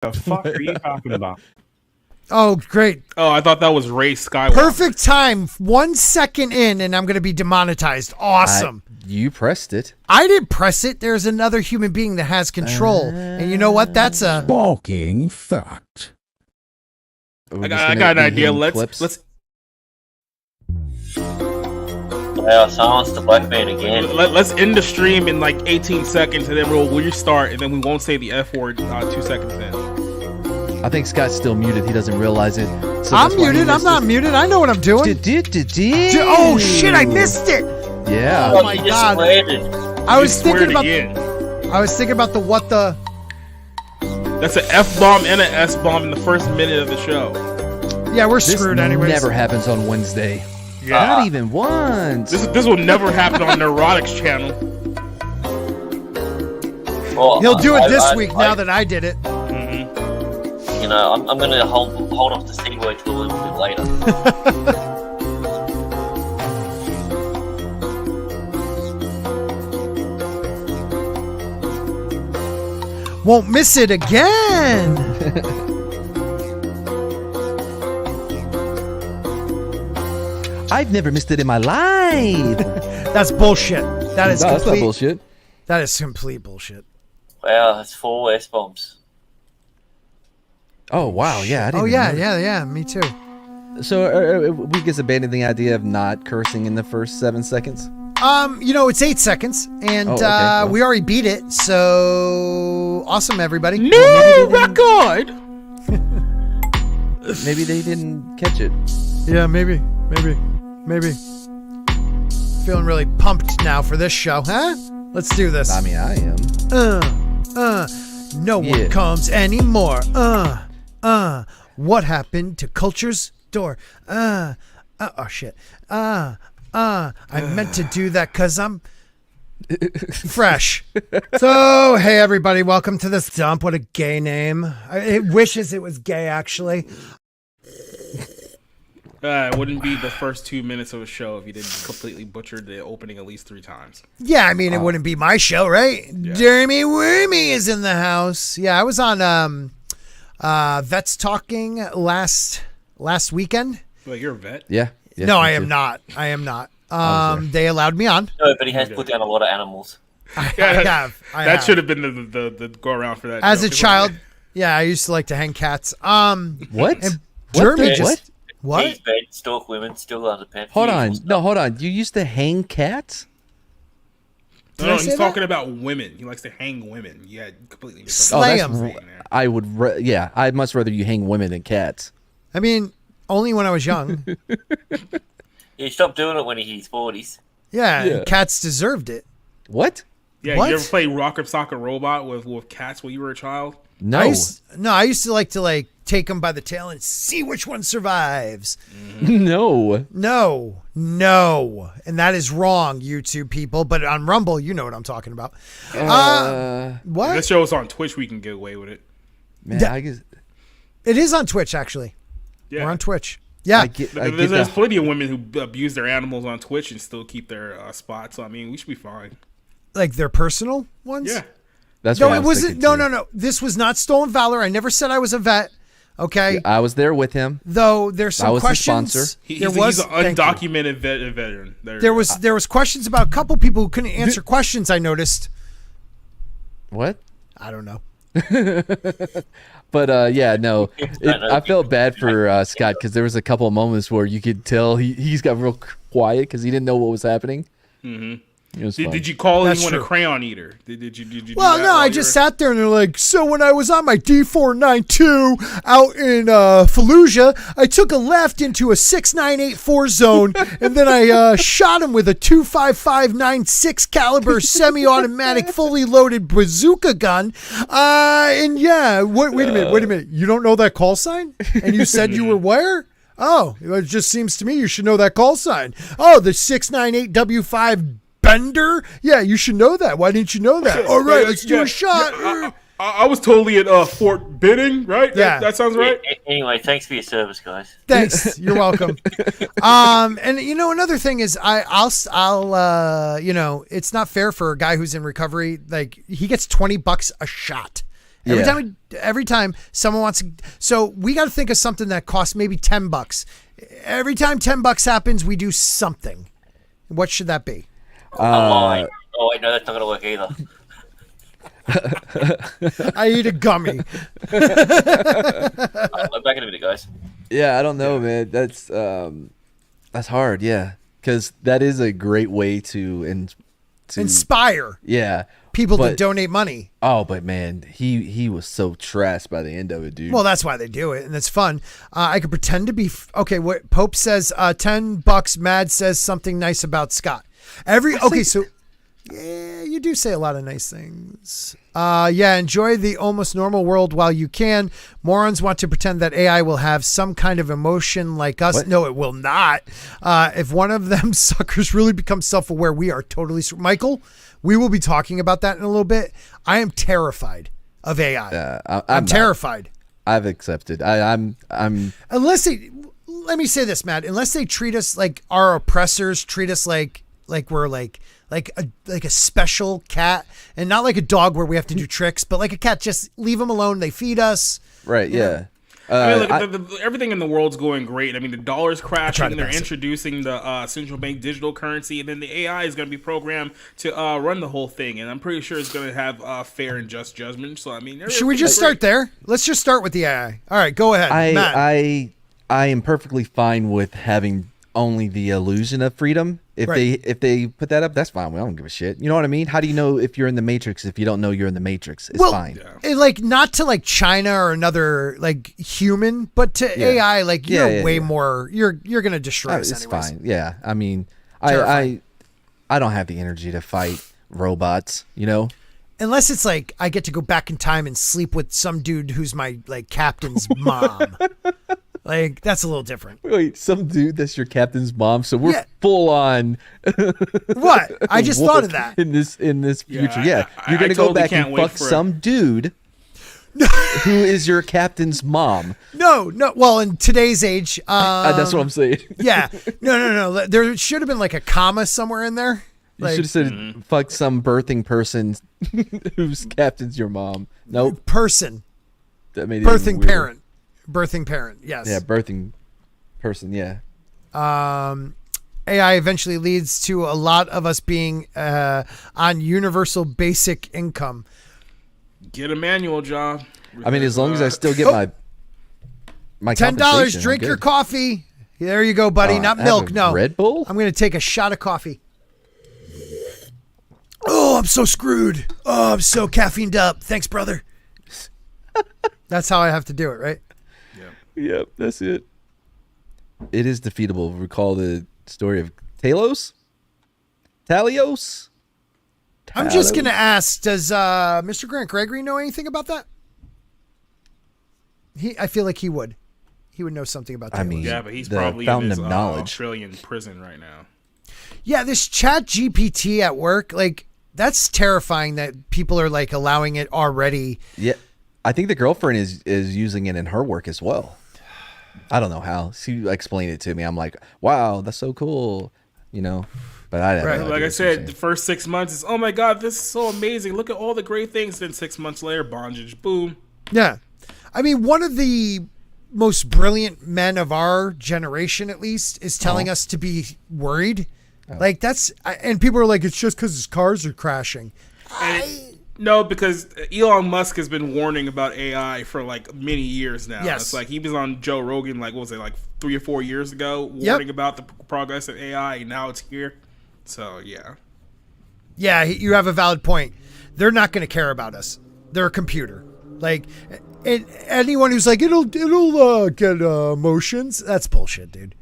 The fuck are you talking about? Oh, great. Oh, I thought that was Ray Skywalker. Perfect time. 1 second in, and I'm going to be demonetized. Awesome. You pressed it. I didn't press it. There's another human being that has control. And you know what? That's a... Balking fact. I got an idea. Let's Wow, silence the black man again. let's end the stream in like 18 seconds, and then we'll restart, and then we won't say the F word 2 seconds in. I think Scott's still muted. He doesn't realize it. So I'm muted. I'm not muted. I know what I'm doing. Oh, shit. I missed it. Yeah. Oh, my God. I was thinking about... Again. I was thinking about the what the... That's an F-bomb and an S-bomb in the first minute of the show. Yeah, we're This screwed anyways. never happens on Wednesday. Yeah. Not even once. This will never happen on Neurotics channel. Well, He'll do it this week now that I did it. You know, I'm going to hold off the C word till a little bit later. Won't miss it again. I've never missed it in my life. That's bullshit. That is That's not complete. bullshit. That is complete bullshit. Wow, that's 4 S-bombs. Oh, wow. Yeah. I didn't Oh even yeah, know. yeah. Me too. So we just abandoned the idea of not cursing in the first 7 seconds? You know, it's 8 seconds, and Oh, okay, well. we already beat it. So awesome, everybody. No record. Maybe they didn't catch it. Yeah, maybe. Feeling really pumped now for this show, huh? Let's do this. I mean, I am. No Yeah. one comes anymore. What happened to Culture's door? Oh shit. I meant to do that because I'm fresh. So, hey everybody, welcome to this dump. What a gay name. It wishes it was gay, actually. It wouldn't be the first 2 minutes of a show if you didn't completely butcher the opening at least 3 times. Yeah, I mean, it wouldn't be my show, right? Yeah. Jeremy Wormy is in the house. Yeah, I was on Vets Talking last weekend. Well, you're a vet. Yeah. Yeah, No, me I am too. not. I am not. was there. They allowed me on. No, but he has put down a lot of animals. I that have. should have been the go around for that. As a joke. child, yeah, I used to like to hang cats. What? And What Jeremy the- just what? what? He's bed, stalk women, still as a pet. Hold on. No, hold on. You used to hang cats? No, I say he's that? talking about women. He likes to hang women. Yeah, completely Slay misunderstood. 'em. I would, yeah, I'd much rather you hang women than cats. I mean, only when I was young. He stopped doing it when he hit his 40s. Yeah, Yeah. and cats deserved it. What? Yeah, What? you ever play Rock Sock Robot with cats when you were a child? No. I used to like take them by the tail and see which one survives. No. No, and that is wrong, YouTube people. But on Rumble, you know what I'm talking about. If What? this show is on Twitch, we can get away with it. Man, Yeah. I guess. It is on Twitch, actually. Yeah, We're on Twitch. Yeah. I get there's the, plenty of women who abuse their animals on Twitch and still keep their spots. So I mean, we should be fine. Like their personal ones? Yeah. that's No, what I it was wasn't. thinking, No, too. no. This was not Stolen Valor. I never said I was a vet. Okay. I was there with him. Though there's some I was the questions. sponsor. He's There an was thank you. undocumented veteran. There was questions about a couple people who couldn't answer questions. I noticed. What? I don't know. But yeah, no, don't know. I felt bad for Scott because there was a couple of moments where you could tell he's got real quiet because he didn't know what was happening. Mm-hmm. It was fun. Did you call That's anyone a true. crayon eater? Did you do Well, that no, while I you just were- sat there and they're like, so when I was on my D492 out in Fallujah, I took a left into a 6984 zone and then I shot him with a 25596 caliber semi-automatic fully loaded bazooka gun. And yeah, wait a minute. You don't know that call sign? And you said you were where? Oh, it just seems to me you should know that call sign. Oh, the 698W5 Bender? Yeah, you should know that. Why didn't you know that? All right, let's do Yeah, a shot. yeah, I was totally at Fort Benning, right? Yeah. That sounds right. Anyway, thanks for your service, guys. Thanks. You're welcome. And you know, another thing is I'll you know, it's not fair for a guy who's in recovery. Like he gets $20 a shot. Every time someone wants to, so we got to think of something that costs maybe $10. Every time $10 happens, we do something. What should that be? A line. Oh, wait, no, that's not going to work either. I eat a gummy. I'm back in a minute, guys. Yeah, I don't know, man. That's hard. Yeah, because that is a great way to Inspire Yeah, people to but- donate money. Oh, but man, he was so trashed by the end of it, dude. Well, that's why they do it, and it's fun. I could pretend to be okay. What Pope says, $10. Mad says something nice about Scott. So yeah, you do say a lot of nice things. Yeah, enjoy the almost normal world while you can. Morons want to pretend that AI will have some kind of emotion like us. What? No, it will not. If one of them suckers really becomes self-aware, we are totally Michael. We will be talking about that in a little bit. I am terrified of AI. I'm terrified. I've accepted. I'm. Unless they, let me say this, Matt. Unless they treat us like our oppressors, treat us like we're like a special cat, and not like a dog where we have to do tricks, but like a cat. Just leave them alone. They feed us. Right. Yeah. I mean, look, everything in the world's going great. I mean, the dollar's crashing. They're pass it. introducing the central bank digital currency, and then the AI is going to be programmed to run the whole thing. And I'm pretty sure it's going to have fair and just judgment. So, I mean, Should we just start there? Let's just start with the AI. All right, go ahead, Matt. I am perfectly fine with having only the illusion of freedom. If they put that up, that's fine. We don't give a shit. You know what I mean? How do you know if you're in the Matrix if you don't know you're in the Matrix? It's fine. And like not to like China or another like human, but to AI, like you're way more. You're gonna destroy us. It's anyways. fine. Yeah. I mean, Terrifying. I don't have the energy to fight robots. You know. Unless it's like I get to go back in time and sleep with some dude who's my like captain's mom. Like that's a little different. Wait, some dude that's your captain's mom. So we're full on. What? I just thought of that. in this future. Yeah, I you're gonna go totally back can't and wait fuck for it. some dude who is your captain's mom. No. Well, in today's age, That's what I'm saying. yeah. No. There should have been like a comma somewhere in there. You Like, should have said fuck some birthing person whose captain's your mom. Nope. person. That made it even Birthing weirder. parent. Birthing parent. Yes. Yeah, birthing person. Yeah. AI eventually leads to a lot of us being on universal basic income. get a manual job. I mean, as long as I still get my $10. compensation, I'm Drink your good. coffee. There you go, buddy. Not have milk. a No. Red Bull. I'm going to take a shot of coffee. Oh, I'm so screwed. Oh, I'm so caffeined up. Thanks, brother. That's how I have to do it, right? Yep, that's it. It is defeatable. Recall the story of Talos? Talios? I'm just going to ask, does Mr. Grant Gregory know anything about that? I feel like he would. He would know something about that. I mean, Yeah, but he's the probably in fountain his of knowledge. Australian prison right now. Yeah, this chat GPT at work, like, that's terrifying that people are, like, allowing it already. Yeah, I think the girlfriend is using it in her work as well. I don't know how. She explained it to me. I'm like, wow, that's so cool. You know, but I Right. Like I said, the first 6 months is, oh my God, this is so amazing. Look at all the great things. Then 6 months later, bondage, boom. Yeah. I mean, one of the most brilliant men of our generation, at least, is telling us to be worried. Like, and people are like, it's just because his cars are crashing. No, because Elon Musk has been warning about AI for like many years now. Yes. It's like he was on Joe Rogan, like, what was it, like 3 or 4 years ago, warning about the progress of AI, and now it's here. So, yeah. Yeah, you have a valid point. They're not going to care about us. They're a computer. Like, anyone who's like, it'll get emotions, that's bullshit, dude.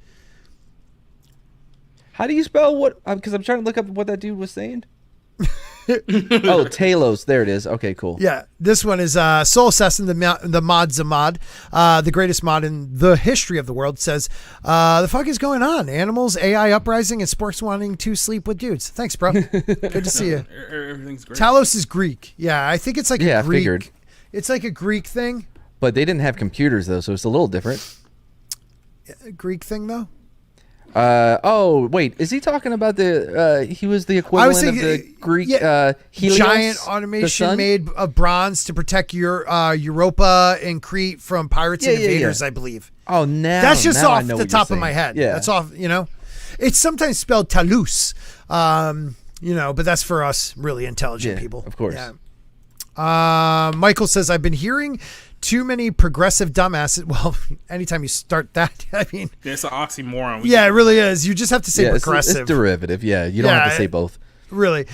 How do you spell what? Because I'm trying to look up what that dude was saying. Oh, Talos. There it is. Okay, cool. Yeah, this one is Soul Assassin, the mod's a mod, the greatest mod in the history of the world, says, the fuck is going on? Animals, AI uprising, and sports wanting to sleep with dudes. Thanks, bro. Good to see you. Everything's great. Talos is Greek. Yeah, I think it's like a I Greek. figured. It's like a Greek thing. But they didn't have computers though, so it's a little different. A Greek thing, though? Oh wait, is he talking about the? He was the equivalent of the Greek Helios, giant automation made of bronze to protect your Europa and Crete from pirates and invaders. I believe. Oh, now that's just now off the top of my head. Yeah, that's off. It's sometimes spelled Talus. But that's for us really intelligent people. Of course. Yeah. Michael says, I've been hearing too many progressive dumbasses. Well, anytime you start that, I mean, it's an oxymoron. It really is. You just have to say progressive. It's derivative. Yeah, you don't have to say both. Really.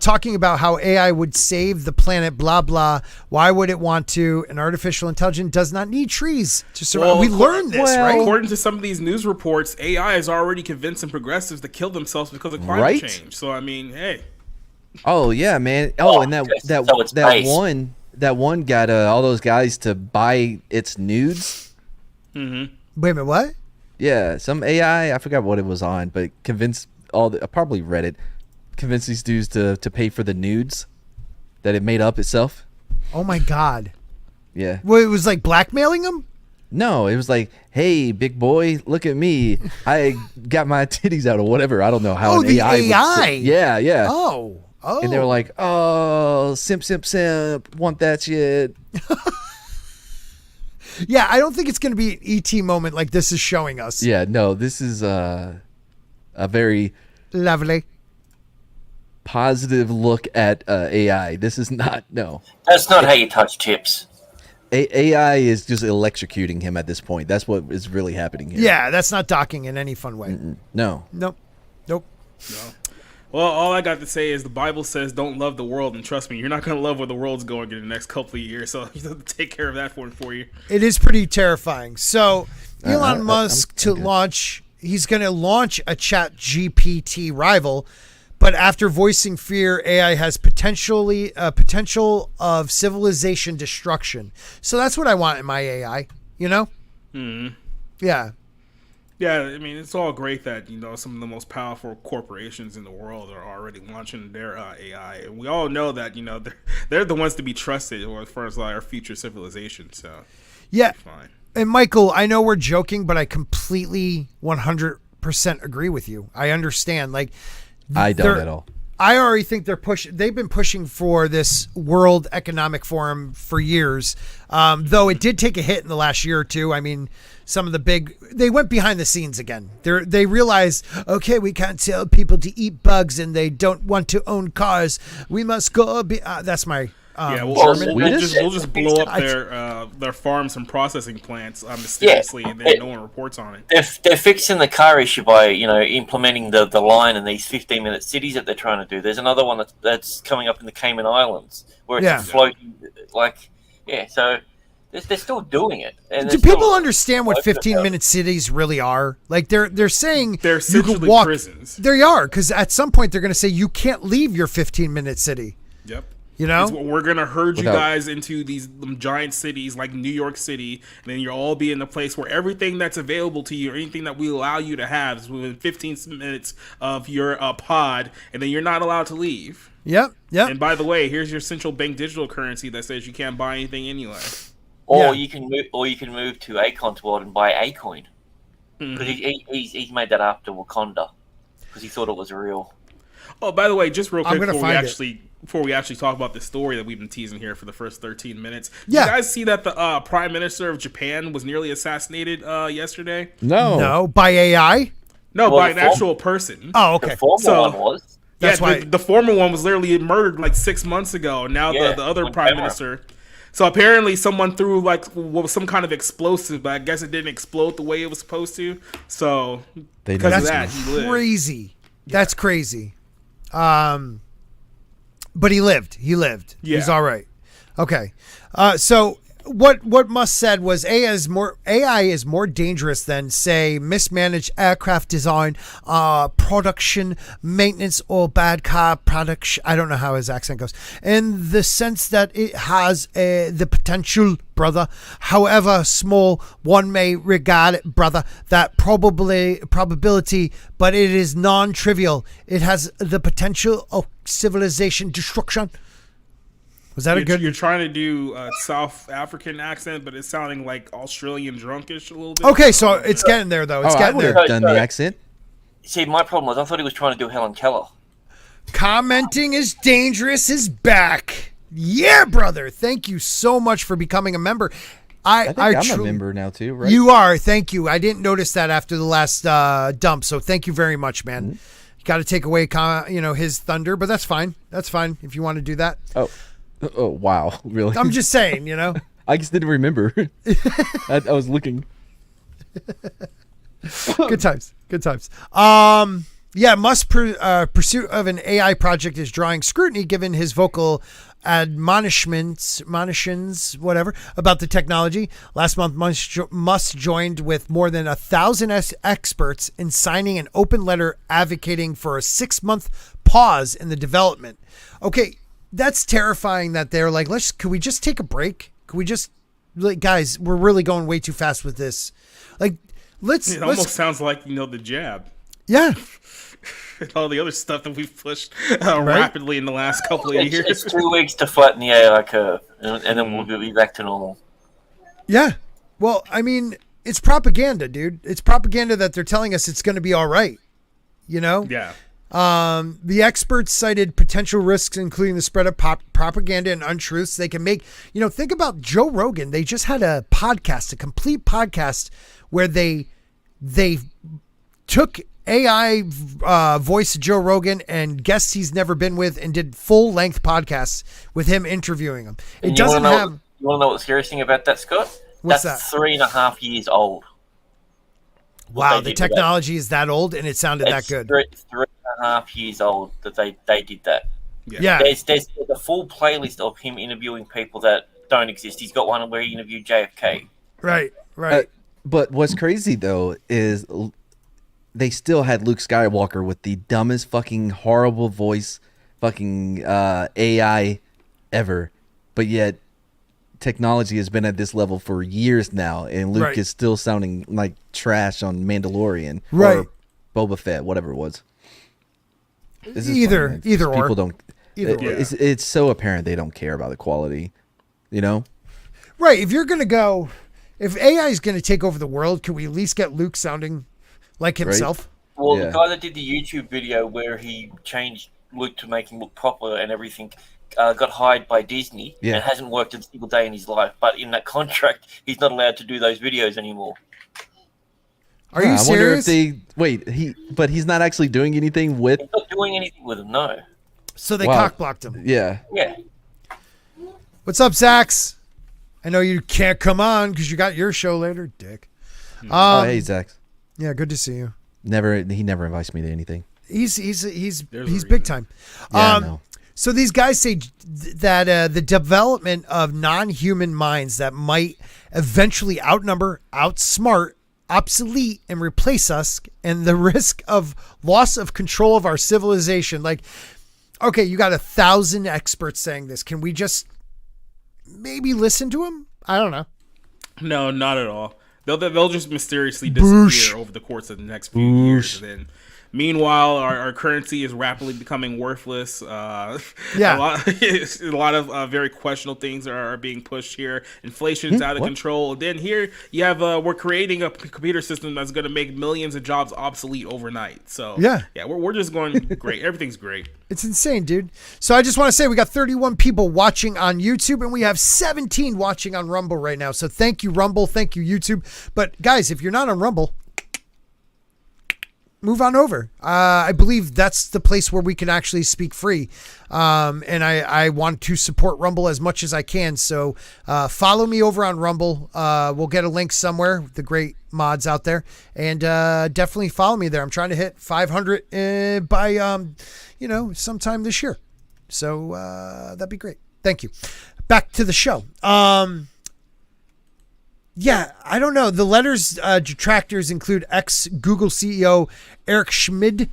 Talking about how AI would save the planet, blah, blah. Why would it want to? An artificial intelligence does not need trees to survive. We learned this, right? According to some of these news reports, AI is already convincing progressives to kill themselves because of climate change. So, I mean, hey. Oh, yeah, man. Oh, and that one got all those guys to buy its nudes. Mm-hmm. Wait a minute, what? Yeah, some AI, I forgot what it was on, but convinced I probably read it. Convinced these dudes to pay for the nudes that it made up itself. Oh my god. Yeah. Well, it was like blackmailing them? No, it was like, hey, big boy, look at me. I got my titties out or whatever. I don't know how an AI would say. Yeah. Oh. And they were like, oh, simp, want that shit. Yeah, I don't think it's going to be an ET moment like this is showing us. Yeah, no, this is a very lovely positive look at AI. This is not, no. That's not how you touch chips. AI is just electrocuting him at this point. That's what is really happening here. Yeah, that's not docking in any fun way. No. Nope. No. Well, all I got to say is the Bible says don't love the world, and trust me, you're not going to love where the world's going in the next couple of years, so you have to take care of that for you. It is pretty terrifying. So, Elon Musk he's going to launch a Chat GPT rival, but after voicing fear, AI has potential of civilization destruction. So that's what I want in my AI, Mm-hmm. Yeah. Yeah, I mean, it's all great that, some of the most powerful corporations in the world are already launching their AI. And we all know that, they're the ones to be trusted as far as our future civilization. So, yeah. Fine. And Michael, I know we're joking, but I completely 100% agree with you. I understand. I don't at all. I already think they've been pushing for this World Economic Forum for years. Though it did take a hit in the last year or two. I mean, some of they went behind the scenes again. They realized, okay, we can't tell people to eat bugs and they don't want to own cars. We must go. That's my we'll just blow up their farms and processing plants mysteriously, and then no one reports on it. They're fixing the car issue by implementing the line in these 15-minute cities that they're trying to do. There's another one that's coming up in the Cayman Islands where it's a floating So they're still doing it. And do people understand what 15-minute cities really are? They're saying they're essentially prisons. They are, because at some point they're going to say you can't leave your 15-minute city. Yep. We're going to herd you guys into these giant cities like New York City, and then you'll all be in a place where everything that's available to you, or anything that we allow you to have, is within 15 minutes of your pod, and then you're not allowed to leave. Yep. And by the way, here's your central bank digital currency that says you can't buy anything anyway. Or you can move to Akon's world and buy a coin, because he's made that after Wakanda, because he thought it was real. Oh, by the way, just real quick before we actually talk about this story that we've been teasing here for the first 13 minutes. Did you guys see that the Prime Minister of Japan was nearly assassinated yesterday? No, by AI? No, by an actual person. Oh, okay. The former one was. That's why the former one was literally murdered 6 months ago. Now the other Prime Minister. So apparently someone threw some kind of explosive, but I guess it didn't explode the way it was supposed to. So because of that, he lived. Crazy. That's crazy. But he lived. Yeah. He's all right. Okay. So what Musk said was AI is more dangerous than, say, mismanaged aircraft design, production, maintenance, or bad car production. I don't know how his accent goes. In the sense that it has the potential, brother, however small one may regard it, brother, that probability, but it is non-trivial. It has the potential of civilization destruction. Was that You're trying to do a South African accent, but it's sounding like Australian drunkish a little bit. Okay, so it's getting there, though. It's getting there. I would have done the accent. See, my problem was I thought he was trying to do Helen Keller. Commenting is dangerous is back. Yeah, brother. Thank you so much for becoming a member. I think I'm a member now too, right? You are. Thank you. I didn't notice that after the last dump, so thank you very much, man. Mm-hmm. Got to take away, his thunder, but that's fine. That's fine if you want to do that. Oh, wow, really? I'm just saying, I just didn't remember. I was looking. Good times. Yeah, Musk's pursuit of an AI project is drawing scrutiny given his vocal admonitions, whatever, about the technology. Last month, Musk joined with more than 1,000 experts in signing an open letter advocating for a 6-month pause in the development. Okay, that's terrifying that they're like, could we just take a break? Could we just, guys, we're really going way too fast with this. It almost sounds like, the jab. Yeah. All the other stuff that we've pushed rapidly in the last couple of years. It's 2 weeks to flatten the AI curve, and then we'll be back to normal. Yeah. Well, I mean, it's propaganda, dude. It's propaganda that they're telling us it's going to be all right. Yeah. The experts cited potential risks, including the spread of propaganda and untruths. They can make, think about Joe Rogan. They just had a complete podcast where they took AI voice of Joe Rogan and guests he's never been with and did full-length podcasts with him interviewing him. It doesn't have... You want to know what the scariest thing about that, Scott? What's That's that? 3.5 years old. Wow, the technology is that old and it sounded that good. 3.5 years old that they did that. Yeah. There's a full playlist of him interviewing people that don't exist. He's got one where he interviewed JFK. Right. But what's crazy, though, is... they still had Luke Skywalker with the dumbest fucking horrible voice fucking AI ever. But yet technology has been at this level for years now, and Luke is still sounding like trash on Mandalorian or Boba Fett, whatever it was. Either people or. Don't. It's so apparent they don't care about the quality, Right. If AI is going to take over the world, can we at least get Luke sounding like himself? Right. Well, the guy that did the YouTube video where he changed Luke to make him look proper and everything got hired by Disney and hasn't worked a single day in his life. But in that contract, he's not allowed to do those videos anymore. Are you serious? I wonder if he's not actually doing anything with... He's not doing anything with him, no. So they cock-blocked him. Yeah. Yeah. What's up, Zax? I know you can't come on because you got your show later, dick. Hey, Zax. Yeah, good to see you. He never invites me to anything. He's big time. Yeah, I know. So these guys say that the development of non-human minds that might eventually outnumber, outsmart, obsolete, and replace us, and the risk of loss of control of our civilization. Okay, you got 1,000 experts saying this. Can we just maybe listen to them? I don't know. No, not at all. They'll just mysteriously disappear over the course of the next few years. And then, meanwhile, our currency is rapidly becoming worthless. A lot of very questionable things are being pushed here. Inflation's out of control. Then here you have we're creating a computer system that's going to make millions of jobs obsolete overnight. So we're just going great. Everything's great. It's insane, dude. So I just want to say we got 31 people watching on YouTube and we have 17 watching on Rumble right now. So thank you, Rumble. Thank you, YouTube. But guys, if you're not on Rumble, move on over. I believe that's the place where we can actually speak free. And I want to support Rumble as much as I can. So follow me over on Rumble. We'll get a link somewhere, the great mods out there. And definitely follow me there. I'm trying to hit 500 by, sometime this year. So that'd be great. Thank you. Back to the show. Yeah, I don't know. The letters detractors include ex-Google CEO Eric Schmid,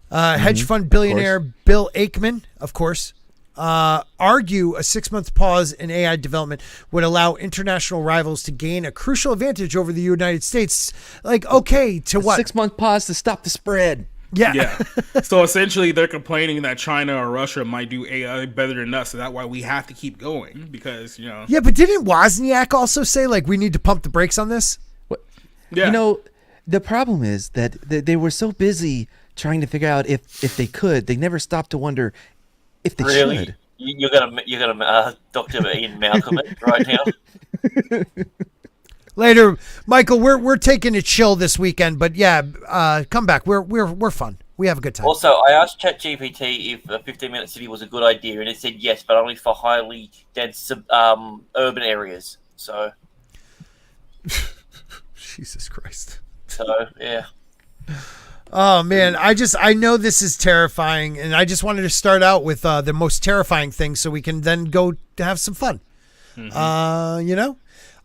hedge fund billionaire Bill Ackman, of course, argue a 6-month pause in AI development would allow international rivals to gain a crucial advantage over the United States. What? 6-month pause to stop the spread. Yeah. So essentially, they're complaining that China or Russia might do AI better than us, so that's why we have to keep going because Yeah, but didn't Wozniak also say we need to pump the brakes on this? Yeah. The problem is that they were so busy trying to figure out if they could. They never stop to wonder if they should. You're gonna Dr. Ian Malcolm it right now. Later, Michael. We're taking it chill this weekend, but yeah, come back. We're fun. We have a good time. Also, I asked ChatGPT if a 15-minute city was a good idea, and it said yes, but only for highly dense urban areas. So, Jesus Christ. So yeah. Oh man, I know this is terrifying, and I just wanted to start out with the most terrifying thing, so we can then go to have some fun. Mm-hmm. You know,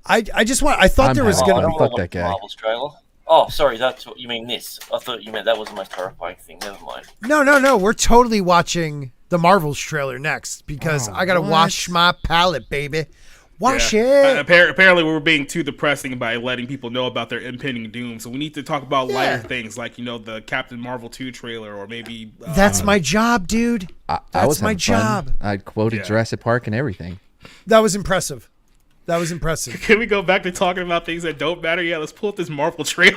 I thought there was gonna be fuck that guy. Marvel's trailer. Oh, sorry, that's what you mean. This. I thought you meant that was the most terrifying thing. Never mind. No. We're totally watching the Marvels trailer next because I gotta wash my palate, baby. Wash it. Apparently, we were being too depressing by letting people know about their impending doom. So we need to talk about lighter things, like the Captain Marvel 2 trailer, or maybe. That's my job, dude. That's my job. I quoted Jurassic Park and everything. That was impressive. Can we go back to talking about things that don't matter? Yeah, let's pull up this Marvel trailer.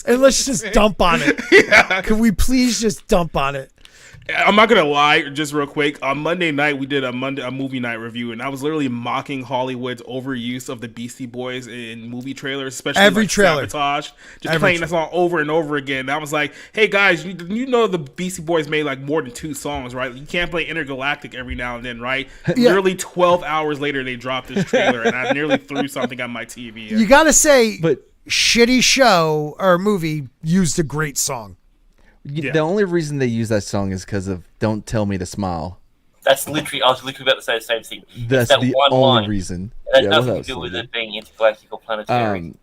And let's just dump on it. Yeah. Can we please just dump on it? I'm not gonna lie, just real quick. On Monday night, we did a movie night review, and I was literally mocking Hollywood's overuse of the Beastie Boys in movie trailers, especially every trailer. Sabotage, just playing that song over and over again. And I was like, "Hey guys, you know the Beastie Boys made like more than 2 songs, right? You can't play Intergalactic every now and then, right?" Yeah. Literally 12 hours later, they dropped this trailer, and I nearly threw something on my TV. You gotta say, but shitty show or movie used a great song. Yeah. The only reason they use that song is because of "Don't Tell Me to Smile." That's literally. I was literally about to say the same thing. That's the only reason. It has nothing to do with it being intergalactic or planetary.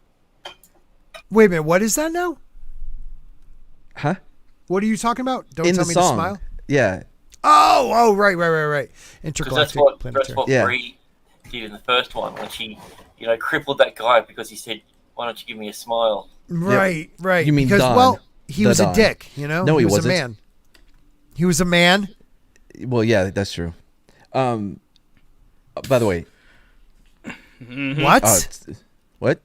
Wait a minute. What is that now? Huh? What are you talking about? Don't in tell the me song. to smile. Yeah. Oh, right. Intergalactic. That's what Brie did in the first one when she, crippled that guy because he said, "Why don't you give me a smile?" Right. You mean because Don. He was a dick, No, he wasn't. A man. He was a man. Well, yeah, that's true. By the way, what? What?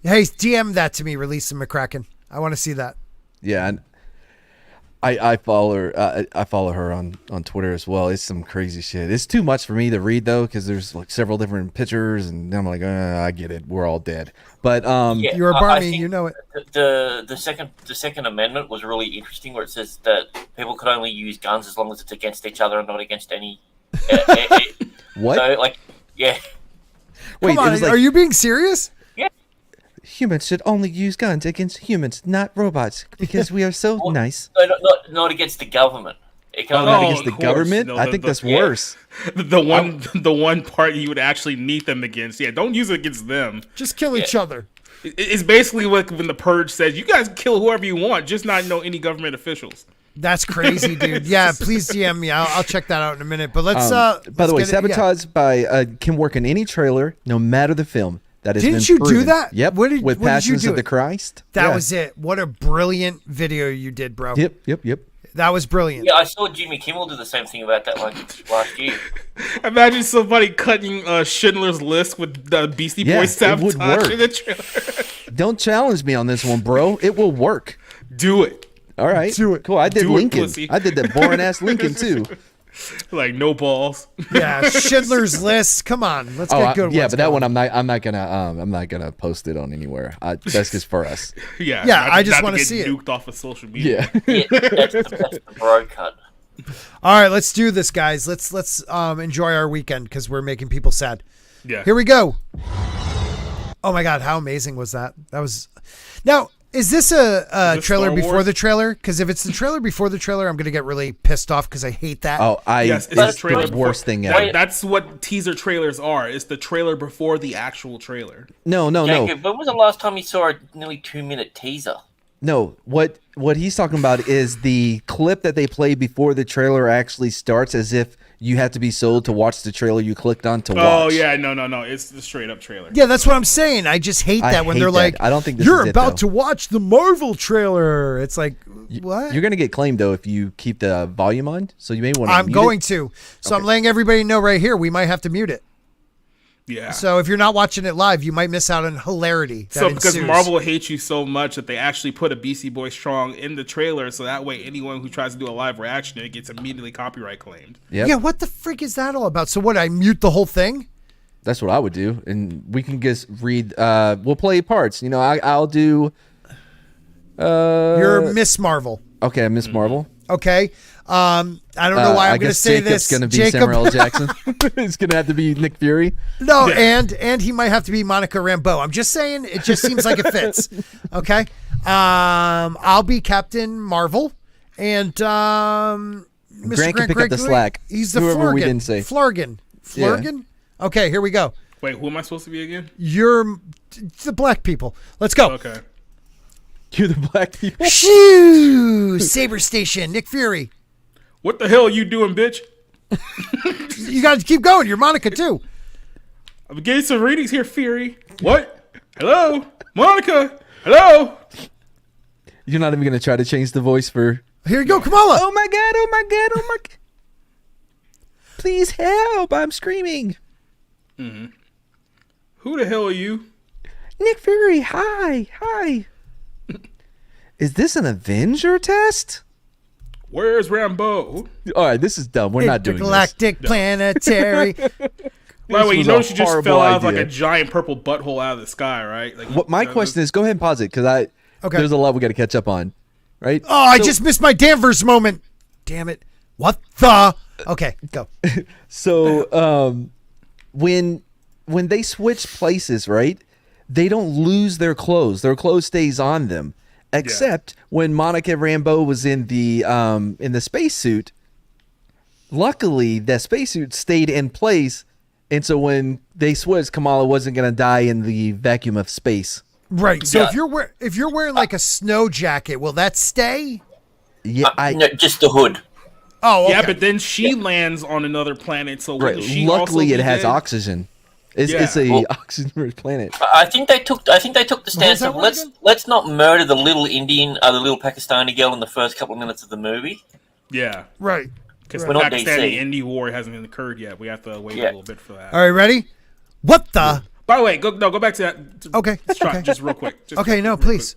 Hey, DM that to me, Release McCracken. I want to see that. Yeah, I follow her. I follow her on Twitter as well. It's some crazy shit. It's too much for me to read though, because there's like several different pictures, and I'm like, I get it. We're all dead. But you're a Barney, you know it. The second amendment was really interesting, where it says that people could only use guns as long as it's against each other and not against any. What? So, yeah. Wait, come on, are you being serious? Humans should only use guns against humans, not robots, because we are so nice. No, not against the government. It can not against the government? No, I think that's worse. The one part you would actually need them against. Yeah, don't use it against them. Just kill each other. It's basically like when the Purge says, you guys kill whoever you want, just not any government officials. That's crazy, dude. Yeah, please DM me. I'll check that out in a minute. But let's. By the way, Sabotage can work in any trailer, no matter the film. That has Didn't you proven. Do that? Yep. With Passions of the Christ. That was it. What a brilliant video you did, bro. Yep. That was brilliant. Yeah, I saw Jimmy Kimmel do the same thing about that last year. Imagine somebody cutting Schindler's List with the Beastie Boys Sabotage in the trailer. Don't challenge me on this one, bro. It will work. Do it. All right. Do it. Cool. I did Lincoln. Pussy. I did that boring ass Lincoln too. Like no balls. Yeah, Schindler's List. Come on, let's get good. Yeah, but that one I'm not gonna post it on anywhere. That's just for us. Yeah. I just want to see it nuked off of social media. Yeah, that's the bro cut. All right, let's do this, guys. Let's enjoy our weekend because we're making people sad. Yeah. Here we go. Oh my God, how amazing was that? That was now. Is this a trailer before the trailer? Because if it's the trailer before the trailer, I'm going to get really pissed off because I hate that. Oh, yes, it's the trailer worst thing ever. That's what teaser trailers are. It's the trailer before the actual trailer. No. Jacob, when was the last time you saw a nearly 2-minute teaser? No, what he's talking about is the clip that they play before the trailer actually starts, as if you have to be sold to watch the trailer you clicked on to watch. Oh yeah, no, it's the straight up trailer. Yeah, that's what I'm saying. I just hate that when they're like, I don't think this you're is about to watch the Marvel trailer. It's like, what? You're gonna get claimed though if you keep the volume on. So you may want to. I'm going to. So I'm letting everybody know right here. We might have to mute it. Yeah. So if you're not watching it live, you might miss out on hilarity. So because Marvel hates you so much that they actually put a Beastie Boy Strong in the trailer, so that way anyone who tries to do a live reaction, it gets immediately copyright claimed. Yep. Yeah, what the frick is that all about? So what, I mute the whole thing? That's what I would do, and we can just read. We'll play parts. I'll do. You're Miss Marvel. Okay, Miss Marvel. Okay. I don't know why I'm going to say Jacob's this. going to be Jacob. Samuel L. Jackson. It's going to have to be Nick Fury. No, and he might have to be Monica Rambeau. I'm just saying, it just seems like it fits. Okay. I'll be Captain Marvel, and Mr. Grant can pick up the slack. He's the Whoever Flurgan. we didn't say. Flurgan. Flurgan? Okay, here we go. Wait, who am I supposed to be again? You're the black people. Let's go. Okay. You're the black people. Shoo! Saber Station. Nick Fury. What the hell are you doing, bitch? You got to keep going. You're Monica too. I'm getting some readings here, Fury. What? Hello? Monica? Hello? You're not even going to try to change the voice for... Here you go, Kamala. Oh my god, oh my god, oh my god. Please help, I'm screaming. Mm-hmm. Who the hell are you? Nick Fury, hi. Is this an Avenger test? Where's Rambeau? All right, this is dumb. We're not doing Intergalactic Planetary. By the way, you was know a she just horrible fell out of like idea. a giant purple butthole out of the sky, right? Like, What my question is, go ahead and pause it, because Okay. there's a lot we got to catch up on, right? Oh, I just missed my Danvers moment. Damn it. What the? Okay, go. So when they switch places, right, they don't lose their clothes. Their clothes stays on them. Except when Monica Rambeau was in the spacesuit, luckily that spacesuit stayed in place, and so when they switched, Kamala wasn't gonna die in the vacuum of space. Right. So Yeah. if you're wearing like a snow jacket, will that stay? Yeah, No, just the hood. Oh, okay. Yeah, but then she lands on another planet, so right. wouldn't she Luckily, also it be has dead? oxygen. It's a Well- oxygen-rich planet. I think they took the stance that of one again? let's not murder the little Indian, the little Pakistani girl in the first couple of minutes of the movie. Yeah, Right. because We're the not Pakistani DC. Indie war hasn't occurred yet. We have to wait a Yeah. little bit for that. All right, ready? What the? By the way, go back to that. Okay, Let's try okay. just real quick. Just Okay, no, real quick. please.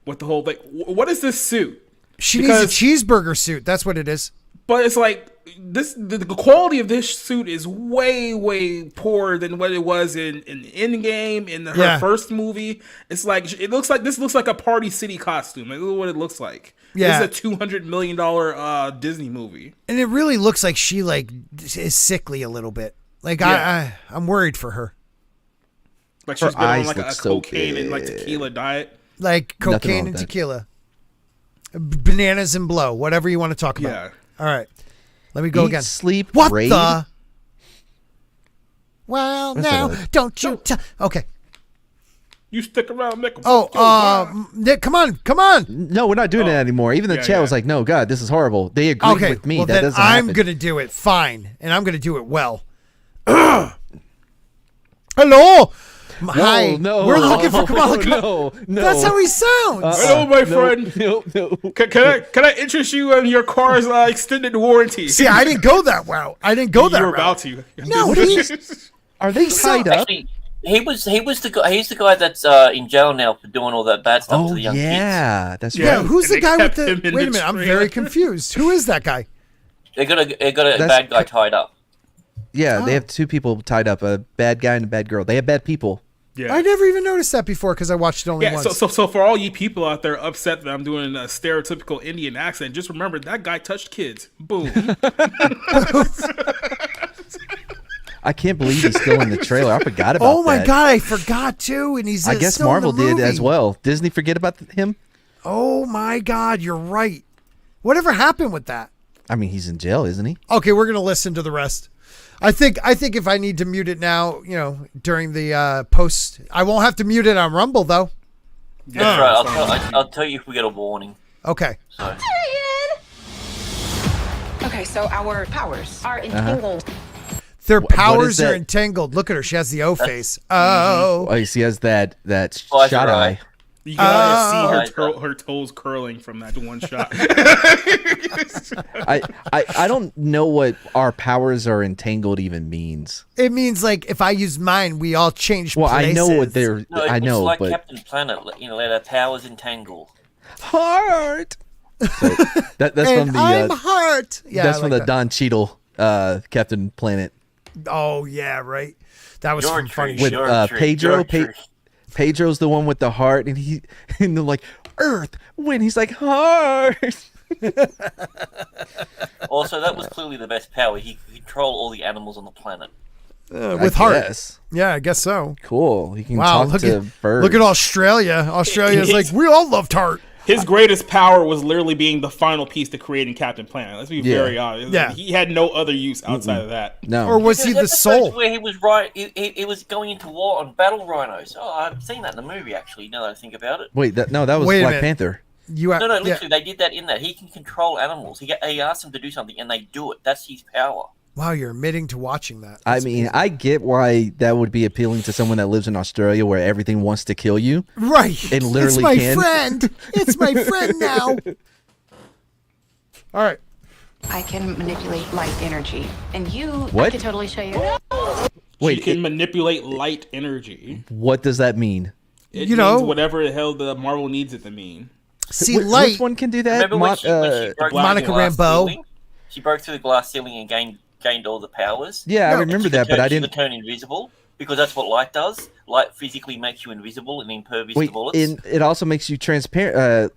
What the whole thing? What is this suit? She Because- needs a cheeseburger suit. That's what it is. But it's like the quality of this suit is way poorer than what it was in Endgame in her first movie. It's like this looks like a Party City costume. Like, look at what it looks like. Yeah. This is a $200 million Disney movie. And it really looks like she is sickly a little bit. Like I'm worried for her. Like Her she's been on eyes like look a so cocaine and like big. tequila diet. Like Nothing wrong cocaine with and that. tequila. Bananas and blow. Whatever you want to talk about. Yeah. All right. Let me go Eat, again. sleep, What raid? the? Well, That's now, not don't you tell. Okay. You stick around, make 'em Oh, go wild. Nick, come on. No, we're not doing that anymore. Even the Yeah, chat was yeah. like, "No, God, this is horrible." They agreed Okay, with me. well that then doesn't I'm happen. gonna do it fine, and I'm gonna do it well. Hello, hi. no. We're looking for Kamala. No, no. That's how he sounds. Hello, my friend. No. Can I interest you in your car's extended warranty? See, I didn't go that route. I didn't go that you were route. about to. No, he's Are they tied up? Actually, he was the guy. He's the guy that's in jail now for doing all that bad stuff to Oh the young kids. yeah, that's yeah. right. Who's And the they guy with kept him the? in Wait a the minute, I'm trailer. very confused. Who is that guy? They got a That's- bad guy tied up. Yeah, Oh. they have two people tied up, a bad guy and a bad girl. They have bad people. Yeah. I never even noticed that before because I watched it only Yeah, once. so for all you people out there upset that I'm doing a stereotypical Indian accent, just remember that guy touched kids. Boom. I can't believe he's still in the trailer. I forgot about Oh my that. god, I forgot too, and he's. I guess still in the Marvel did as movie. well. Disney forget about him? Oh my god, you're right. Whatever happened with that? I mean, he's in jail, isn't he? Okay, we're gonna listen to the rest. I think if I need to mute it now, during the post, I won't have to mute it on Rumble though. That's right. I'll tell you if we get a warning. Okay. So. Okay, so our powers are entangled. Their What is powers are that? entangled. Look at her; she has the O face. Oh, Oh, he has that Oh, that's shot right. eye. You can see her toes curling from that one shot. I don't know what our powers are entangled even means. It means like if I use mine, we all change places. I know what they're. No, I know, it's like but Captain Planet. Let our powers entangle. heart. So that's and from the. I'm heart. Yeah, that's I from like the that. Don Cheadle, Captain Planet. Oh yeah, right. That was Your some funny tree, shit. your tree, Pedro. your tree. Pedro's the one with the heart, and they're like Earth. When he's like heart. Also, that was clearly the best power. He could control all the animals on the planet. With heart. Yes. Yeah, I guess so. Cool. He can Wow, talk to birds. look at Australia. Australia's like, we all loved heart. His greatest power was literally being the final piece to creating Captain Planet. Let's be very honest. Yeah. He had no other use outside of that. No. Or was he There's the episodes soul? where he was he was going into war on battle rhinos. Oh, I've seen that in the movie actually. Now that I think about it. Wait, that was Wait a Black minute. Panther. You No, literally, they did that in that. He can control animals. He asked them to do something, and they do it. That's his power. Wow, you're admitting to watching that. I That's mean, amazing. I get why that would be appealing to someone that lives in Australia where everything wants to kill you. Right. It literally it's my can. friend. It's my friend now. All right. I can manipulate light energy. And you, What? I can totally show you. She can manipulate light energy. What does that mean? It You means know- whatever the hell the Marvel needs it to mean. See, Which light. one can do that? Remember when she broke Monica the glass Rambeau? ceiling? She broke through the glass ceiling and gained all the powers. Yeah, I No, remember She that, could but I turn- she didn't. could turn invisible because that's what light does. Light physically makes you invisible and impervious Wait, to bullets. and it also makes you transparent.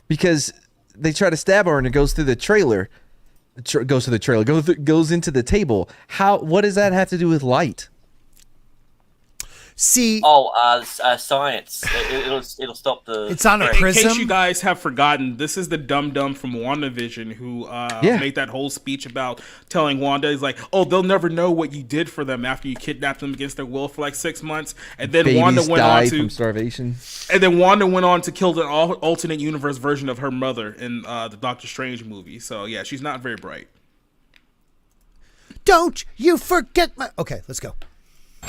Because they try to stab her and it goes through the trailer. Goes into the table. What does that have to do with light? See, Science. It'll stop the. it's on a Right. In prism. case you guys have forgotten, this is the dum-dum from WandaVision who made that whole speech about telling Wanda, he's like, oh, they'll never know what you did for them after you kidnapped them against their will for like 6 months. And then Babies Wanda went died on to from starvation. And then Wanda went on to kill the alternate universe version of her mother in the Doctor Strange movie. So yeah, she's not very bright. Don't you forget my. Okay, let's go.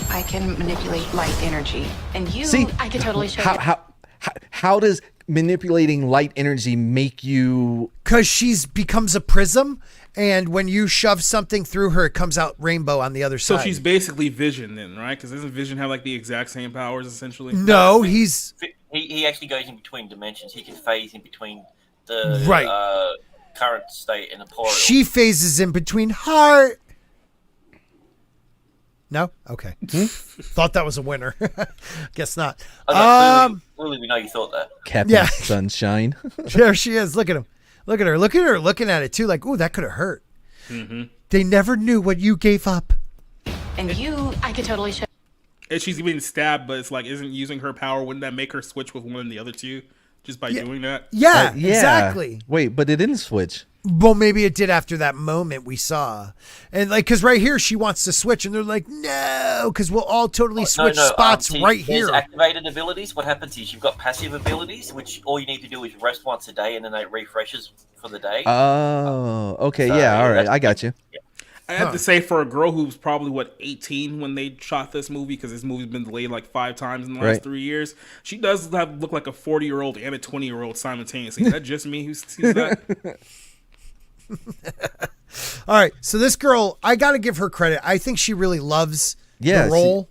I can manipulate light energy. And you, See, I can totally show you. how does manipulating light energy make you? Because becomes a prism, and when you shove something through her, it comes out rainbow on the other So side. she's basically Vision then, right? Because doesn't Vision have like the exact same powers essentially? No, he's He actually goes in between dimensions. He can phase in between the Right. Current state and the portal. she phases in between heart. No? Okay. Thought that was a winner. Guess not. Oh, no, clearly we know you thought that. Captain Yeah. Sunshine. There she is. Look at him. Look at her. Look at her looking at it too. Like, ooh, that could have hurt. Mm-hmm. They never knew what you gave up. And you, I can totally show And she's being stabbed, but it's like, isn't using her power, wouldn't that make her switch with one and the other two just by doing that? Yeah, Yeah. exactly. Wait, but it didn't switch. Well, maybe it did after that moment we saw. And like, because right here she wants to switch, and they're like, no, because we'll all totally switch spots see, right there's here. activated abilities. What happens is you've got passive abilities, which all you need to do is rest once a day, and then it refreshes for the day. Oh, okay. So, Yeah, all right. that's- I got you. Yeah. I have to say, for a girl who's probably 18 when they shot this movie, because this movie's been delayed like 5 times in the last Right. 3 years, she does look like a 40-year-old and a 20-year-old simultaneously. Is that just me who sees that? All right, so this girl, I got to give her credit. I think she really loves Yeah, the role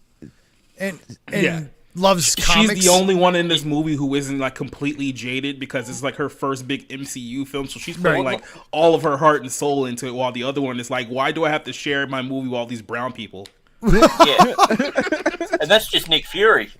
and Yeah. loves comics. She's the only one in this movie who isn't like completely jaded, because it's like her first big MCU film, so she's putting Right. like all of her heart and soul into it, while the other one is like, why do I have to share my movie with all these brown people? Yeah. And that's just Nick Fury.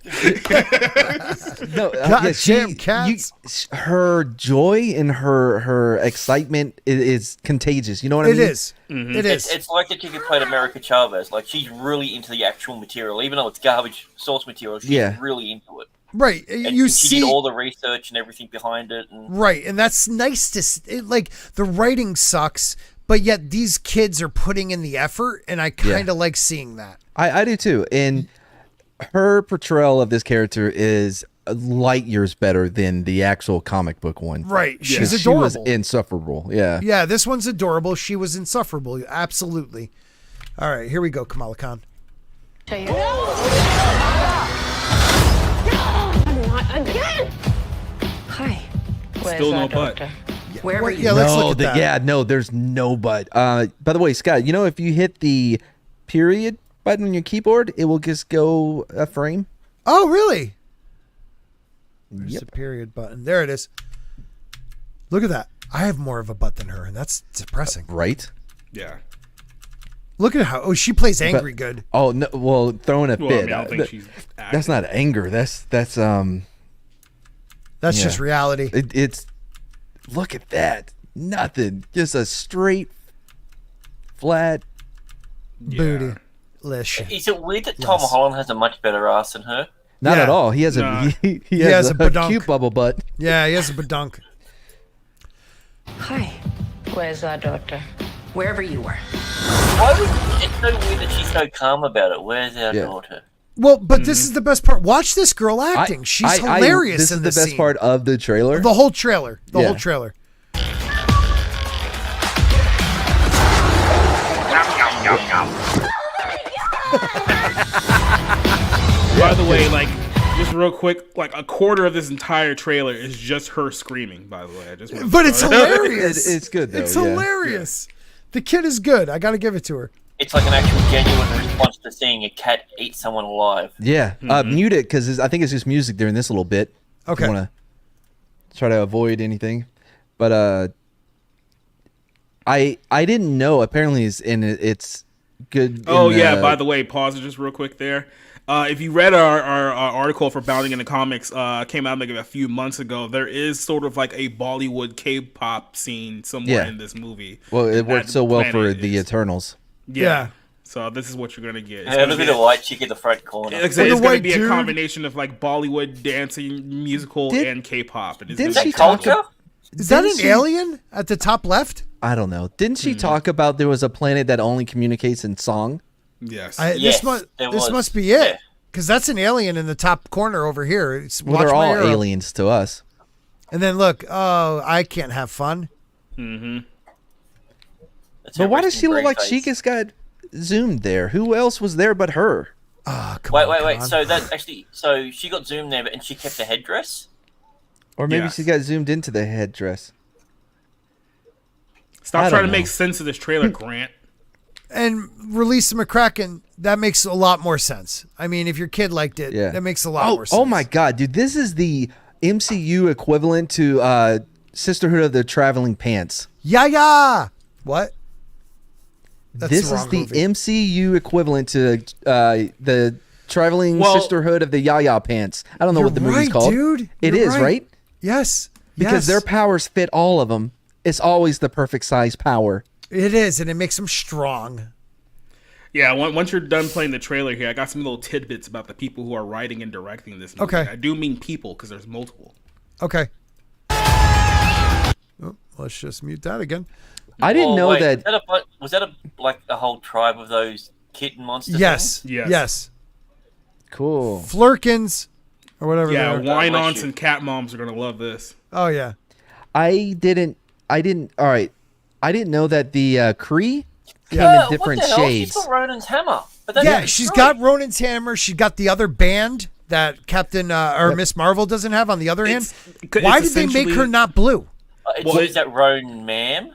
No, Goddamn cats. her joy and her excitement is contagious. You know what I It mean? is. It is. It's like the chick who played America Chavez. Like, she's really into the actual material, even though it's garbage source material. She's really into it. Right. And You she see did all the research and everything behind it. And Right, and that's nice to like. The writing sucks, but yet these kids are putting in the effort, and I kind of like seeing that. I do too. And her portrayal of this character is light years better than the actual comic book one. Right, she's She was adorable. insufferable. Yeah. Yeah, this one's adorable. She was insufferable. Absolutely. All right, here we go, Kamala Khan. you. Not again! still no butt. Wherever you Yeah, let's look at that. Yeah, no, there's no butt. By the way, Scott, you know if you hit the period button on your keyboard, it will just go a frame. Oh, really? There's Yep. the period button. There it is. Look at that. I have more of a butt than her, and that's depressing. Right? Yeah. Look at how. Oh, she plays angry good. Oh no! Well, throwing a Well, fit. I mean, I don't think she's that's not anger. That's That's yeah. just reality. It's look at that. Nothing. Just a straight, flat. Booty. Lish. Is it weird that Tom Holland has a much better ass than her? Not Yeah. at all. He has Nah. he has a badunk. cute bubble butt. Yeah, he has a badunk. Hi. Where's our daughter? Wherever you were. Why would it's so weird that she's so calm about it? Where's our daughter? Well, but this is the best part. Watch this girl acting. She's hilarious This in is this the best scene. part of the trailer. The whole trailer. The Yeah. whole trailer. By the way, like, just real quick, like a quarter of this entire trailer is just her screaming. By the way, I just want to But it's hilarious. It's good though. It's yeah. hilarious. The kid is good. I got to give it to her. It's like an actual genuine response to seeing a cat eat someone alive. Yeah. Mute it because I think it's just music during this little bit. Okay. I want to try to avoid anything, but I didn't know. Apparently, it's good. Oh yeah. By the way, pause it just real quick there. If you read our article for Bounding in the Comics, came out like a few months ago, there is sort of like a Bollywood K-pop scene somewhere in this movie. Well, it worked so well for Planet the is. Eternals. Yeah. So this is what you're gonna get. Yeah, look at the white chick in the front corner. Like I said, the it's going to white be a dude. combination of like Bollywood dancing, musical, and K-pop. And it's didn't gonna she Is that culture? Is that an Didn't she- alien at the top left? I don't know. Didn't she talk about there was a planet that only communicates in song? Yes. Yes, this there this was. must be it. Yeah. Because that's an alien in the top corner over here. It's Well, Watch they're My all Hero. aliens to us. And then look, oh, I can't have fun. That's But her why does resting she look grey like face. she just got zoomed there? Who else was there but her? Oh, come Wait, on, wait, wait. come on. So that actually, so she got zoomed there, and she kept the headdress. Or maybe Yes. she got zoomed into the headdress. I Stop don't trying to know. make sense of this trailer, Grant. And Release the McCracken, that makes a lot more sense. I mean, if your kid liked it, Yeah. that makes a lot more sense. Oh my god, dude! This is the MCU equivalent to Sisterhood of the Traveling Pants. Yeah. What? That's This the is wrong the movie. MCU equivalent to the Traveling Well- Sisterhood of the Yaya Pants. I don't know You're what the movie's right, called. dude. It You're is, right. right? Yes. Because yes. their powers fit all of them. It's always the perfect size power. It is, and it makes them strong. Yeah, once you're done playing the trailer here, I got some little tidbits about the people who are writing and directing this movie. Okay. I do mean people because there's multiple. Okay. Oh, let's just mute that again. I didn't know wait, that. Was that like a whole tribe of those kitten monsters? Yes. Yes. Yes. Cool. Flurkins or whatever. Yeah, they are. wine bless aunts you. and cat moms are gonna love this. Oh yeah. I didn't. All right. I didn't know that the Kree come Yeah, in different what the hell? shades. She's got Ronan's hammer. But that's Yeah, not she's true. got Ronan's hammer. She got the other band that Captain or Miss Marvel doesn't have. On the other hand, why did they make her not blue? Is that Ronan, ma'am?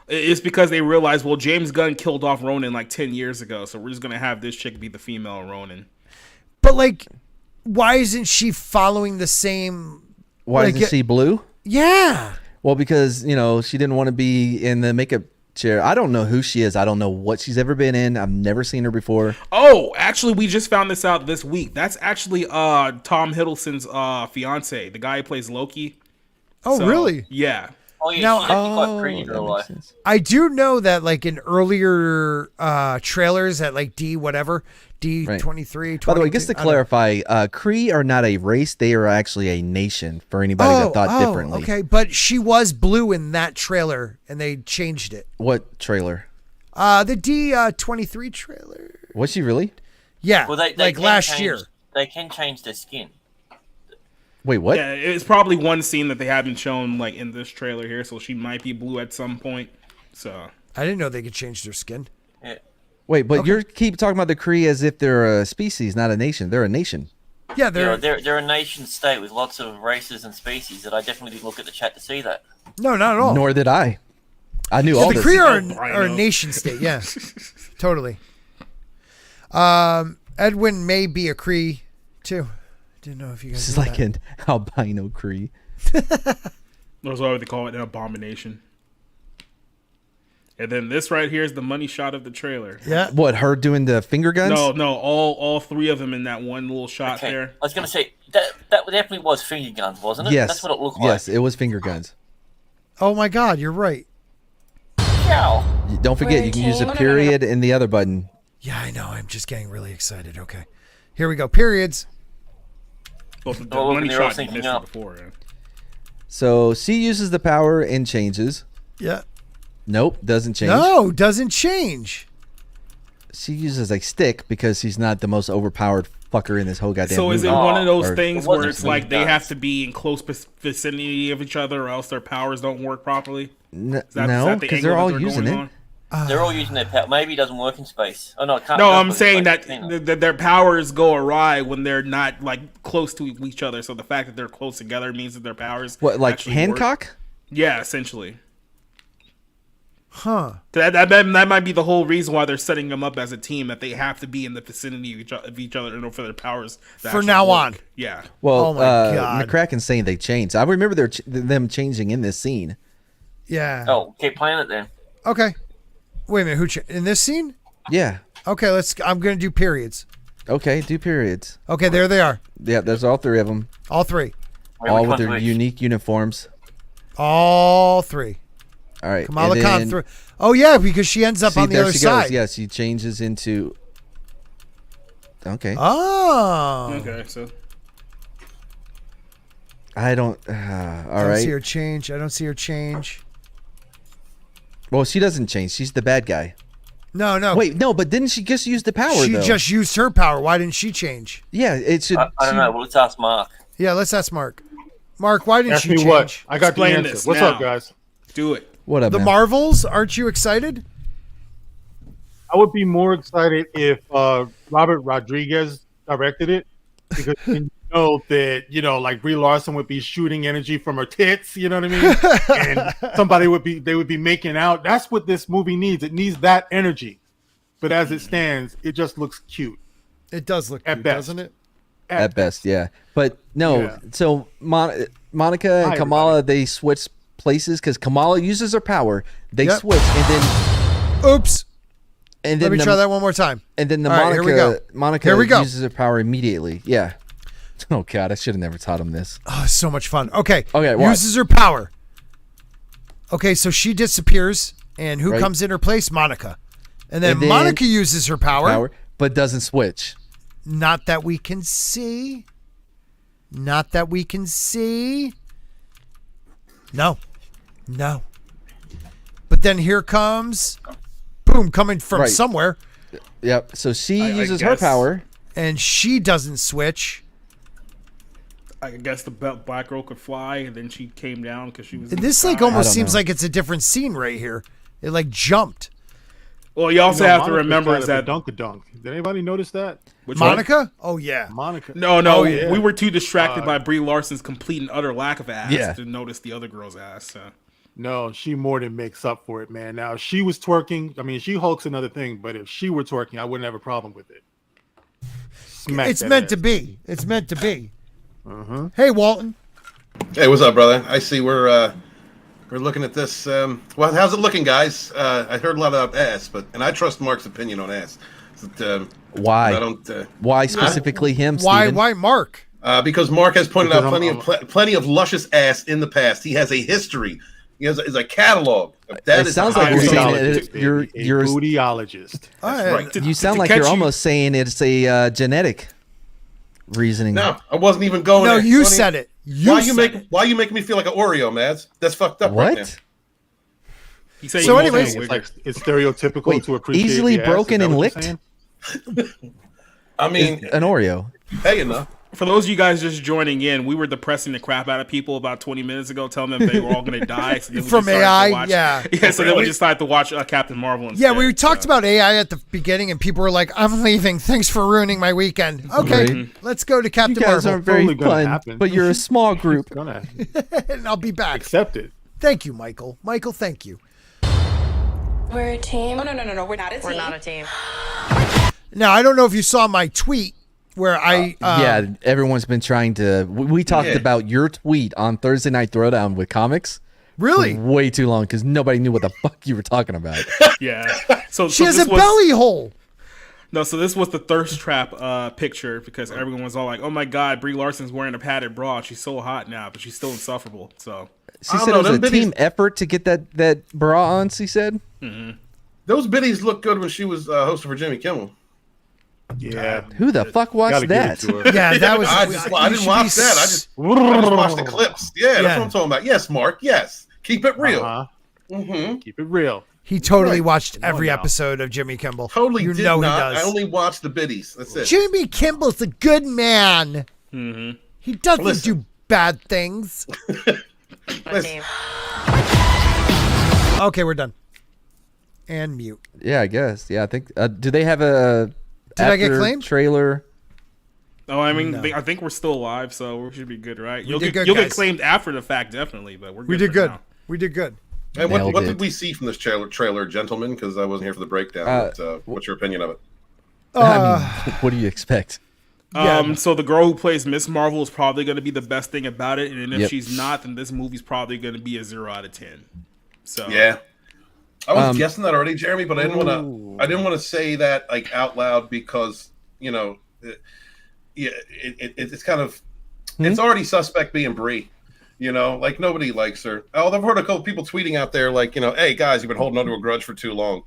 It's because they realized, well, James Gunn killed off Ronan like 10 years ago, so we're just gonna have this chick be the female Ronan. But like, why isn't she following the same? Why like, isn't she blue? Yeah. Well, because she didn't want to be in the makeup chair. I don't know who she is. I don't know what she's ever been in. I've never seen her before. Oh, actually, we just found this out this week. That's actually Tom Hiddleston's fiance, the guy who plays Loki. Oh, So, really? Yeah. Oh yeah, Now- she's actually quite pretty in that real makes life. sense. I do know that like in earlier trailers at like D23. By the way, just to clarify, Kree are not a race. They are actually a nation for anybody that thought differently. Okay, but she was blue in that trailer, and they changed it. What trailer? The D23 trailer. Was she really? Yeah, Well, they like can last change- year. They can change their skin. Wait, what? Yeah, it's probably one scene that they haven't shown like in this trailer here, so she might be blue at some point. So I didn't know they could change their skin. Yeah. Wait, but you keep talking about the Kree as if they're a species, not a nation. They're a nation. Yeah, they're a nation state with lots of races and species that I definitely didn't look at the chat to see that. No, not at all. Nor did I. I knew all the this. Kree are a nation state. Yeah, totally. Edwin may be a Kree too. Didn't know if you guys. This is like an albino Kree. That's why they call it an abomination. And then this right here is the money shot of the trailer. Yeah. What, her doing the finger guns? No, all three of them in that one little shot there. I was going to say, that definitely was finger guns, wasn't it? Yes. That's what it looked like. Yes, it was finger guns. Oh my God, you're right. Ow. Don't forget, you can use a period in the other button. Yeah, I know. I'm just getting really excited. Okay. Here we go. Periods. Well, the money shot you missed it before. Yeah. So C uses the power and changes. Yeah. Nope, doesn't change. No, doesn't change. She uses a stick because he's not the most overpowered fucker in this whole goddamn So is it movie. one of those Or- things where it's like they have to be in close vicinity of each other or else their powers don't work properly? No, the because they're angle all that using going it. on? They're all using their power. Maybe it doesn't work in space. Oh, no, it can't. No, it does I'm work in saying space, that, you know. that their powers go awry when they're not like close to each other. So the fact that they're close together means that their powers What, like actually Hancock? work. Yeah, essentially. Huh. That might be the whole reason why they're setting them up as a team, that they have to be in the vicinity of each other in order for their powers to For actually now work. on. Yeah. Well, Oh my God. McCracken's saying they changed. I remember them changing in this scene. Yeah. Oh, keep playing it then. Okay. Wait a minute. In this scene? Yeah. Okay, I'm going to do periods. Okay, do periods. Okay, there they are. Yeah, there's all three of them. All three. All with their unique uniforms. All three. All right. Kamala and Khan then- through. Oh, yeah, because she ends up See, on the there other she side. goes. Yeah, she changes into. Okay. Oh. Okay, so I don't. All I don't right. see her change. I don't see her change. Well, she doesn't change. She's the bad guy. No. Wait, no, but didn't she just use the power? She though? just used her power. Why didn't she change? Yeah, it should. I don't know. Well, let's ask Mark. Yeah, let's ask Mark. Mark, why didn't Ask she me change? what? I got Explain the answer. this What's now. up, guys? do it. What up, The man? Marvels, aren't you excited? I would be more excited if Robert Rodriguez directed it, because you know that, like Brie Larson would be shooting energy from her tits, you know what I mean? And they would be making out. That's what this movie needs. It needs that energy. But as it stands, it just looks cute. It does look At cute, best. doesn't it? At best, yeah. But no, Yeah. so Monica and Hi, Kamala, they switch places because Kamala uses her power. They Yep. switch, and Oops. then Let me try that one more time. And then All right, here we go. Monica Here we go. uses her power immediately. Yeah. Oh God, I should have never taught him this. Oh, it's so much fun. Okay. Okay, watch. Uses her power. Okay, so she disappears, and who Right. comes in her place? Monica. And then, And then- Monica uses her power. But doesn't switch. Not that we can see. Not that we can see. No. No. But then here comes, boom, coming from Right. somewhere, Yep. So she I uses her guess. power. and she doesn't switch. I guess the black girl could fly, and then she came down because she was. And in the this like sky. almost don't seems know. like it's a different scene right here. It like jumped. Well, you also have to remember kind is of a that dunk-a-dunk. Did anybody notice that? which one? Monica? Oh yeah. Monica. No, Oh, yeah. we were too distracted by Brie Larson's complete and utter lack of ass Yeah. to notice the other girl's ass. So. No, she more than makes up for it, man. Now, if she was twerking, I mean, she hulks another thing, but if she were twerking, I wouldn't have a problem with it. Smack It's that meant ass. to be. It's meant to be. Hey, Walton. Hey, what's up, brother? I see we're looking at this. Well, how's it looking, guys? I heard a lot about ass, and I trust Mark's opinion on ass. Why? I don't. Why specifically him? Why? Steven? Why, Mark? Because Mark has pointed out Because plenty of luscious ass in the past. He has a history. He has a catalog. That It is sounds a like high you're saying quality. it- you're- A you're- bootyologist. right. You sound to like catch you're you- almost saying it's a genetic reasoning. No, I wasn't even going. No, there. you Funny- said it. Why you make me feel like an Oreo, Mads? That's fucked up. Right What? He said So he anyways- wasn't It's weird. like it's stereotypical Wait, to appreciate easily the ass. broken Is that and what you're licked? saying? I mean, An Oreo. hey, enough. For those of you guys just joining in, we were depressing the crap out of people about 20 minutes ago, telling them they were all going to die. So from AI, yeah. So then we decided to watch Captain Marvel instead. Yeah, we talked about AI at the beginning, and people were like, I'm leaving. Thanks for ruining my weekend. Okay, let's go to Captain You guys Marvel. aren't very fun, but you're a small group. And I'll be back. Accept it. Thank you, Michael. Michael, thank you. We're a team. Oh, no. We're not a team. We're not a team. Now, I don't know if you saw my tweet where I... yeah, everyone's been trying to... We talked about your tweet on Thursday Night Throwdown with comics. Really? Way too long because nobody knew what the fuck you were talking about. Yeah. So she has a belly hole. No, so this was the thirst trap picture because everyone was all like, "Oh my God, Brie Larson's wearing a padded bra. She's so hot now, but she's still insufferable." So she said it was a team effort to get that bra on. She said, Those biddies looked good when she was hosting for Jimmy Kimmel. Yeah. Who the fuck watched that? Yeah, that was. I didn't watch that. I just watched the clips. Yeah, that's what I'm talking about. Yes, Mark. Yes, keep it real. Keep it real. He totally watched every episode of Jimmy Kimmel. Totally you did know not. he does. I only watched the biddies. That's it. Jimmy Kimmel's a good man. He doesn't do bad things. Okay, we're done. And mute. Yeah, I guess. Yeah, I think. Do they have a? Did I get claimed? Trailer. Oh, I mean, I think we're still alive, so we should be good, right? You'll good, get claimed after the fact, definitely, but we're good. We did good. Now. We did good. And what did we see from this trailer, gentlemen? Because I wasn't here for the breakdown. What's your opinion of it? I mean, what do you expect? So the girl who plays Miss Marvel is probably going to be the best thing about it, and if she's not, then this movie's probably going to be a 0 out of 10. So yeah, I was guessing that already, Jeremy, but I didn't want to. I didn't want to say that like out loud because it's kind of it's already suspect being Brie. Like nobody likes her. I've heard a couple people tweeting out there like, hey guys, you've been holding onto a grudge for too long.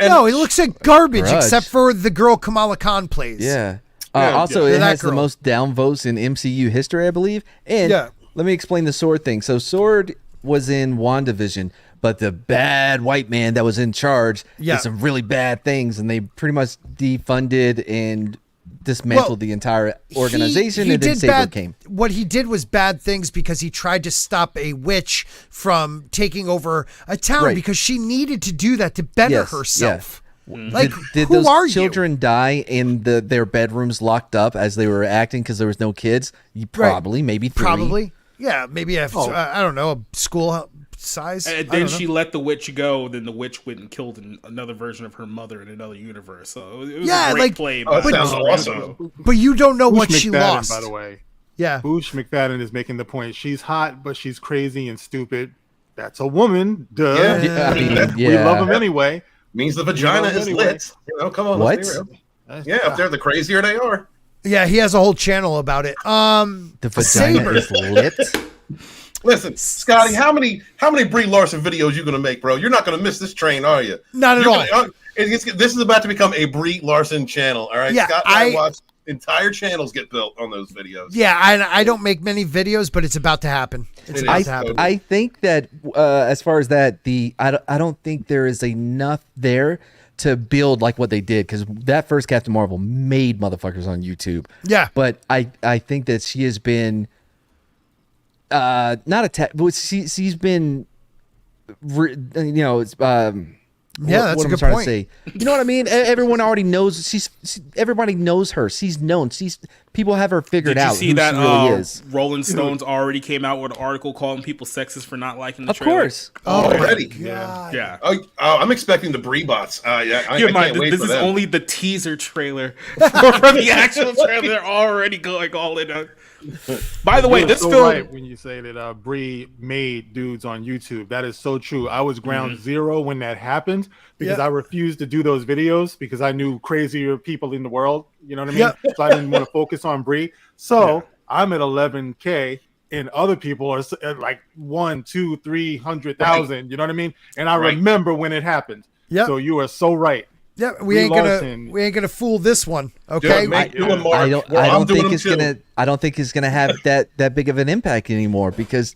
And no, it looks like garbage except for the girl Kamala Khan plays. Yeah. Also, it has the most downvotes in MCU history, I believe. And let me explain the Sword thing. So Sword was in WandaVision, but the bad white man that was in charge did some really bad things, and they pretty much defunded and dismantled the entire organization, and then Saber came. What he did was bad things because he tried to stop a witch from taking over a town because she needed to do that to better herself. Like, did who are those children die in their bedrooms locked up as they were acting because there was no kids? Probably, maybe 3. Probably. Yeah, maybe I don't know, a school size. And then she let the witch go. Then the witch went and killed another version of her mother in another universe. So it was a great play. That sounds awesome. But you don't know what she McFadden, lost. By the way, Boosh McFadden is making the point. She's hot, but she's crazy and stupid. That's a woman. Duh. We love them anyway. Means the vagina is lit. Come on. What? If they're the crazier they are. Yeah, he has a whole channel about it. The vagina is lit. Listen, Scotty, how many Brie Larson videos you gonna make, bro? You're not gonna miss this train, are you? Not at all. This is about to become a Brie Larson channel. All right, yeah, Scott and I watch entire channels get built on those videos. Yeah, I don't make many videos, but it's about to happen. It's about to happen. I think that as far as that, I don't think there is enough there to build like what they did, because that first Captain Marvel made motherfuckers on YouTube. Yeah, but I think that she has been not attacked, but she's been yeah, that's what a am I good trying point. to say? You know what I mean? Everyone already knows. Everybody knows her. She's known. People have her figured out. Did you see that really is. Rolling Stones already came out with an article calling people sexist for not liking the trailer? Of course. Already. Yeah. I'm expecting the Brie bots. I can't wait this for is them. only the teaser trailer for the actual trailer. They're already going all in. By the way, this film. Right when you say that Brie made dudes on YouTube, that is so true. I was ground zero when that happened because I refused to do those videos because I knew crazier people in the world. You know what I mean? So I didn't want to focus on Brie. So I'm at 11K, and other people are at like 1, 2, 300,000. You know what I mean? And I remember when it happened. Yeah. So you are so right. Yeah, we ain't gonna fool this one. Okay, I don't think it's gonna have that big of an impact anymore because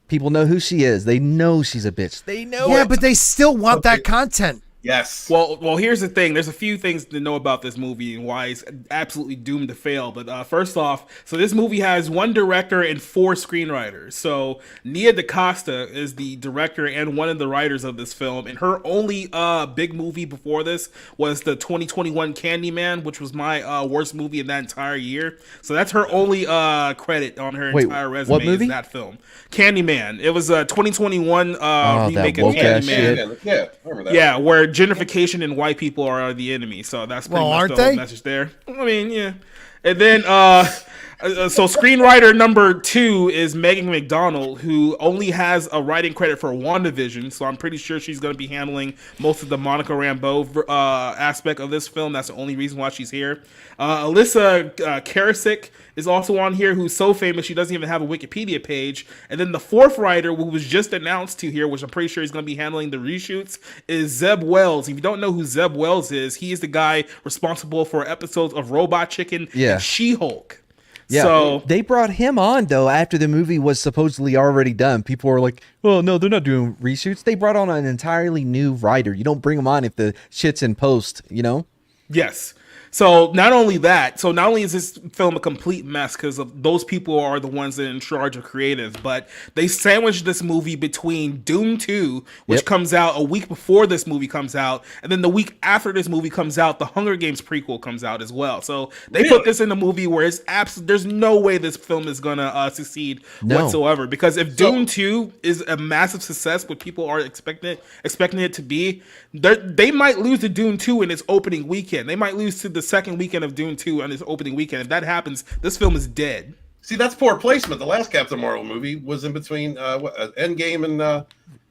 people know who she is. They know she's a bitch. They know. Yeah, but they still want that content. Yes. Well, here's the thing. There's a few things to know about this movie and why it's absolutely doomed to fail. But first off, so this movie has one director and 4 screenwriters. So Nia DaCosta is the director and one of the writers of this film. And her only big movie before this was the 2021 Candyman, which was my worst movie in that entire year. So that's her only credit on her entire resume. What movie? Is that film, Candyman. It was a 2021 remake of Candyman. Yeah, I remember that. Yeah, where gentrification and white people are the enemy. So that's pretty much the whole message there. I mean, yeah. And then, so screenwriter number 2 is Megan McDonald, who only has a writing credit for WandaVision. So I'm pretty sure she's going to be handling most of the Monica Rambeau aspect of this film. That's the only reason why she's here. Alyssa Karasik is also on here, who's so famous she doesn't even have a Wikipedia page. And then the 4th writer, who was just announced to here, which I'm pretty sure he's going to be handling the reshoots, is Zeb Wells. If you don't know who Zeb Wells is, he is the guy responsible for episodes of Robot Chicken and She-Hulk. Yeah, so they brought him on though after the movie was supposedly already done. People were like, "Oh no, they're not doing reshoots." They brought on an entirely new writer. You don't bring him on if the shit's in post, you know? Yes. So not only is this film a complete mess because of those people are the ones that are in charge of creative, but they sandwiched this movie between Doom 2, which comes out a week before this movie comes out, and then the week after this movie comes out, the Hunger Games prequel comes out as well. So they put this in a movie where it's there's no way this film is gonna succeed whatsoever. Because if Doom 2 is a massive success, what people are expecting it to be, they might lose to Doom 2 in its opening weekend. They might lose to the second weekend of Doom 2 on its opening weekend. If that happens, this film is dead. See, that's poor placement. The last Captain Marvel movie was in between Endgame and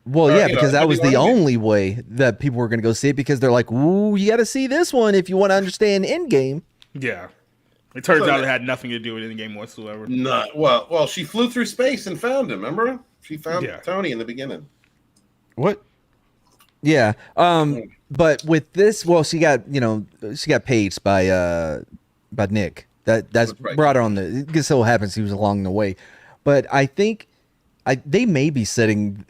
because that was the only way that people were going to go see it, because they're like, ooh, you got to see this one if you want to understand Endgame. Yeah. It turns out it had nothing to do with Endgame whatsoever. No. Well, she flew through space and found him, remember? She found Tony in the beginning. What? Yeah. But with this, she got paged by Nick. That's brought her on it just so happens he was along the way. But I think they're setting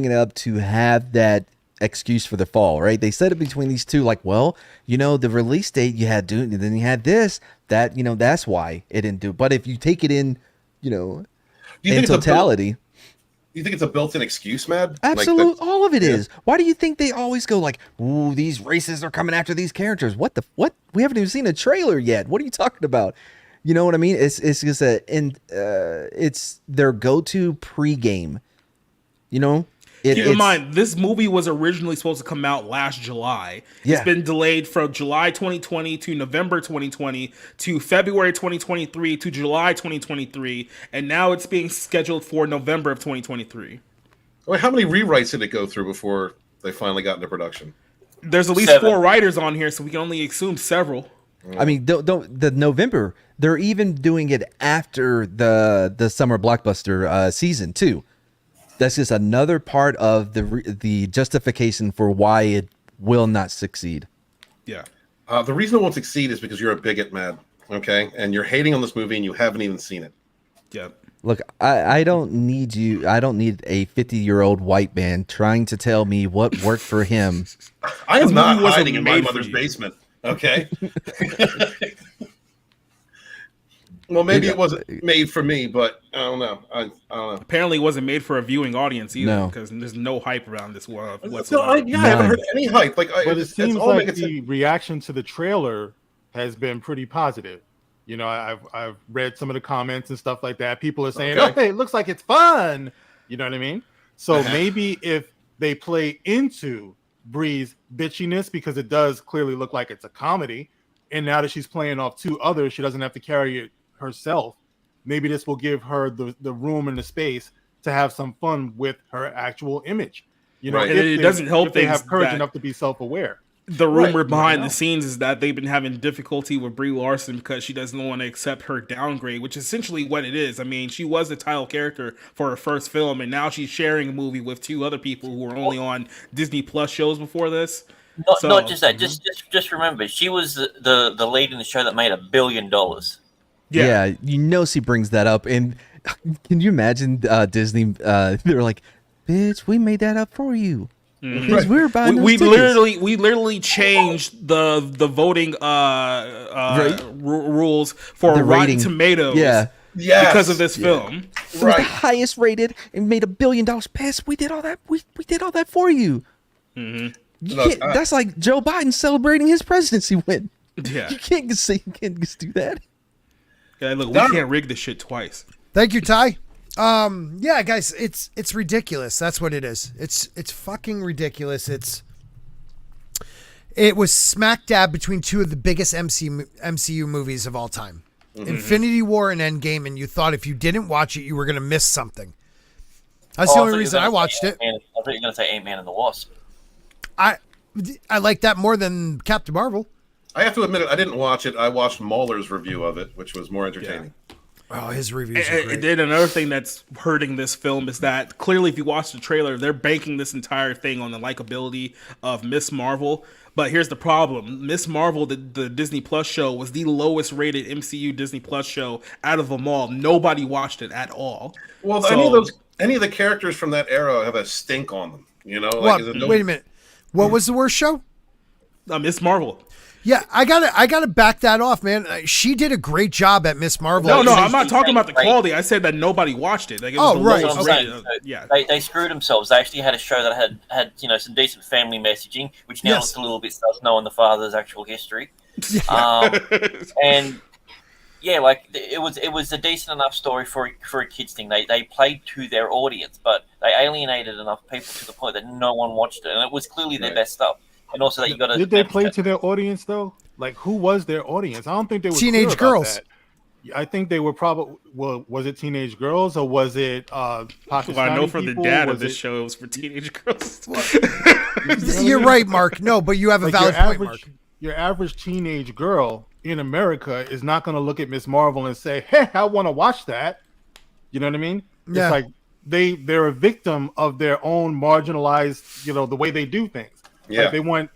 it up to have that excuse for the fall, right? They set it between these two, like, well, the release date you had Dune, and then you had this, that's why it didn't do it. But if you take it in, in totality. You think it's a built-in excuse, Mad? Absolutely, all of it is. Why do you think they always go like, "Ooh, these racists are coming after these characters"? What? We haven't even seen a trailer yet. What are you talking about? You know what I mean? It's just it's their go-to pregame. Keep in mind, this movie was originally supposed to come out last July. It's been delayed from July 2020 to November 2020 to February 2023 to July 2023, and now it's being scheduled for November of 2023. Wait, how many rewrites did it go through before they finally got into production? There's at least 4 writers on here, so we can only assume several. I mean, the November, they're even doing it after the summer blockbuster season too. That's just another part of the justification for why it will not succeed. Yeah. The reason it won't succeed is because you're a bigot, Matt. Okay, and you're hating on this movie and you haven't even seen it. Yeah. Look, I don't need you. I don't need a 50-year-old white man trying to tell me what worked for him. I am not hiding in my mother's basement. Okay. Well, maybe it wasn't made for me, but I don't know. I don't know. Apparently, it wasn't made for a viewing audience either, because there's no hype around this whatsoever. I haven't heard any hype. But it seems like the reaction to the trailer has been pretty positive. I've read some of the comments and stuff like that. People are saying, "Hey, it looks like it's fun." You know what I mean? So maybe if they play into Bree's bitchiness, because it does clearly look like it's a comedy, and now that she's playing off 2 others, she doesn't have to carry it herself. Maybe this will give her the room and the space to have some fun with her actual image. It doesn't help if they have courage enough to be self-aware. The rumor behind the scenes is that they've been having difficulty with Brie Larson because she doesn't want to accept her downgrade, which is essentially what it is. I mean, she was the title character for her first film, and now she's sharing a movie with 2 other people who were only on Disney Plus shows before this. Not just that. Just remember, she was the lead in the show that made $1 billion. Yeah, she brings that up, and can you imagine Disney? They're like, "Bitch, we made that up for you." Because we're buying we those tickets. literally changed the voting rules for The Rotten rating. Tomatoes. Yeah. Yes. Because of this film. It was the highest rated and made $1 billion. Piss, we did all that. We did all that for you. You can't, that's like Joe Biden celebrating his presidency win. Yeah. You can't just do that. Yeah, look, we can't rig this shit twice. Thank you, Ty. Yeah, guys, it's ridiculous. That's what it is. It's fucking ridiculous. It was smack dab between two of the biggest MCU movies of all time. Infinity War and Endgame, and you thought if you didn't watch it, you were going to miss something. That's the only reason I watched it. I thought you were going to say Ant-Man and the Wasp. I like that more than Captain Marvel. I have to admit it. I didn't watch it. I watched Mahler's review of it, which was more entertaining. Oh, his reviews are great. And then another thing that's hurting this film is that clearly, if you watch the trailer, they're banking this entire thing on the likability of Miss Marvel. But here's the problem: Miss Marvel, the Disney Plus show, was the lowest rated MCU Disney Plus show out of them all. Nobody watched it at all. Well, any of the characters from that era have a stink on them. You know, like, Wait a minute. What was the worst show? Miss Marvel. Yeah, I gotta back that off, man. She did a great job at Miss Marvel. No, I'm not talking about the quality. I said that nobody watched it. Like, it was the lowest rated. Yeah, they screwed themselves. They actually had a show that had some decent family messaging, which now looks a little bit sus knowing the father's actual history. And yeah, like it was a decent enough story for a kids thing. They played to their audience, but they alienated enough people to the point that no one watched it, and it was clearly their best stuff. And also that you got to. Did they play to their audience though? Like, who was their audience? I don't think they were teenage girls. That. I think they were probably. Well, was it teenage girls or was it Pakistani Well, I know for people? the dad of this show, it was for teenage girls. You're right, Mark. No, but you have a valid point, Mark. Your average teenage girl in America is not going to look at Miss Marvel and say, "Hey, I want to watch that." You know what I mean? Yeah. It's like they're a victim of their own marginalized, the way they do things. Yeah. Like they want,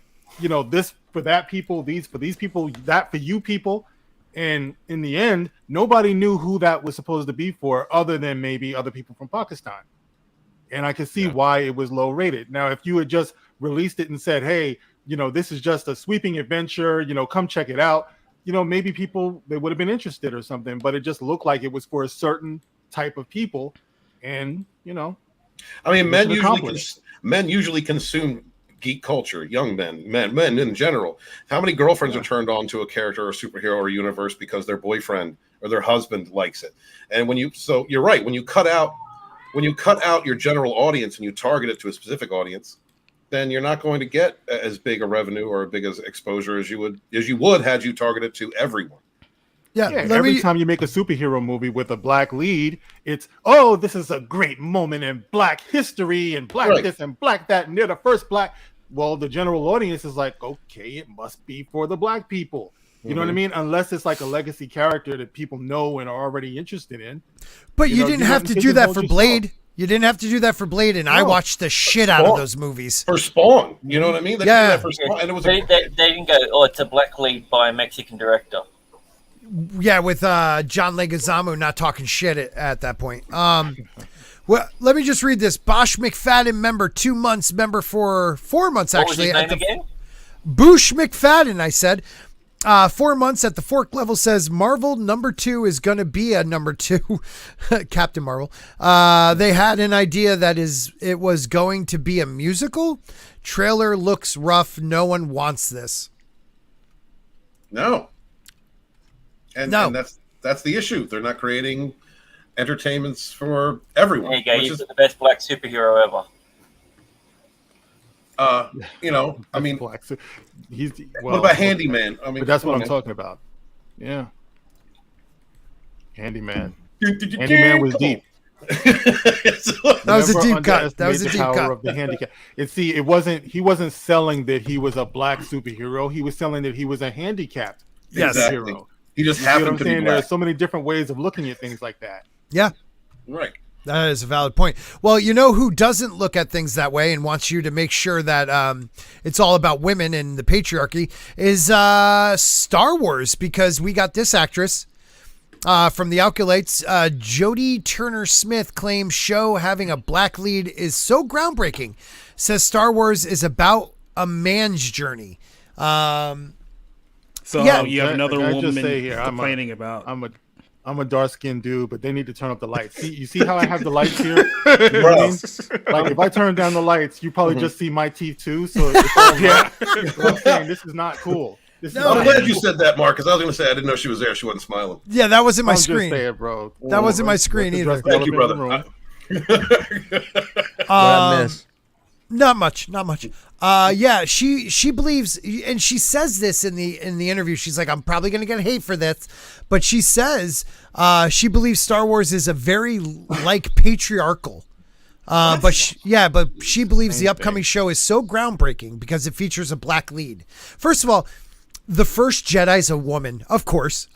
this for that people, these for these people, that for you people. And in the end, nobody knew who that was supposed to be for other than maybe other people from Pakistan. And I can see why it was low rated. Now, if you had just released it and said, hey, this is just a sweeping adventure, come check it out, maybe people, they would have been interested or something, but it just looked like it was for a certain type of people. And, I mean, men usually consume geek culture, young men in general. How many girlfriends are turned on to a character or a superhero or a universe because their boyfriend or their husband likes it? And so you're right, when you cut out your general audience and you target it to a specific audience, then you're not going to get as big a revenue or as big as exposure as you would had you targeted to everyone. Yeah, every time you make a superhero movie with a black lead, it's this is a great moment in black history and black this and black that, and they're the first black. Well, the general audience is like, okay, it must be for the black people. You know what I mean? Unless it's like a legacy character that people know and are already interested in. But you didn't have to do that for Blade. You didn't have to do that for Blade, and I watched the shit out of those movies. For Spawn, you know what I mean? They did that for Spawn, and it was they didn't go, it's a black lead by a Mexican director. Yeah, with John Leguizamo not talking shit at that point. Well, let me just read this. Bosch McFadden member, 2 months, member for 4 months, actually. What was his name again? Bush McFadden, I said. 4 months at the fork level says Marvel #2 is going to be a #2. Captain Marvel. They had an idea that it was going to be a musical. Trailer looks rough. No one wants this. No. And that's the issue. They're not creating entertainments for everyone. There you go. He's the best black superhero ever. I mean, what about Handyman? I mean, but that's what I'm talking about. Yeah, Handyman. Handyman was deep. That was a deep cut. That was a deep cut. Of the handicap. He wasn't selling that he was a black superhero. He was selling that he was a handicapped superhero. He just happened to be black. There are so many different ways of looking at things like that. Yeah. Right. That is a valid point. Well, you know who doesn't look at things that way and wants you to make sure that it's all about women and the patriarchy is Star Wars, because we got this actress From the Alkalites, Jodie Turner-Smith claims show having a black lead is so groundbreaking. Says Star Wars is about a man's journey. So Yeah. you have another I woman just say here, complaining about. I'm a dark skinned dude, but they need to turn up the lights. See, you see how I have the lights here? You know what I mean? Like if I turn down the lights, you probably just see my teeth too. So it's all right. So I'm saying this is not cool. I'm glad you said that, Mark, because I was going to say I didn't know she was there. She wasn't smiling. Yeah, that wasn't my screen. Just saying, bro. That wasn't my screen either. Thank you, brother. What I miss? Not much. Yeah, she believes, and she says this in the interview. She's like, I'm probably going to get hate for this, but she says she believes Star Wars is a very patriarchal. But she believes the upcoming show is so groundbreaking because it features a black lead. First of all, the first Jedi's a woman, of course.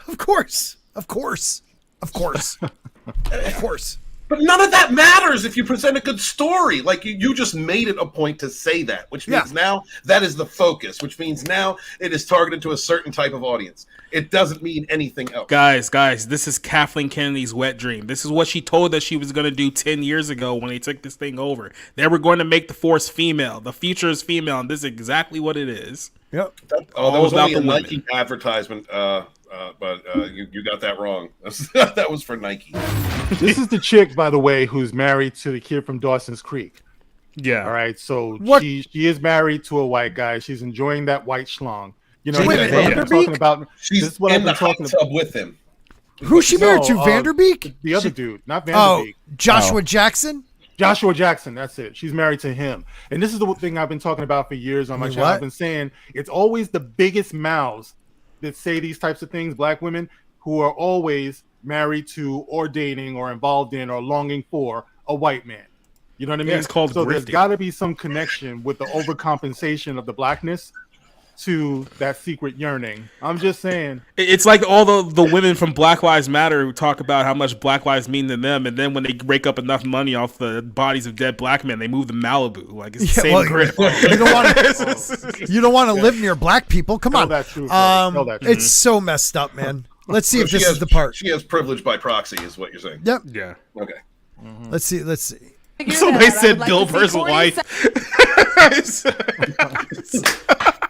But none of that matters if you present a good story. Like you just made it a point to say that, which means now that is the focus, which means now it is targeted to a certain type of audience. It doesn't mean anything else. Guys, this is Kathleen Kennedy's wet dream. This is what she told us she was going to do 10 years ago when they took this thing over. They were going to make the Force female. The future is female, and this is exactly what it is. Yep. That was only a Nike advertisement. But you got that wrong. That was for Nike. This is the chick, by the way, who's married to the kid from Dawson's Creek. Yeah. All right. So What? she is married to a white guy. She's enjoying that white schlong. You know, Wait, this is what I've been talking about. She's This is what in I've the been hot talking tub about. with him. Who's she married to? Vanderbeek? The other dude, not Oh, Vanderbeek. Joshua Jackson? Joshua Jackson, that's it. She's married to him. And this is the thing I've been talking about for years on my channel. What? I've been saying it's always the biggest mouths that say these types of things, black women, who are always married to or dating or involved in or longing for a white man. You know what I mean? Yeah, it's called so there's grifting. got to be some connection with the overcompensation of the blackness to that secret yearning. I'm just saying. It's like all the women from Black Lives Matter who talk about how much Black lives mean to them, and then when they rake up enough money off the bodies of dead black men, they move to Malibu. Like it's the same grip. You don't want to live near black people. Come on. That truth, tell that truth. It's so messed up, man. Let's see So if this she is the part. She has privilege by proxy, is what you're saying. Yep. Yeah. Okay. Let's see. Somebody said Bill Burr's wife.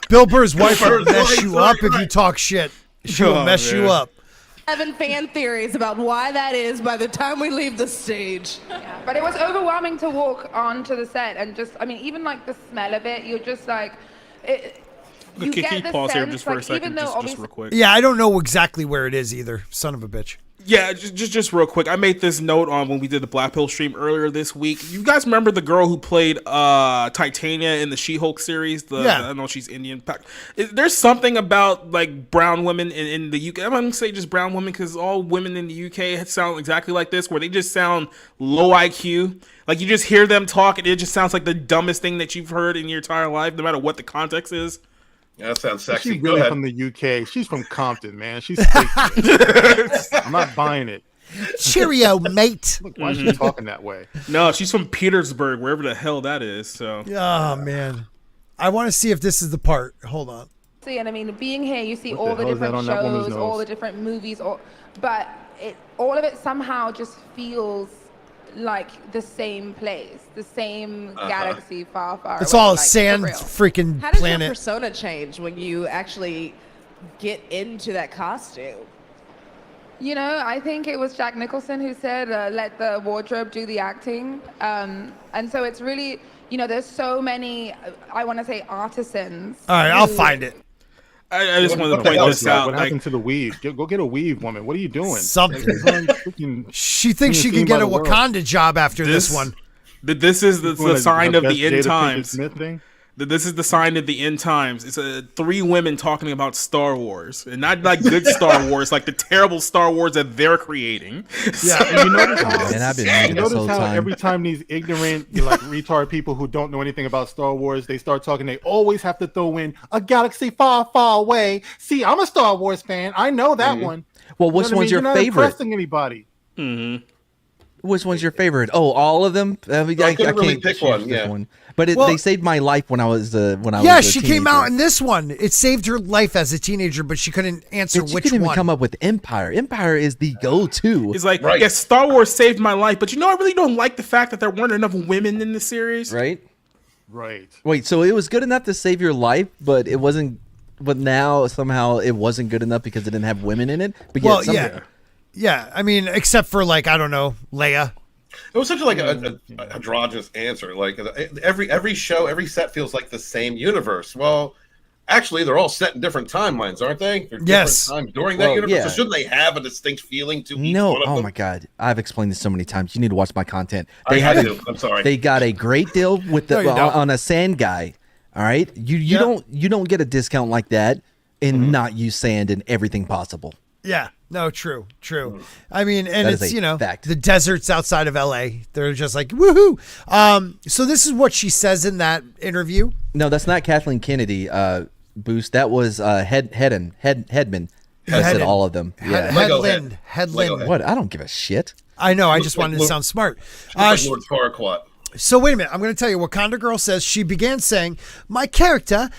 Bill Burr's wife will Burr's mess wife, you up if right. you talk shit. She will mess you up. 7 fan theories about why that is by the time we leave the stage. Yeah, but it was overwhelming to walk onto the set and just, I mean, even like the smell of it, you're just like, you Can get you the pause here sense, just for a like, second, even though just obviously real quick? Yeah, I don't know exactly where it is either. Son of a bitch. Yeah, just real quick. I made this note on when we did the Black Pill stream earlier this week. You guys remember the girl who played Titania in the She-Hulk series? I know she's Indian. There's something about like brown women in the UK. I'm not gonna say just brown women because all women in the UK sound exactly like this, where they just sound low IQ. Like you just hear them talk and it just sounds like the dumbest thing that you've heard in your entire life, no matter what the context is. Yeah, that sounds sexy. She's Go really ahead. from the UK. She's from Compton, man. She's fake. I'm not buying it. Cheerio, mate. Look, why is she talking that way? No, she's from Petersburg, wherever the hell that is. So. Oh man, I want to see if this is the part. Hold on. and I mean, being here, you see What all the the hell is that different on that woman's shows, all nose? the different movies, but all of it somehow just feels like the same place, the same galaxy far, far It's away. all a like, for sand real. freaking How does your planet. persona change when you actually get into that costume? You know, I think it was Jack Nicholson who said, let the wardrobe do the acting. And so it's really, you know, there's so many, I want to say artisans. All right, I'll find it. I just wanted to What point hell this is that? out. What Like, happened to the weave? Go get a weave, woman. What are you doing? Something. She thinks she can get a Wakanda job after this one. This is the sign of the end times. Smith thing? This is the sign of the end times. It's 3 women talking about Star Wars, and not like good Star Wars, like the terrible Star Wars that they're creating. Yeah, and you notice how, Man, I've been reading this whole time. every time these ignorant, like retard people who don't know anything about Star Wars, they start talking, they always have to throw in a galaxy far, far away. See, I'm a Star Wars fan. I know that one. Well, You know which what I one's mean? your You're not favorite? impressing anybody. Mm-hmm. Which one's your favorite? Oh, all of them. I, mean, I I couldn't really can't pick choose one, this yeah. one. But they saved my life when I was Yeah, she came out in this one. It saved her life as a teenager, but she couldn't answer which one. She couldn't even come up with Empire. Empire is the go-to. It's like, yes, Star Wars saved my life, but I really don't like the fact that there weren't enough women in the series. Right. Wait, so it was good enough to save your life, but it wasn't. But now somehow it wasn't good enough because it didn't have women in it. But yeah. I mean, except for like I don't know, Leia. It was such like a androgynous answer. Like every show, every set feels like the same universe. Well, actually, they're all set in different timelines, aren't they? They're different times during that universe. So shouldn't they have a distinct feeling to each one of them? My God, I've explained this so many times. You need to watch my content. I'm sorry. They got a great deal with on a sand guy. All right, you don't get a discount like that and not use sand in everything possible. Yeah. No, true. I mean, and it's, the deserts outside of LA. They're just like, woohoo. So this is what she says in that interview. No, that's not Kathleen Kennedy, Boost. That was Hedman. He said all of them. Yeah. Headland. What? I don't give a shit. I know. I just wanted to sound smart. Lord Farquaad. So wait a minute. I'm going to tell you. Wakanda Girl says she began saying, "My character,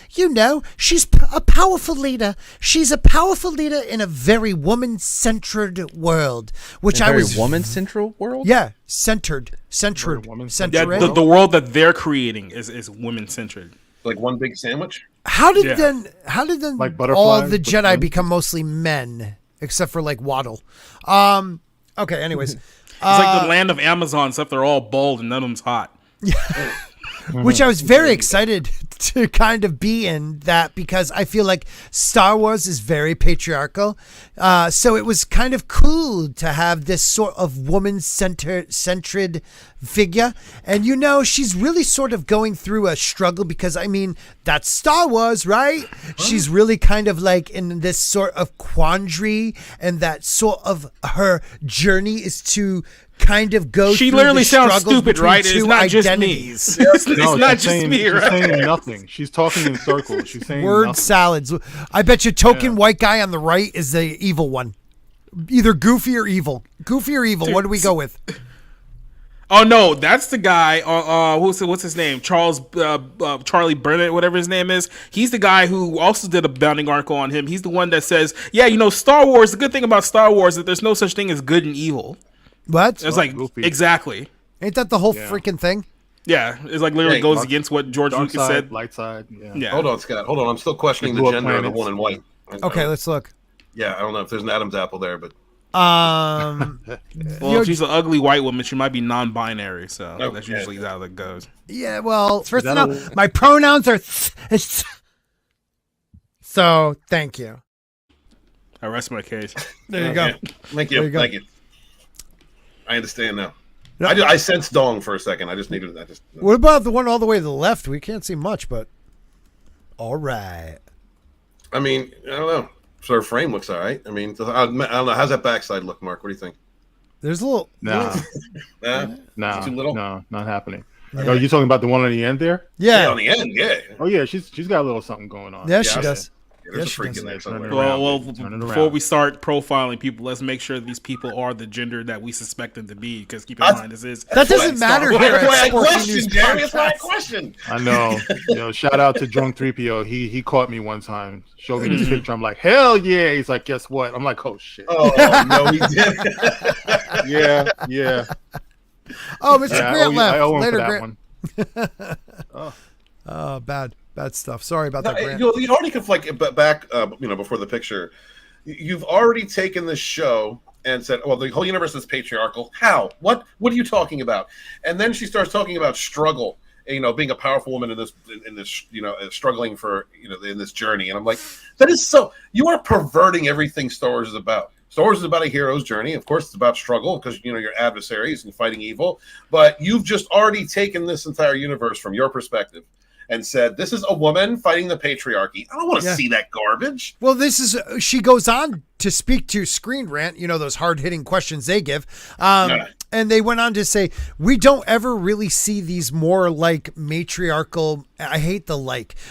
she's a powerful leader. She's a powerful leader in a very woman-centered world." Which I was woman-centered world. Yeah, centered. Yeah, the world that they're creating is women-centered. Like one big sandwich. How did then like all the Jedi become mostly men, except for like Waddle? Okay. Anyways. It's like the land of Amazon, except they're all bald and none of them's hot. Which I was very excited to kind of be in that because I feel like Star Wars is very patriarchal. So it was kind of cool to have this sort of woman-centered figure. And, she's really sort of going through a struggle because, I mean, that's Star Wars, right? She's really kind of like in this sort of quandary, and that sort of her journey is to kind of go she through literally the sounds struggles stupid, right? It's two not identities. just me. It's not just me, right? She's saying nothing. She's talking in circles. She's saying word nothing. salads. I bet you token white guy on the right is the evil one. Either goofy or evil. Goofy or evil. What do we go with? Oh no, that's the guy. What's his name? Charlie Burnett, whatever his name is. He's the guy who also did a bounding article on him. He's the one that says, "Yeah, Star Wars. The good thing about Star Wars is that there's no such thing as good and evil." What? It's like goofy. Exactly. Ain't that the whole freaking thing? Yeah, it's like literally goes against what George Lucas said. Light side. Yeah. Hold on, Scott. Hold on. I'm still questioning the gender of the one in white. Okay, let's look. Yeah, I don't know if there's an Adam's apple there, but. Well, if she's an ugly white woman, she might be non-binary, so that's usually how that goes. Yeah, well, first of all, my pronouns are so thank you. I rest my case. There you go. Thank you. Thank you. I understand now. No. I sensed dong for a second. I just needed that. What about the one all the way to the left? We can't see much, but all right. I mean, I don't know. So her frame looks all right. I mean, I don't know. How's that backside look, Mark? What do you think? There's a little. Nah. Too little? No, not happening. Yeah. Are you talking about the one on the end there? Yeah. On the end, yeah. Oh yeah, she's got a little something going on. Yeah, she does. There's a freak in there somewhere. Well, before we start profiling people, let's make sure these people are the gender that we suspect them to be. Because keep in mind, this is that doesn't matter here. That's why I questioned, Jeremy. That's why I questioned. I know. Shout out to Drunk 3PO. He caught me one time. Showed me this picture. I'm like, hell yeah. He's like, guess what? I'm like, oh shit. Oh no, he didn't. Yeah. Oh, Mr. Grant left. I owe him Later, for that Grant. one. Oh, bad stuff. Sorry about that, Grant. You already back, before the picture. You've already taken this show and said, "Well, the whole universe is patriarchal." How? What are you talking about? And then she starts talking about struggle. Being a powerful woman in this, struggling for, in this journey. And I'm like, that is so. You are perverting everything Star Wars is about. Star Wars is about a hero's journey. Of course, it's about struggle because, your adversaries and fighting evil. But you've just already taken this entire universe from your perspective and said, this is a woman fighting the patriarchy. I don't want to see that garbage. Well, she goes on to speak to Screen Rant, those hard-hitting questions they give. And And they went on to say, we don't ever really see these more like matriarchal, I hate the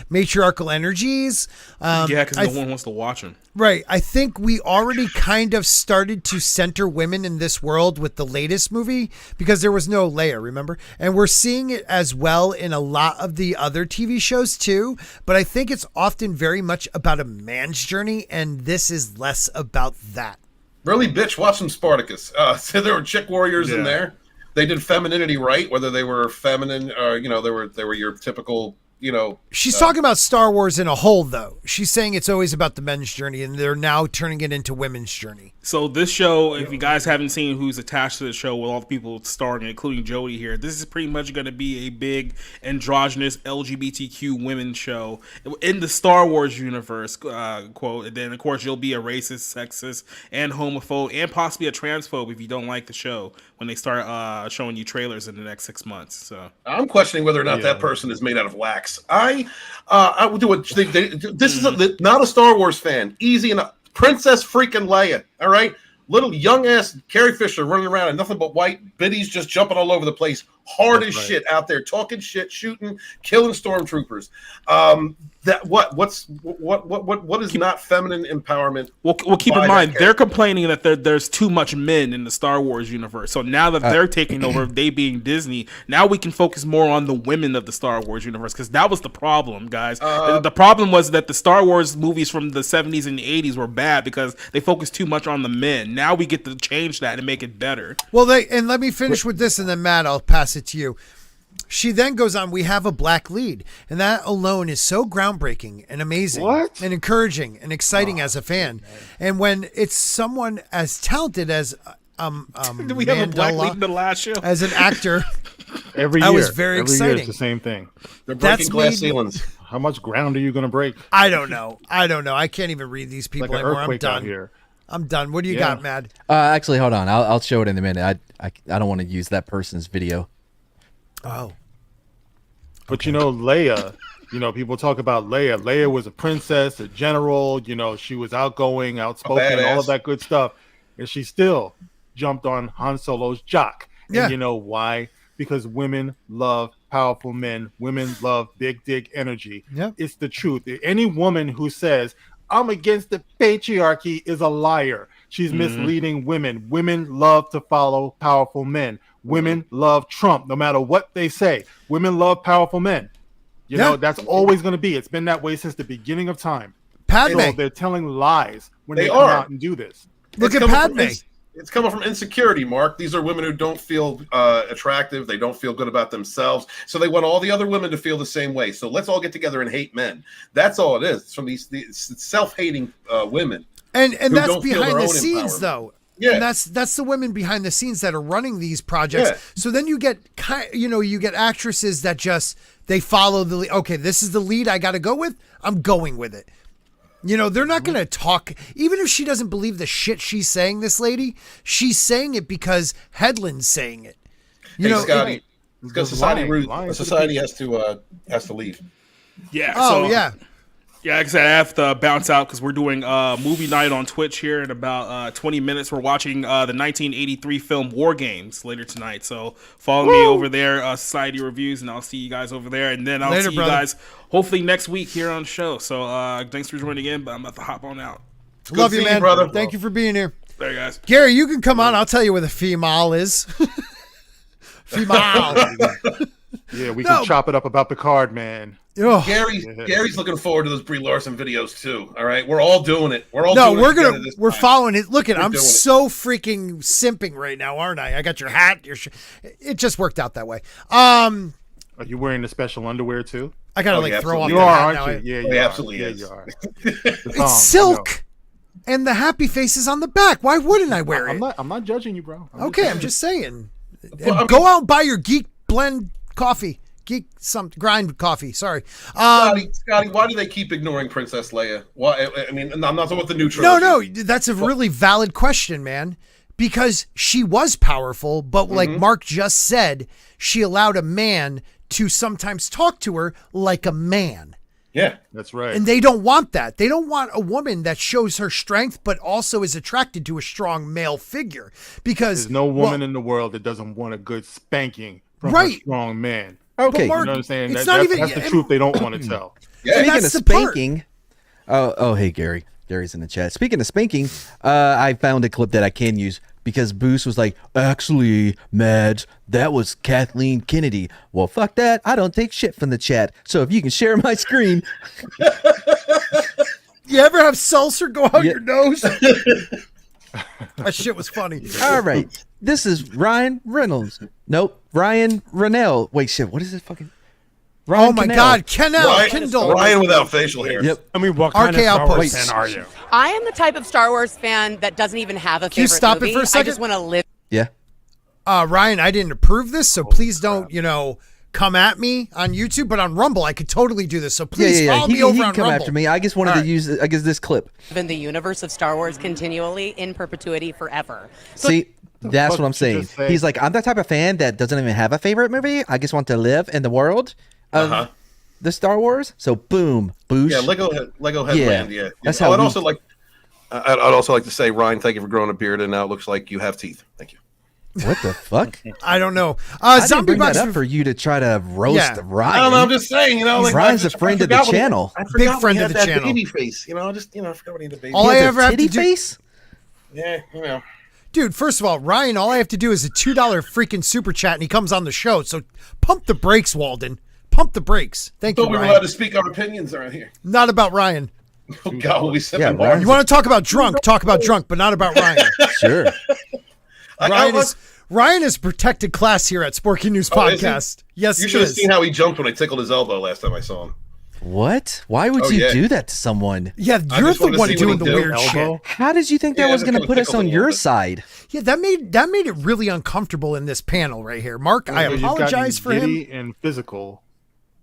matriarchal energies. Because no one wants to watch them. Right. I think we already kind of started to center women in this world with the latest movie because there was no Leia, remember? And we're seeing it as well in a lot of the other TV shows too. But I think it's often very much about a man's journey, and this is less about that. Really, bitch, watch some Spartacus. So there were chick warriors in there. They did femininity right, whether they were feminine or, they were your typical, She's talking about Star Wars in a whole, though. She's saying it's always about the men's journey, and they're now turning it into women's journey. So this show, if you guys haven't seen who's attached to the show with all the people starring, including Jodie here, this is pretty much going to be a big androgynous LGBTQ women show in the Star Wars universe, quote. And then, of course, you'll be a racist, sexist, and homophobe, and possibly a transphobe if you don't like the show when they start showing you trailers in the next 6 months. So I'm questioning whether or not that person is made out of wax. I would do it. This is not a Star Wars fan. Easy enough. Princess freaking Leia. All right. Little young ass Carrie Fisher running around and nothing but white biddies just jumping all over the place. Hard as shit out there, talking shit, shooting, killing stormtroopers. What is not feminine empowerment? Well, keep in mind they're complaining that there's too much men in the Star Wars universe. So now that they're taking over, they being Disney, now we can focus more on the women of the Star Wars universe, because that was the problem, guys. The problem was that the Star Wars movies from the 70s and the 80s were bad because they focused too much on the men. Now we get to change that and make it better. Well, and let me finish with this, and then Matt, I'll pass it to you. She then goes on, we have a black lead, and that alone is so groundbreaking and amazing and encouraging and exciting as a fan. And when it's someone as talented as Did we have a black lead in the last show? As an actor, every year, I was very exciting. Year it's the same thing. They're breaking glass ceilings. How much ground are you going to break? I don't know. I can't even read these people like anymore. I'm done. Out here. I'm done. What do you got, Mad? Actually, hold on. I'll show it in a minute. I don't want to use that person's video. Oh. But Leia, people talk about Leia. Leia was a princess, a general, she was outgoing, outspoken, all of that good stuff. And she still jumped on Han Solo's jock. Yeah. And you know why? Because women love powerful men. Women love big dick energy. Yeah. It's the truth. Any woman who says, I'm against the patriarchy is a liar. She's misleading women. Women love to follow powerful men. Women love Trump, no matter what they say. Women love powerful men. You know, that's always going to be. It's been that way since the beginning of time. Padme. So they're telling lies when they come out and do this. Look at Padme. It's coming from insecurity, Mark. These are women who don't feel attractive. They don't feel good about themselves. So they want all the other women to feel the same way. So let's all get together and hate men. That's all it is. It's from these self-hating women. And that's behind the scenes, though. Yeah. And that's the women behind the scenes that are running these projects. Yeah. So then you get actresses that just, they follow the lead. Okay, this is the lead I got to go with. I'm going with it. They're not going to talk, even if she doesn't believe the shit she's saying, this lady, she's saying it because Headland's saying it. Scotty, because society has to leave. Yeah. Oh, yeah. Yeah, like I said, I have to bounce out because we're doing movie night on Twitch here in about 20 minutes. We're watching the 1983 film War Games later tonight. So follow me over there, Society Reviews, and I'll see you guys over there. And then I'll see you guys hopefully next week here on the show. So thanks for joining in, but I'm about to hop on out. Love you, man. Brother. Thank you for being here. There, guys. Gary, you can come on. I'll tell you where the female is. Female. Yeah, we can chop it up about the card, man. Gary's looking forward to those Brie Larson videos too. All right, we're all doing it. We're following it. Look I'm so freaking simping right now, aren't I? I got your hat. It just worked out that way. Are you wearing the special underwear too? I gotta throw off. You are, aren't you? Yeah, you absolutely is. You are. It's silk, and the happy face is on the back. Why wouldn't I wear it? I'm not judging you, bro. I'm just saying. Go out and buy your Geek Blend coffee. Grind coffee. Sorry, Scotty. Why do they keep ignoring Princess Leia? Why? I mean, I'm not talking about the new trilogy. No, that's a really valid question, man. Because she was powerful, but like Mark just said, she allowed a man to sometimes talk to her like a man. Yeah, that's right. And they don't want that. They don't want a woman that shows her strength, but also is attracted to a strong male figure. Because there's no woman in the world that doesn't want a good spanking from a strong man. Okay, Mark, you know what I'm saying? it's That's not even the truth they don't want to tell. Yeah. Speaking of spanking, hey Gary. Gary's in the chat. Speaking of spanking, I found a clip that I can use because Boost was like, actually, Mads, that was Kathleen Kennedy. Well, fuck that. I don't take shit from the chat. So if you can share my screen. You ever have seltzer go out your nose? That shit was funny. All right. This is Ryan Reynolds. Nope. Ryan Rennell. Wait, shit. What is this fucking... Ryan oh my God, Kendall. Ryan without facial hair. Yep. I mean, what kind of Star Wars fan are you? I am the type of Star Wars fan that doesn't even have a favorite Can you stop movie. it for a second? I just want to live. Yeah. Ryan, I didn't approve this, so please don't, come at me on YouTube. But on Rumble, I could totally do this. So please follow me over he on can come Rumble. after me. I just wanted to use, this clip. In the universe of Star Wars continually, in perpetuity, forever. So See, that's what I'm saying. He's like, I'm that type of fan that doesn't even have a favorite movie. I just want to live in the world of the Star Wars. So boom, boosh. Yeah, Lego Headland. Yeah, that's how. I'd also like to say, Ryan, thank you for growing a beard, and now it looks like you have teeth. Thank you. What the fuck? I don't know. I didn't Zombie bring Box that up for you to try to roast Ryan. I don't know. I'm just saying, Ryan's a friend of the channel. Big friend of the that channel. Baby face, I forgot what he had the baby. All I ever have to do. Face? Yeah, Dude, first of all, Ryan, all I have to do is a $2 freaking super chat, and he comes on the show. So pump the brakes, Walden. Pump the brakes. Thank you, we were Ryan. allowed to speak our opinions around here. Not about Ryan. Oh God, will we sit You want to talk about drunk? Talk about drunk, but not about Ryan. Sure. Ryan is protected class here at Sporky News Podcast. Yes, you should have seen how he jumped when I tickled his elbow last time I saw him. What? Why would you do that to someone? Yeah, you're the one doing the weird shit. How did you think that was going to put us on your side? Yeah, that made it really uncomfortable in this panel right here. Mark, I apologize for him. And physical.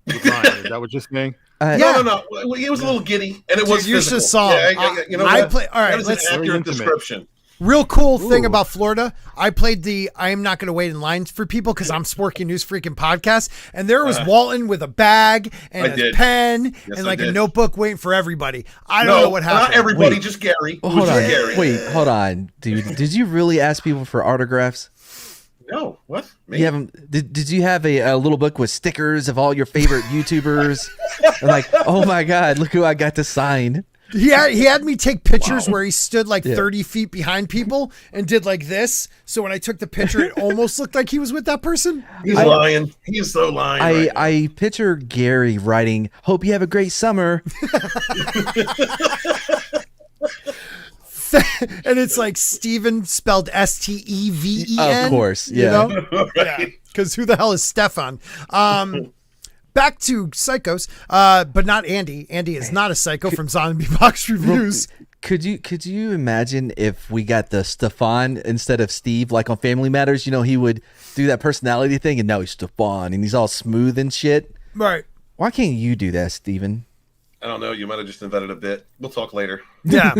With Ryan. Is that what you're saying? No. It was a little giddy, and it was you physical. just saw. That's an accurate description. Real cool thing about Florida. I played I am not going to wait in lines for people because I'm Sporky News freaking podcast. And there was Walton with a bag and a pen and a notebook waiting for everybody. I don't know what happened. Not everybody, just Gary. Hold on. Wait, hold on, dude. Did you really ask people for autographs? No. What? You haven't? Did you have a little book with stickers of all your favorite YouTubers? And like, oh my God, look who I got to sign. He had me take pictures where he stood 30 feet behind people and did like this. So when I took the picture, it almost looked like he was with that person. He's lying. He is so lying. I picture Gary writing, "Hope you have a great summer." And it's like Steven spelled Steven. Of course, yeah. Because who the hell is Stefan? Back to psychos, but not Andy. Andy is not a psycho from Zombie Box Reviews. Could you imagine if we got the Stefan instead of Steve, like on Family Matters? He would do that personality thing, and now he's Stefan, and he's all smooth and shit. Right. Why can't you do that, Steven? I don't know. You might have just invented a bit. We'll talk later. Yeah.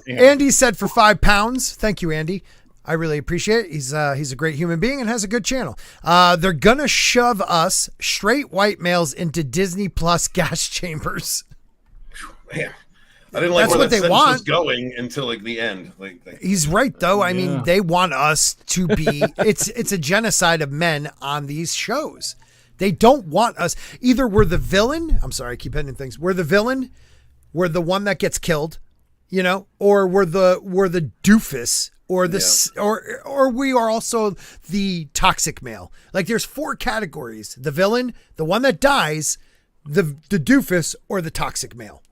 Andy said for £5. Thank you, Andy. I really appreciate it. He's a great human being and has a good channel. They're gonna shove us straight white males into Disney Plus gas chambers. Man, I didn't like That's where what they that want. was going until the end. He's right though. I mean, they want us to be. It's a genocide of men on these shows. They don't want us. Either we're the villain. I'm sorry, I keep hitting things. We're the villain. We're the one that gets killed. Or we're the doofus. Or or we are also the toxic male. Like there's 4 categories: the villain, the one that dies, the doofus, or the toxic male.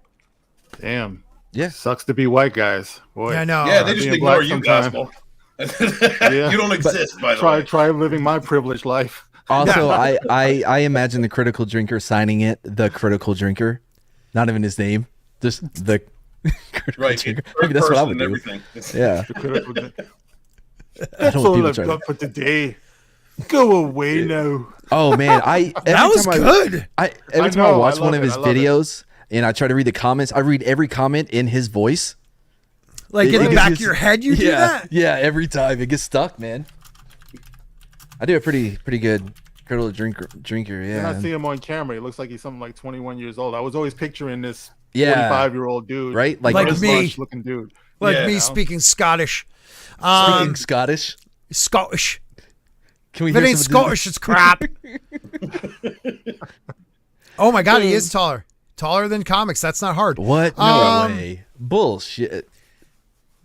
Damn. Yeah. Sucks to be white guys. Boy. Yeah, I know. Yeah, they just ignore you, gospel. Yeah. You don't exist, by the way. Try living my privileged life. Also, I imagine the critical drinker signing it, the critical drinker, not even his name, just the. Right, maybe that's what I would do. Yeah. That's all I've got for today. Go away now. Oh man, that was good. Every time I watch one of his videos and I try to read the comments, I read every comment in his voice. Like in the back of your head, you do that? Yeah, every time it gets stuck, man. I do a pretty good Cradle drinker. When Yeah. I see him on camera, he looks like he's something like 21 years old. I was always picturing this Yeah. 45-year-old dude, Right? Like me. looking dude, Like me speaking Scottish. Speaking Scottish. Scottish. Can we If it hear ain't some of Scottish, it's crap. Oh my god, he is taller. Taller than comics. That's not hard. What? No way. Bullshit.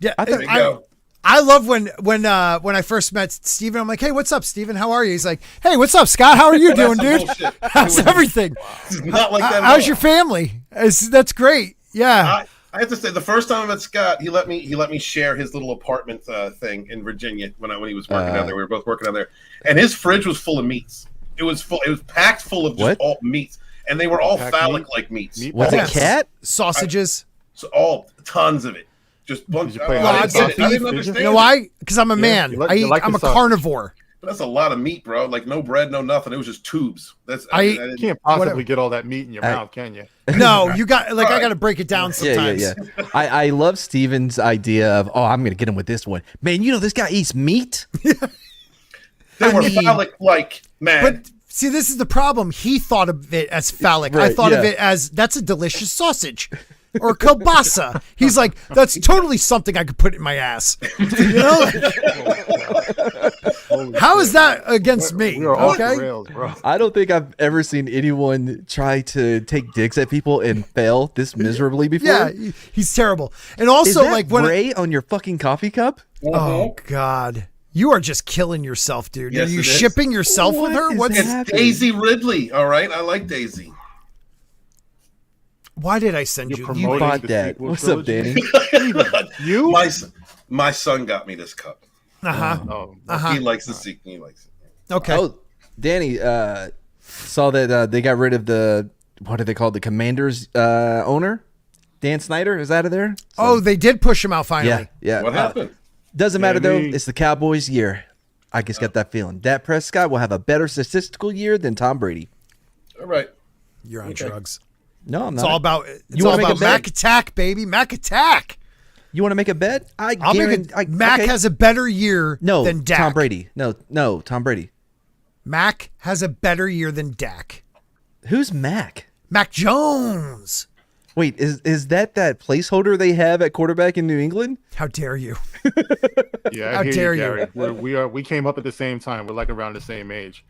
Yeah, There you go. I love when I first met Steven, I'm like, hey, what's up, Steven? How are you? He's like, hey, what's up, Scott? How are you doing, dude? Bullshit. How's everything? It's not like that. at How's all. your family? That's great. Yeah. I have to say, the first time I met Scott, he let me share his little apartment thing in Virginia when he was working down there. We were both working down there, and his fridge was full of meats. It was packed full of just all meats, and they were all phallic like meats. Was it cat? Sausages? All tons of it. Just bunch. I didn't understand. You know why? Because I'm a man. I'm a carnivore. But that's a lot of meat, bro. Like no bread, no nothing. It was just tubes. You can't possibly get all that meat in your mouth, can you? No, you got I got to break it down sometimes. Yeah. I love Steven's idea of, I'm gonna get him with this one. Man, this guy eats meat. They were phallic, like, man. But see, this is the problem. He thought of it as phallic. Right, I thought of it as that's a delicious sausage. Or kielbasa. He's like, that's totally something I could put in my ass. You know? How is that against me? We are off Okay. the rails, bro. I don't think I've ever seen anyone try to take dicks at people and fail this miserably before. Yeah, he's terrible. And also, Is that like, when Ray on your fucking coffee cup? oh God, you are just killing yourself, dude. Yes, are you it is. shipping yourself with her? What's It's Daisy Ridley. All right, I like Daisy. Why did I send you? You bought that. What's up, Danny? You? My son got me this cup. He likes the sequel. He likes it. Okay. Oh, Danny saw that they got rid of the, what are they called? The Commanders owner? Dan Snyder is out of there. So, Oh, they did push him out finally. yeah. What happened? Doesn't matter though. Danny. It's the Cowboys' year. I just got that feeling. Dak Prescott will have a better statistical year than Tom Brady. All right. You're on drugs. No, I'm It's not. all about You wanna make a bet? Mac Attack, baby. Mac Attack. You want to make a bet? I'll make it. Mac has a better year than Dak. Tom Brady. No, Tom Brady. Mac has a better year than Dak. Who's Mac? Mac Jones. Wait, is that placeholder they have at quarterback in New England? How dare you? Yeah, How dare Gary. you? We came up at the same time. We're like around the same age.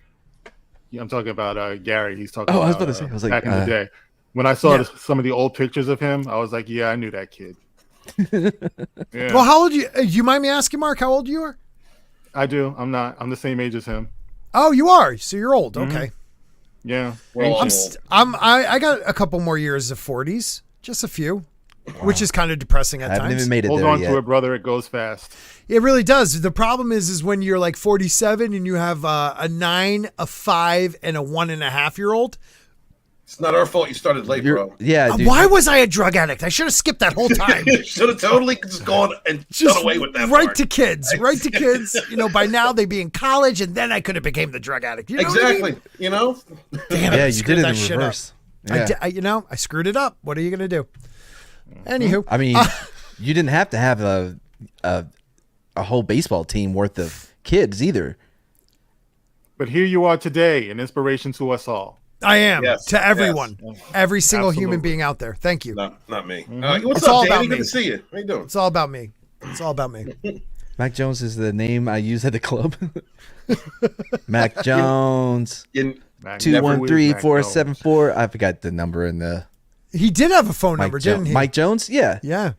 Yeah, I'm talking about Gary. He's talking. Oh, about, I was about to say. I was like, back in the day. When I saw some of the old pictures of him, I was like, yeah, I knew that kid. Yeah. Well, how old you? You mind me asking, Mark? How old you are? I do. I'm not. I'm the same age as him. Oh, you are. So you're old. Okay. Yeah. I got a couple more years of 40s, just a few, which is kind of depressing at I haven't times. even made it Hold there on yet. to it, brother. It goes fast. It really does. The problem is when you're like 47 and you have a 9, a 5, and a 1.5-year-old. It's not our fault you started late, bro. Yeah, dude. Why was I a drug addict? I should have skipped that whole time. Should have totally just gone and Just done away with that. right part. to kids. Right to kids. You know, by now they'd be in college, and then I could have became the drug addict. You know what I mean? Exactly. You know. Damn it, Yeah, I you screwed did it that in shit reverse. up. Yeah. I screwed it up. What are you gonna do? Anywho, I mean, you didn't have to have a whole baseball team worth of kids either. But here you are today, an inspiration to us all. I am Yes, to everyone, yes. every single human Absolutely. being out there. Thank you. Not me. It's What's all up, about Danny? Good me. to see you. How you doing? It's all about me. It's all about me. Mac Jones is the name I use at the club. Mac Jones. Mac, 213-474. I forgot the number in the. He did have a phone number, didn't he? Mike Jones? Yeah. Yeah.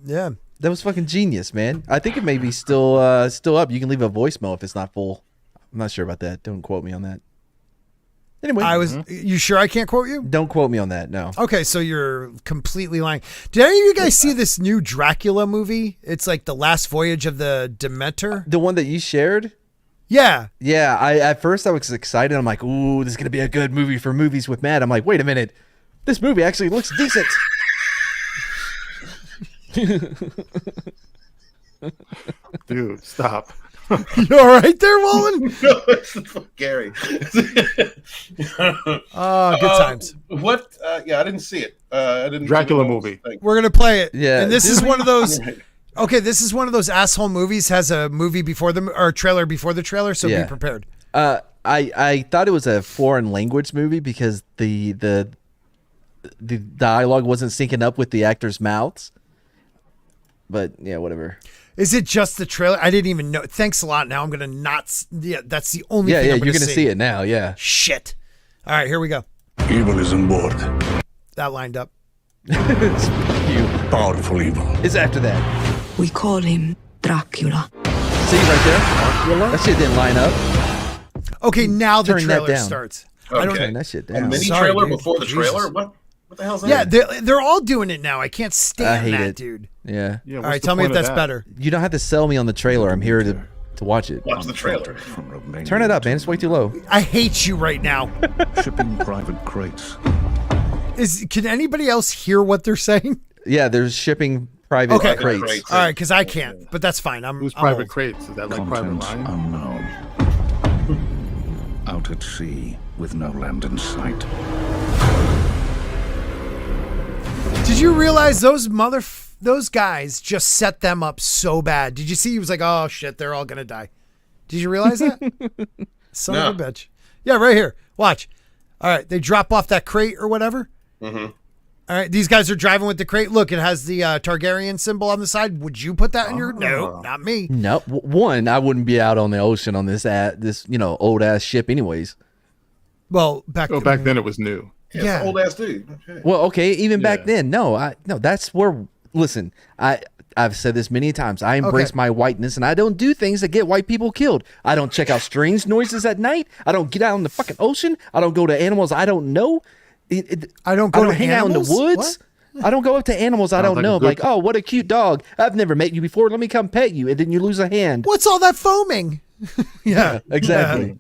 Yeah. That was fucking genius, man. I think it may be still up. You can leave a voicemail if it's not full. I'm not sure about that. Don't quote me on that. Anyway. You sure I can't quote you? Don't quote me on that, no. Okay, so you're completely lying. Did any of you guys see this new Dracula movie? It's like The Last Voyage of the Demeter. The one that you shared? Yeah. Yeah, at first I was excited. I'm like, ooh, this is going to be a good movie for movies with Matt. I'm like, wait a minute. This movie actually looks decent. Dude, stop. You all right there, Wallen? No, it's Gary. Good times. What? Yeah, I didn't see it. I didn't. Dracula movie. We're gonna play it. Yeah. And this is one of those. Okay, this is one of those asshole movies. Has a movie before the or a trailer before the trailer. So Yeah. be prepared. I thought it was a foreign language movie because the dialogue wasn't syncing up with the actors' mouths. But yeah, whatever. Is it just the trailer? I didn't even know. Thanks a lot. Now I'm gonna not. Yeah, that's the only. thing Yeah, I'm you're gonna see. see it now. Yeah. Shit. All right, here we go. Evil is on board. That lined up. It's you. Powerful evil. It's after that. We call him Dracula. See right there? That shit didn't line up. Okay, now the Turn that trailer down. starts. Okay. I don't. Turn that shit A down. mini Sorry, trailer dude. before the Jesus. trailer? What the hell's that? Yeah, they're all doing it now. I can't stand hate that, it. dude. Yeah. Yeah, All what's right, the tell me if point of that's that? better. You don't have to sell me on the trailer. I'm here to watch it. Watch the trailer. Turn it up, man. It's way too low. I hate you right now. Shipping private crates. Can anybody else hear what they're saying? Yeah, there's shipping private Okay. crates. All right, because I can't, but that's fine. Who's I'm private old. crates? Is that like private Contents line? unknown. Out at sea with no land in sight. Did you realize those guys just set them up so bad? Did you see? He was like, "Oh shit, they're all gonna die." Did you realize that? Son of a bitch. Yeah, right here. Watch. All right, they drop off that crate or whatever. Mm-hmm. All right, these guys are driving with the crate. Look, it has the Targaryen symbol on the side. Would you put that in your? No, not me. No, one, I wouldn't be out on the ocean on this old ass ship, anyways. Well, back then it was new. Yeah. Old ass dude. Okay. Well, okay, even back then, no, that's where. Listen, I've said this many times. I embrace my whiteness, and I don't do things that get white people killed. I don't check out strange noises at night. I don't get out in the fucking ocean. I don't go to animals I don't know. I don't go to hang out in the woods. What? I don't go up to animals I don't know. Like, oh, what a cute dog. I've never met you before. Let me come pet you, and then you lose a hand. What's all that foaming? Yeah, exactly.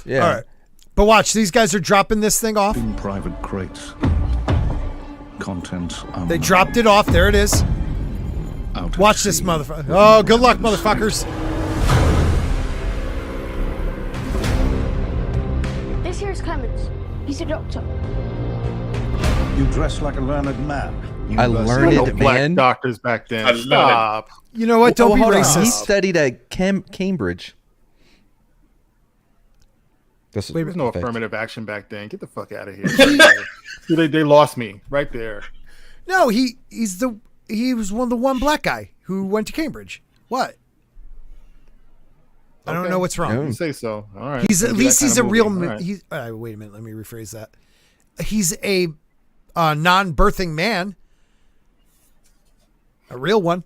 Yeah. All right, but watch, these guys are dropping this thing off. In private crates. Contents unknown. They dropped it off. There it is. Out at Watch this sea motherfucker. Oh, good luck, motherfuckers. This here is Clemens. He's a doctor. You dress like a learned man. I learned No it, black man. doctors back then. I love it. Stop. You know what? Don't be hold on. racist. He studied at Cambridge. There was no affirmative action back then. Get the fuck out of here. See, they lost me right there. No, he was one black guy who went to Cambridge. What? I don't know what's wrong. You say so. All right. He's at Maybe least that he's kind a of real. movie. All right. He's wait a minute. Let me rephrase that. He's a non-birthing man. A real one.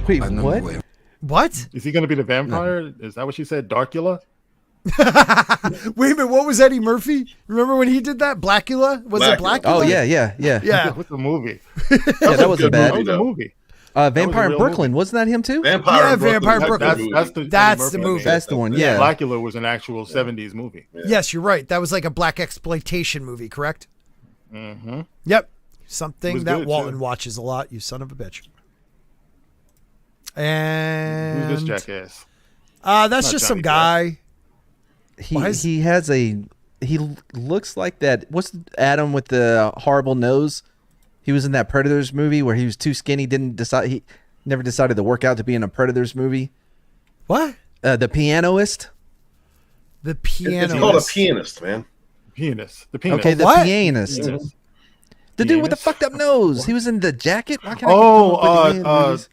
Wait, what? What? Is he going to be the vampire? Is that what you said? Darkula? Wait a minute. What was Eddie Murphy? Remember when he did that? Blackula? Was it Blackula? Oh yeah. Yeah. What's the movie? Yeah, that wasn't bad. That was a movie. Vampire in real Brooklyn, wasn't that him too? Yeah, Vampire in Brooklyn. That's the movie. That's the one. Yeah. Blackula was an actual 70s movie. Yes, you're right. That was like a black exploitation movie, correct? Mm-hmm. Yep. It Something was that good, Walton too. watches a lot, you son of a bitch. And Who's this jackass? that's Not just some Johnny guy. He has he looks like that. What's Adam with the horrible nose? He was in that Predators movie where he was too skinny. He never decided to work out to be in a Predators movie. What? The pianist. The pianist. It's called a pianist, man. Pianist. The pianist. Okay, the What? pianist. Pianist. The dude with the Pianist? fucked up nose. He was in the Jacket. Why can't I come up with the name of movies?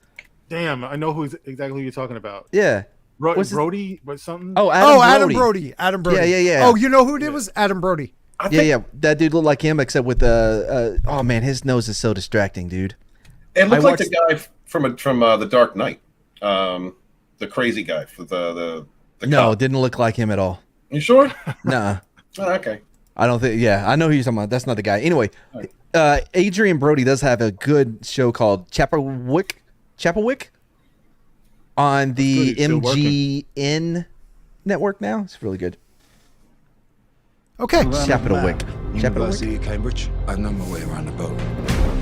Damn, I know exactly who you're talking about. Yeah. What's his- Brody, what something? Oh, Adam Brody. Brody. Adam Brody. Yeah. Oh, you know who it was? Adam Brody. Yeah. That dude looked like him, except with oh man, his nose is so distracting, dude. It looked I like the guy from The Dark Knight, the crazy guy for the No, cop. didn't look like him at all. You sure? Nah. Oh, okay. I don't think. Yeah, I know who you're talking about. That's not the guy. Anyway, Adrian Brody does have a good show called Chapelwick on the Good, it's still MGN network now. It's really good. Okay. Chapelwick. University of Cambridge. I know my way around the boat.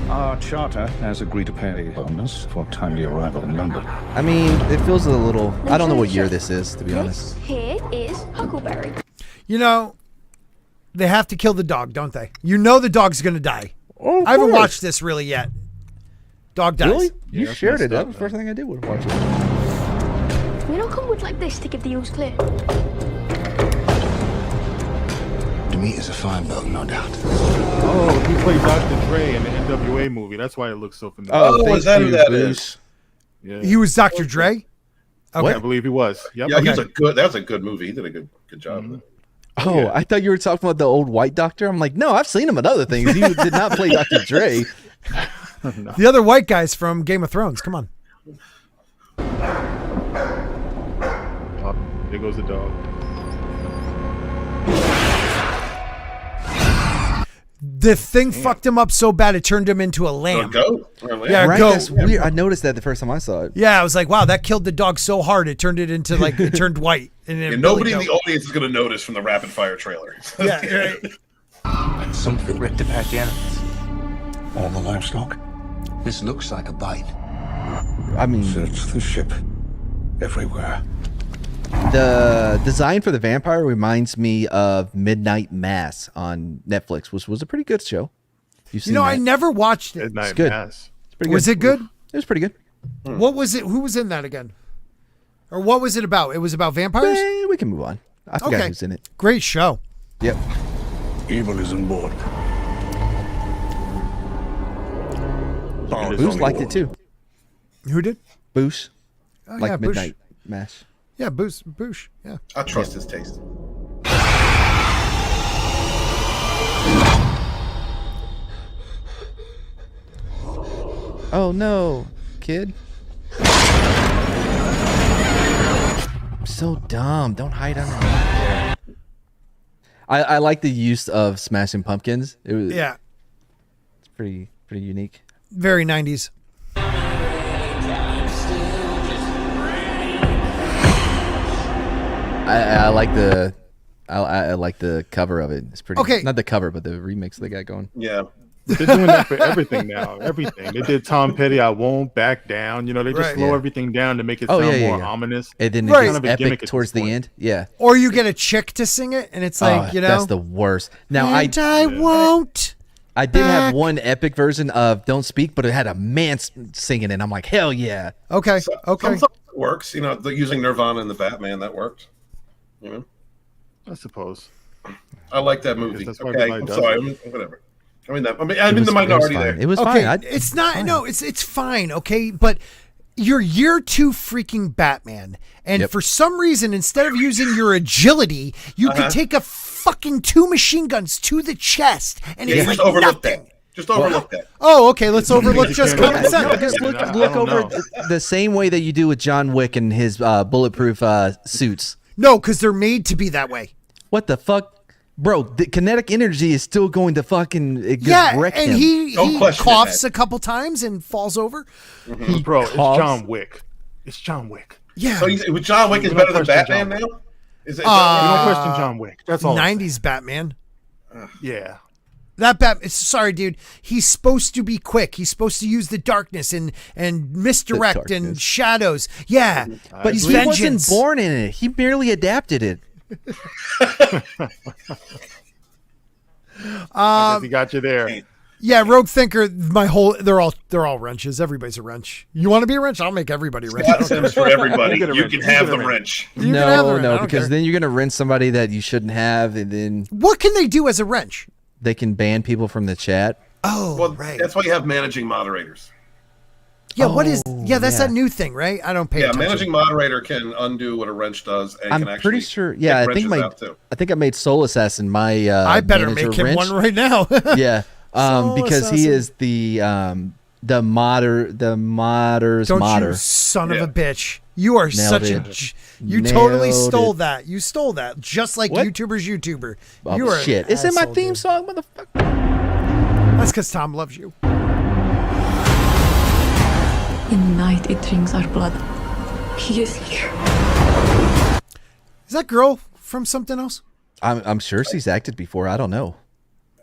Our charter has agreed to pay a bonus for timely arrival in London. I mean, it feels a little. I don't know what year this is, to be honest. Here is Huckleberry. You know, they have to kill the dog, don't they? You know the dog's going to die. Oh, I haven't watched this really yet. Dog dies. Really? You that's shared it. messed That up, was the first thing I did was watch it. We don't come with like this to give the use clear. me is a fine belt, no doubt. Oh, he played Dr. Dre in the NWA movie. That's why it looks so familiar. Oh, is that who that is? Yeah. He was Dr. Dre? Okay. I believe he was. Yep. Yeah, Okay. That's a good movie. He did a good job with it. Oh, yeah. I thought you were talking about the old white doctor. I'm like, no, I've seen him in other things. He did not play Dr. Dre. No. The other white guys from Game of Thrones. Come on. Oh, there goes the dog. The thing fucked him up so bad it turned him into a lamb. A goat? Yeah, right? goat. That's weird. I noticed that the first time I saw it. Yeah, I was like, wow, that killed the dog so hard it turned it into like it turned white. And nobody in the audience is going to notice from the rapid fire trailer. Yeah, right. Something ripped apart the animals. All the livestock. This looks like a bite. I mean, search the ship everywhere. The design for the vampire reminds me of Midnight Mass on Netflix, which was a pretty good show. I never watched it. Midnight it's good. Mass. It's pretty good. Was it good? It was pretty good. What was it? Who was in that again? Or what was it about? It was about vampires? We can move on. I forgot who's in it. Great show. Yep. Evil is on board. Boosh liked it too. Who did? Boosh. Oh, like yeah, Boosh. Midnight Mass. Yeah, Boosh. Yeah. I trust his taste. Oh no, kid. I'm so dumb. Don't hide under me. I like the use of smashing pumpkins. It was It's pretty unique. Very 90s. I like the I like the cover of it. It's pretty Okay. Not the cover, but the remix they got going. Yeah. They're doing that for everything now. Everything. They did Tom Petty, I Won't Back Down. They just slow everything down to make it sound more ominous. And then it Right. gets Kind of a epic gimmick at towards this the point. end. Yeah. Or you get a chick to sing it, and it's like, That's the worst. Now I won't. I did have one epic version of Don't Speak, but it had a man singing it. I'm like, hell yeah. Okay. Some stuff works. Using Nirvana and the Batman, that worked. I suppose. I like that movie. That's why Okay, everybody I'm does sorry. it. Whatever. I'm in the minority there. It was Okay, fine. it's not. No, it's fine. Okay, but you're year 2 freaking Batman, and for some reason, instead of using your agility, you could take a fucking 2 machine guns to the chest, and it's like nothing. Just overlook that. Oh, okay. Let's overlook just common sense. Just look over the same way that you do with John Wick and his bulletproof suits. No, because they're made to be that way. What the fuck? Bro, the kinetic energy is still going to fucking wreck and him. he question coughs it, a couple times and falls over. Bro, it's John Wick. It's John Wick. Yeah. So John Wick is better than Batman now? Is it? We don't question John Wick. That's all. 90s Batman. Yeah. That sorry, dude. He's supposed to be quick. He's supposed to use the darkness and misdirect and shadows. Yeah, but he wasn't born in it. He merely adapted it. He got you there. Yeah, Rogue Thinker. They're all wrenches. Everybody's a wrench. You want to be a wrench? I'll make everybody a wrench. Sims for everybody. You can have the wrench. No, because then you're gonna wrench somebody that you shouldn't have, and then what can they do as a wrench? They can ban people from the chat. Oh, well, right. That's why you have managing moderators. Yeah, what is? Yeah, that's that new thing, right? I don't pay attention. Yeah, managing moderator can undo what a wrench does, and I'm can actually pretty sure. Yeah, I think I made Soul Assassin my. I better make him wrench. one right now. Yeah, because he is the modder's Don't modder. You son of a bitch! You are Nailed such it. You totally stole that. You stole that, just like YouTuber's YouTuber. Oh, you are shit! It's in my theme song, motherfucker. That's because Tom loves you. In the night, it drinks our blood. He is here. Is that girl from something else? I'm sure she's acted before. I don't know.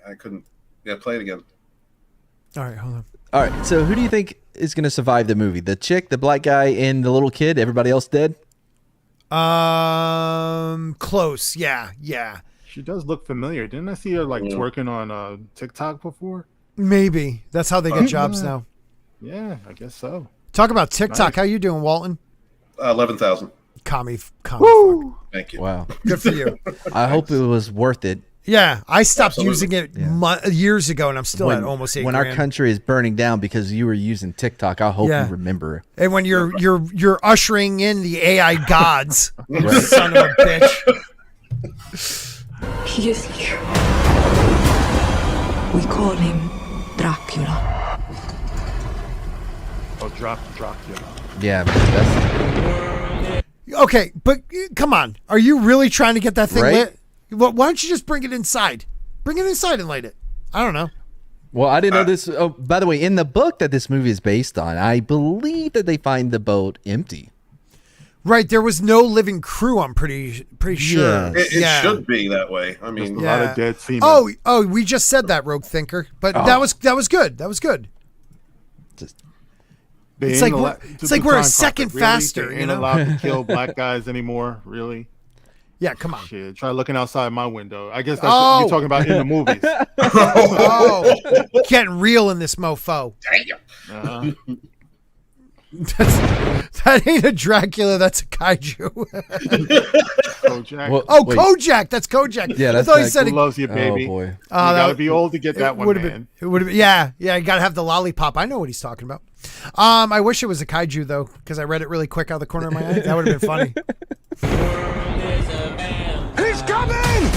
I couldn't. Yeah, play it again. All right, hold on. All right, so who do you think is going to survive the movie? The chick, the black guy, and the little kid? Everybody else dead? Close. Yeah. She does look familiar. Didn't I see her twerking on TikTok before? Maybe that's how they get jobs now. Yeah, I guess so. Talk about TikTok. How you doing, Walton? 11,000. Commie. Thank you. Wow. Good for you. I hope it was worth it. Yeah, I stopped using it years ago, and I'm still at almost $8 When grand. our country is burning down because you were using TikTok, I hope you remember. And when you're ushering in the AI gods, you son of a bitch. He is here. We call him Dracula. Oh, Dracula. Yeah, that's Okay, but come on. Are you really trying to get that thing lit? Well, why don't you just bring it inside? Bring it inside and light it. I don't know. Well, I didn't know this. Oh, by the way, in the book that this movie is based on, I believe that they find the boat empty. Right, there was no living crew. I'm pretty sure. It should be that way. I mean, a lot of dead seamen. Oh, we just said that, Rogue Thinker. But that was good. That was good. It's like we're a second faster. They ain't allowed to kill black guys anymore. Really? Yeah, come on. Shit, try looking outside my window. I guess that's what you're talking about in the movies. Getting real in this mofo. Damn. That ain't a Dracula. That's a kaiju. Kojak. Well, Kojak. That's Kojak. Yeah, that's I thought he said Who loves you, baby. Oh boy. You gotta be old to get that one, man. It would have been. Yeah. You gotta have the lollipop. I know what he's talking about. I wish it was a kaiju though, because I read it really quick out of the corner of my eye. That would have been funny. He's coming!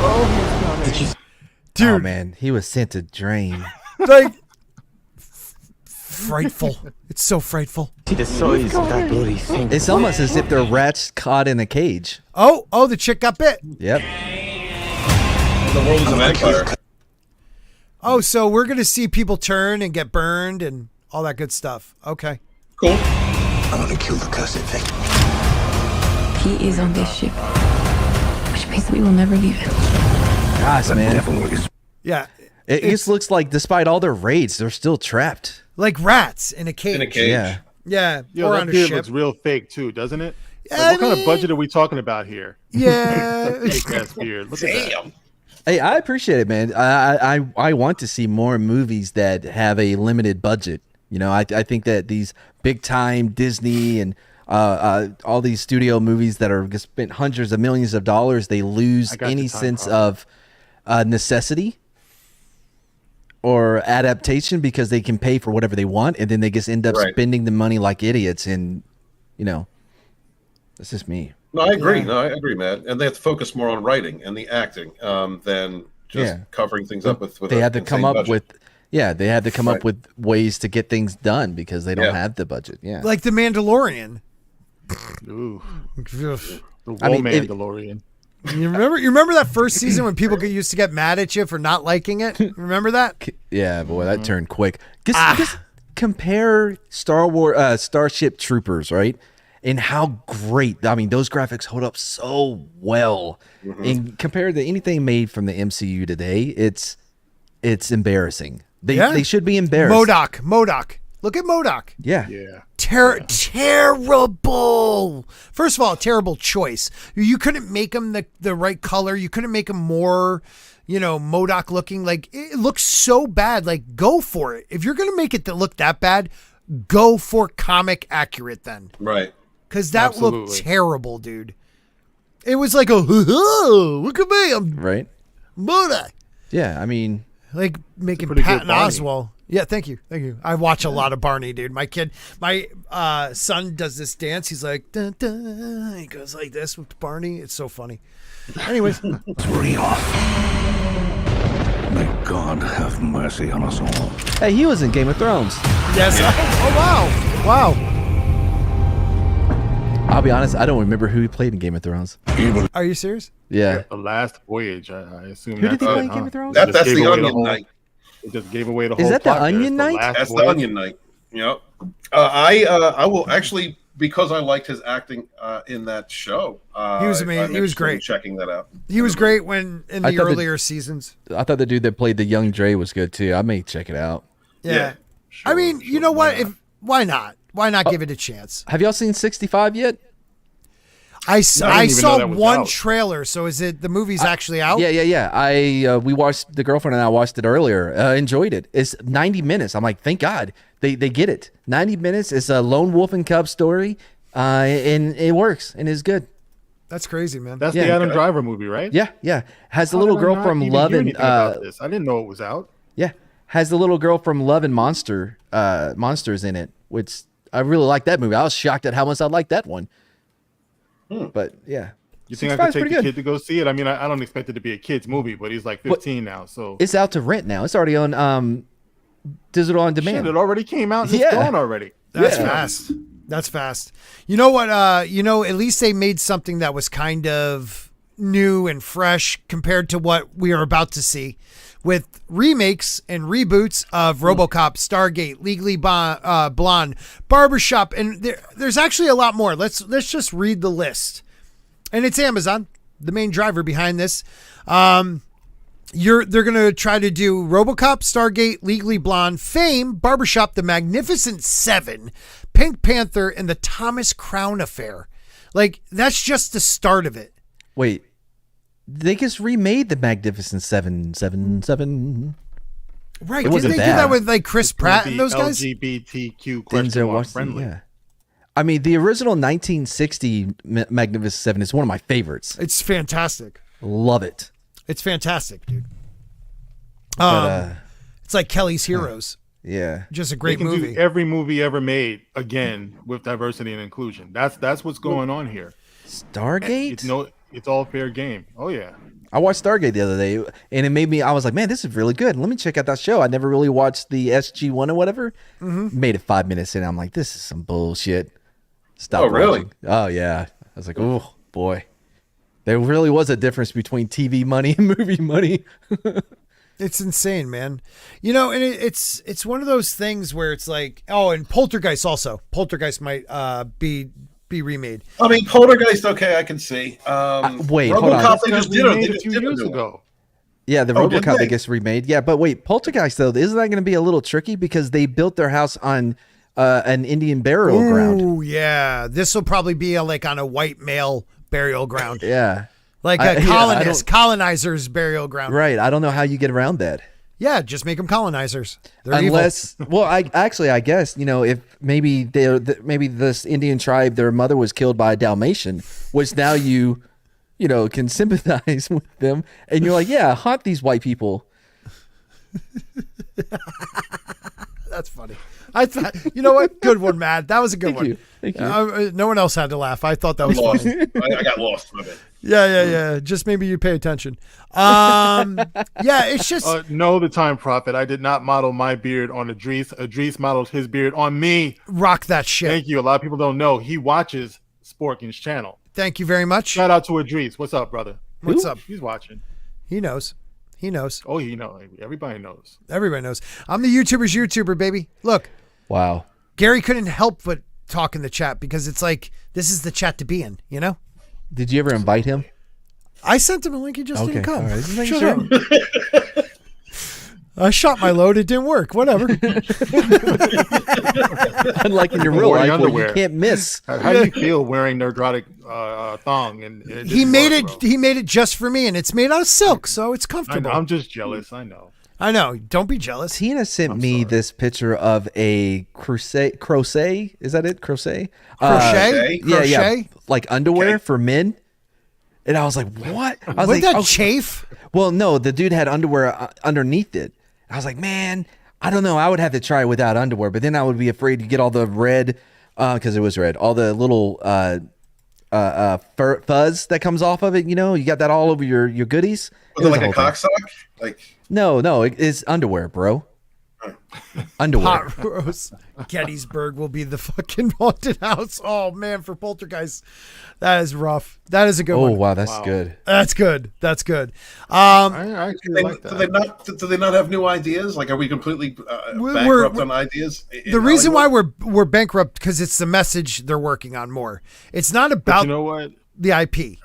Oh, he's coming. Dude. Oh man, he was sent to drain. Like frightful. It's so frightful. It's almost as if they're rats caught in a cage. Oh, the chick got bit. Yep. The world is an empire. Oh, so we're gonna see people turn and get burned and all that good stuff. Okay. Cool. I want to kill the cursed thing. He is on this ship, which means that we will never leave it. Gosh, man. Yeah. It just looks like despite all their raids, they're still trapped. Like rats in a cage. In a cage. Yeah. Yeah. Yo, or that on a beard ship. looks real fake too, doesn't it? Like, I what kind of mean- budget are we talking about here? Yeah. Fake ass beard. Look at that. Hey, I appreciate it, man. I want to see more movies that have a limited budget. You know, I think that these big time Disney and all these studio movies that are just spent hundreds of millions of dollars, they lose any sense of necessity or adaptation because they can pay for whatever they want, and then they just end up spending the money like idiots. And you know, that's just me. No, I agree. No, I agree, Matt. And they have to focus more on writing and the acting than just covering things up with. They had to come up budget. with. Yeah, they had to come up with ways to get things done because they don't have the budget. Yeah, Like the Mandalorian. Ooh. The Mandalorian. You remember that first season when people used to get mad at you for not liking it? Remember that? Yeah, boy, that turned quick. Just compare Star Wars, Starship Troopers, right? And how great. I mean, those graphics hold up so well. And compared to anything made from the MCU today, it's embarrassing. They should be embarrassed. MODOK. Look at MODOK. Yeah. Terrible. First of all, terrible choice. You couldn't make him the right color. You couldn't make him more, MODOK looking. Like, it looks so bad. Like, go for it. If you're going to make it look that bad, go for comic accurate then. Right. Because that looked terrible, dude. It was like look at me. I'm MODOK. Yeah, I mean. Like making Patton Oswalt. Yeah, thank you. I watch a lot of Barney, dude. My son does this dance. He's like, dun, dun. He goes like this with Barney. It's so funny. Anyways, it's real. May God have mercy on us all. Hey, he was in Game of Thrones. Yes. Oh wow. I'll be honest, I don't remember who he played in Game of Thrones. Are you serious? Yeah. The Last Voyage, I assume. Who did he play in Game of Thrones? That's the Onion Knight. It just gave away the whole. Is that the plot Onion there. Knight? That's the Onion Knight. Yep. I will actually, because I liked his acting in that show. He was amazing. He was great. Checking that out. He was great in the earlier seasons. I thought the dude that played the young Dre was good too. I may check it out. Yeah. I mean, you know what? Why not? Why not give it a chance? Have y'all seen 65 yet? I saw one trailer. So is it the movie's actually out? Yeah. We watched, the girlfriend and I watched it earlier. Enjoyed it. It's 90 minutes. I'm like, thank God they get it. 90 minutes. It's a lone wolf and cub story, and it works and it's good. That's crazy, man. That's the Adam Driver movie, right? Yeah. Has the little girl from Love and this? I didn't know it was out. Yeah, has the little girl from Love and Monsters in it, which I really like that movie. I was shocked at how much I liked that one. But yeah, you think I could take the kid to go see it? I mean, I don't expect it to be a kid's movie, but he's like 15 now, so it's out to rent now. It's already on digital on demand. Shit, it already came out. And It's gone already. That's fast. That's fast. You know what? At least they made something that was kind of new and fresh compared to what we are about to see with remakes and reboots of RoboCop, Stargate, Legally Blonde, Barbershop, and there's actually a lot more. Let's just read the list. And it's Amazon, the main driver behind this. They're going to try to do RoboCop, Stargate, Legally Blonde, Fame, Barbershop, The Magnificent Seven, Pink Panther, and The Thomas Crown Affair. Like, that's just the start of it. Wait, they just remade The Magnificent Seven. Right, didn't they do that with like Chris Pratt and those guys? LGBTQ friendly. Yeah. I mean, the original 1960 Magnificent Seven is one of my favorites. It's fantastic. Love it. It's fantastic, dude. It's like Kelly's Heroes. Yeah, just a great movie. Do every movie ever made again with diversity and inclusion. That's what's going on here. Stargate. It's all fair game. Oh yeah. I watched Stargate the other day, and it made me. I was like, man, this is really good. Let me check out that show. I never really watched the SG1 or whatever. Mm-hmm. Made it 5 minutes in. I'm like, this is some bullshit. Stop. Oh really? Watching. Oh yeah. I was like, oh boy. There really was a difference between TV money and movie money. It's insane, man. And it's one of those things where it's like, and Poltergeist also. Poltergeist might be remade. I mean, Poltergeist, okay, I can see. Wait, hold on. RoboCop, they just did it a few years ago. Yeah, the RoboCop that gets remade. Yeah, but wait, Poltergeist though, isn't that going to be a little tricky because they built their house on an Indian burial ground? Oh yeah, this will probably be like on a white male burial ground. Yeah. Like a colonizer's burial ground. Right. I don't know how you get around that. Yeah, just make them colonizers. They're Unless, evil. Well, I guess, if maybe maybe this Indian tribe, their mother was killed by a Dalmatian, which now you can sympathize with them. And you're like, yeah, haunt these white people. That's funny. I thought, you know what? Good one, Matt. That was a good one. Thank you. No one else had to laugh. I thought that was funny. I got lost. My bad. Yeah. Just maybe you pay attention. Yeah, it's just know the time, Prophet. I did not model my beard on Idris. Idris modeled his beard on me. Rock that shit. Thank you. A lot of people don't know he watches Sporking's channel. Thank you very much. Shout out to Idris. What's up, brother? What's up? He's watching. He knows. Oh, he knows. Everybody knows. Everybody knows. I'm the YouTuber's YouTuber, baby. Look. Wow. Gary couldn't help but talk in the chat because it's like, this is the chat to be in, Did you ever invite him? I sent him a link. He just didn't come. All right. Shut up. I shot my load. It didn't work. Whatever. Unlike in your real life where you can't miss. How do you feel wearing neurotic thong? And he made it just for me, and it's made out of silk, so it's comfortable. I'm just jealous. I know. Don't be jealous. Tina sent me this picture of a crochet. Is that it? Crochet? Crochet? Yeah. Like underwear for men. And I was like, what? I was like, that chafe? Well, no, the dude had underwear underneath it. I was like, man, I don't know. I would have to try it without underwear, but then I would be afraid to get all the red, because it was red, all the little fuzz that comes off of it. You got that all over your goodies. Was it like a cock sock? No, it's underwear, bro. Underwear. Hot Rose Gettysburg will be the fucking haunted house. Oh man, for Poltergeist, that is rough. That is a good one. Oh wow, that's good. That's good. I actually like that. Do they not have new ideas? Like, are we completely bankrupt on ideas? The reason why we're bankrupt because it's the message they're working on more. It's not about the IP.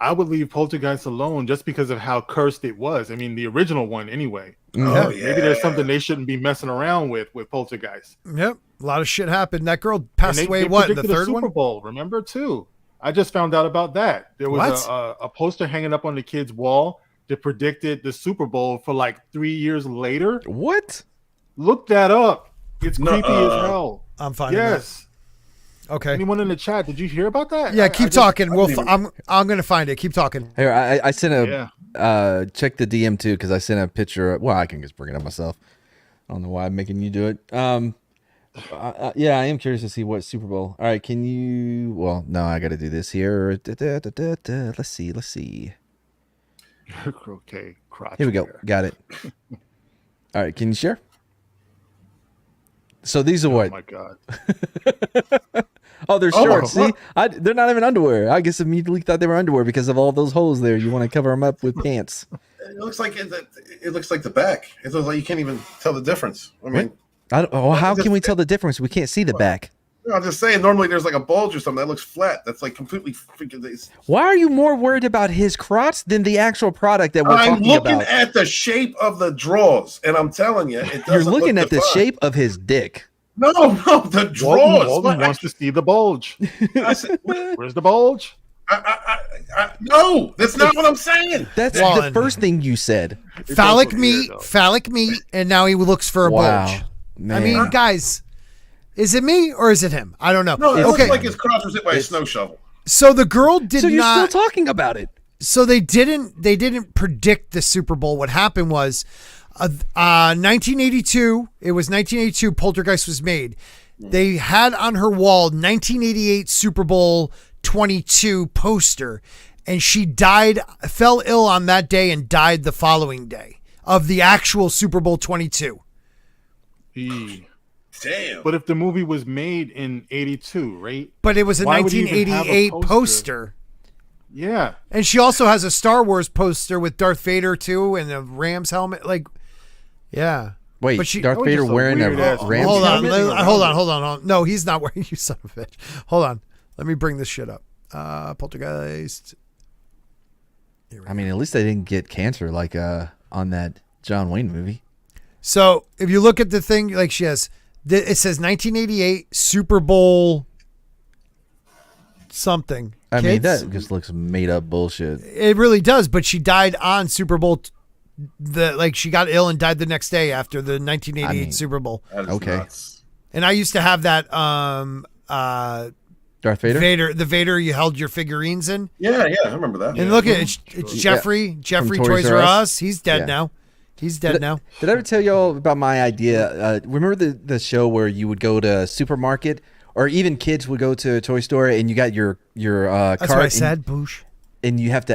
I would leave Poltergeist alone just because of how cursed it was. I mean, the original one anyway. Oh, yeah. Maybe there's something they shouldn't be messing around with Poltergeist. Yep. A lot of shit happened. That girl passed away, what, in the third Super Bowl, remember, too? I just found out about that. There was a poster hanging up on the kid's wall that predicted the Super Bowl for like 3 years later. What? Look that up. It's creepy as hell. I'm finding Yes. Okay. Anyone in the chat? Did you hear about that? Yeah, keep talking. I'm gonna find it. Keep talking. Here, I sent check the DM too because I sent a picture. Well, I can just bring it up myself. I don't know why I'm making you do it. Yeah, I am curious to see what Super Bowl. All right, can you? Well, no, I got to do this here. Let's see. Okay, crotch. Here we go. Got it. All right, can you share? So these are what? Oh my god. Oh, they're shorts. See, they're not even underwear. I guess immediately thought they were underwear because of all those holes there. You want to cover them up with pants. It looks like it looks like the back. It looks like you can't even tell the difference. I mean, how can we tell the difference? We can't see the back. I'm just saying. Normally, there's like a bulge or something that looks flat. That's like completely freaking. Why are you more worried about his crotch than the actual product that we're talking about? I'm looking at the shape of the drawers, and I'm telling you, it doesn't. You're looking look at the shape of his dick. No, the drawers. Walton wants to see the bulge. Where's the bulge? No, that's not what I'm saying. That's the first thing you said. Phallic meat, and now he looks for a bulge. Man. I mean, guys, is it me or is it him? I don't know. No, it looks like his crotch was hit by a snow shovel. So the girl did not. So you're still talking about it. So they didn't predict the Super Bowl. What happened was, 1982. It was 1982. Poltergeist was made. They had on her wall 1988 Super Bowl 22 poster, and she fell ill on that day and died the following day of the actual Super Bowl 22. Damn. But if the movie was made in 82, right? But it was a 1988 poster. Yeah. And she also has a Star Wars poster with Darth Vader too and a Ram's helmet. Like, yeah. Wait, but Darth Vader wearing a Ram's helmet? Hold on. No, he's not wearing, you son of a bitch. Hold on. Let me bring this shit up. Poltergeist. I mean, at least they didn't get cancer like on that John Wayne movie. So if you look at the thing, like she has, it says 1988 Super Bowl something. I mean, that just looks made up bullshit. It really does, but she died on Super Bowl. She got ill and died the next day after the 1988 Super Bowl. Okay. Nuts. And I used to have that Darth Vader? The Vader you held your figurines in. Yeah, I remember that. And look at it, it's Jeffrey Toys R Us. He's dead now. He's dead now. Did I ever tell y'all about my idea? Remember the show where you would go to a supermarket, or even kids would go to a toy store and you got your cart. That's what I said, Boosh. And you have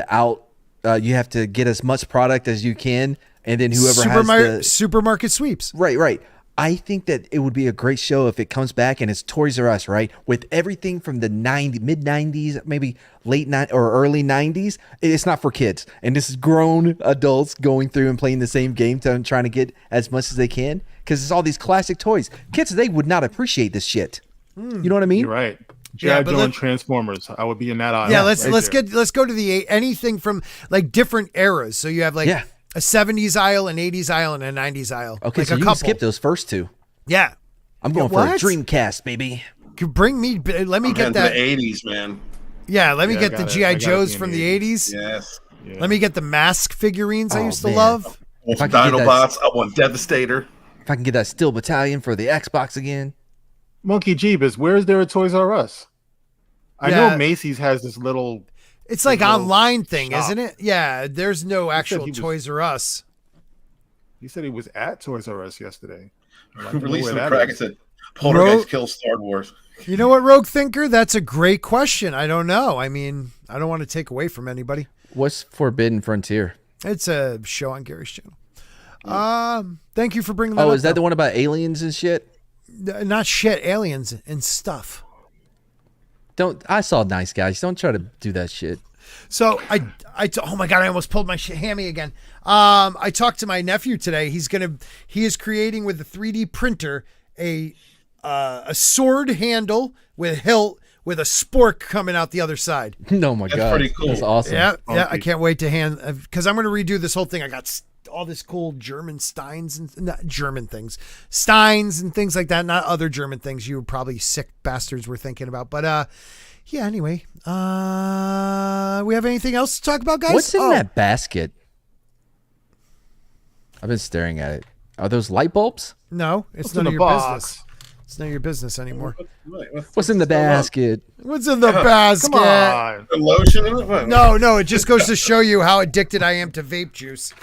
to get as much product as you can, and then whoever has the supermarket sweeps. Right. I think that it would be a great show if it comes back and it's Toys R Us, right? With everything from the mid-90s, maybe late or early 90s. It's not for kids. And this is grown adults going through and playing the same game, trying to get as much as they can. Because it's all these classic toys. Kids, they would not appreciate this shit. You know what I mean? You're right. G.I. Joe and Transformers. I would be in that aisle. Yeah, let's go to anything from like different eras. So you have like a 70s aisle, an 80s aisle, and a 90s aisle. Okay, like so you can skip those first two. Yeah. I'm going for a Dreamcast, baby. Bring me, let me get that. The 80s, man. Yeah, let me get the G.I. Joes from the 80s. Yes. Yeah. Let me get the Mask figurines I used to love. Dinobots. I want Devastator. If I can get that Steel Battalion for the Xbox again. Monkey Jeebus, where is there a Toys R Us? I know Macy's has this little... It's like online thing, isn't it? Yeah, there's no actual Toys R Us. He said he was at Toys R Us yesterday. Releasing the crack. It said, Poltergeist kills Star Wars. You know what, Rogue Thinker? That's a great question. I don't know. I mean, I don't want to take away from anybody. What's Forbidden Frontier? It's a show on Gary's channel. Thank you for bringing that up. Oh, is that the one about aliens and shit? Not shit, aliens and stuff. I saw Nice Guys. Don't try to do that shit. So oh my God, I almost pulled my hammy again. I talked to my nephew today. He is creating with a 3D printer a sword handle with hilt with a spork coming out the other side. Oh my God. That's pretty cool. That's awesome. Yeah. I can't wait to because I'm going to redo this whole thing. I got all this cool German Steins and not German things, Steins and things like that. Not other German things you probably sick bastards were thinking about. But yeah. Anyway, we have anything else to talk about, guys? What's in that basket? I've been staring at it. Are those light bulbs? No, it's What's none in of the your box? business. It's not your business anymore. What's in the basket? What's in the basket? Come on. The lotion in it? No, it just goes to show you how addicted I am to vape juice.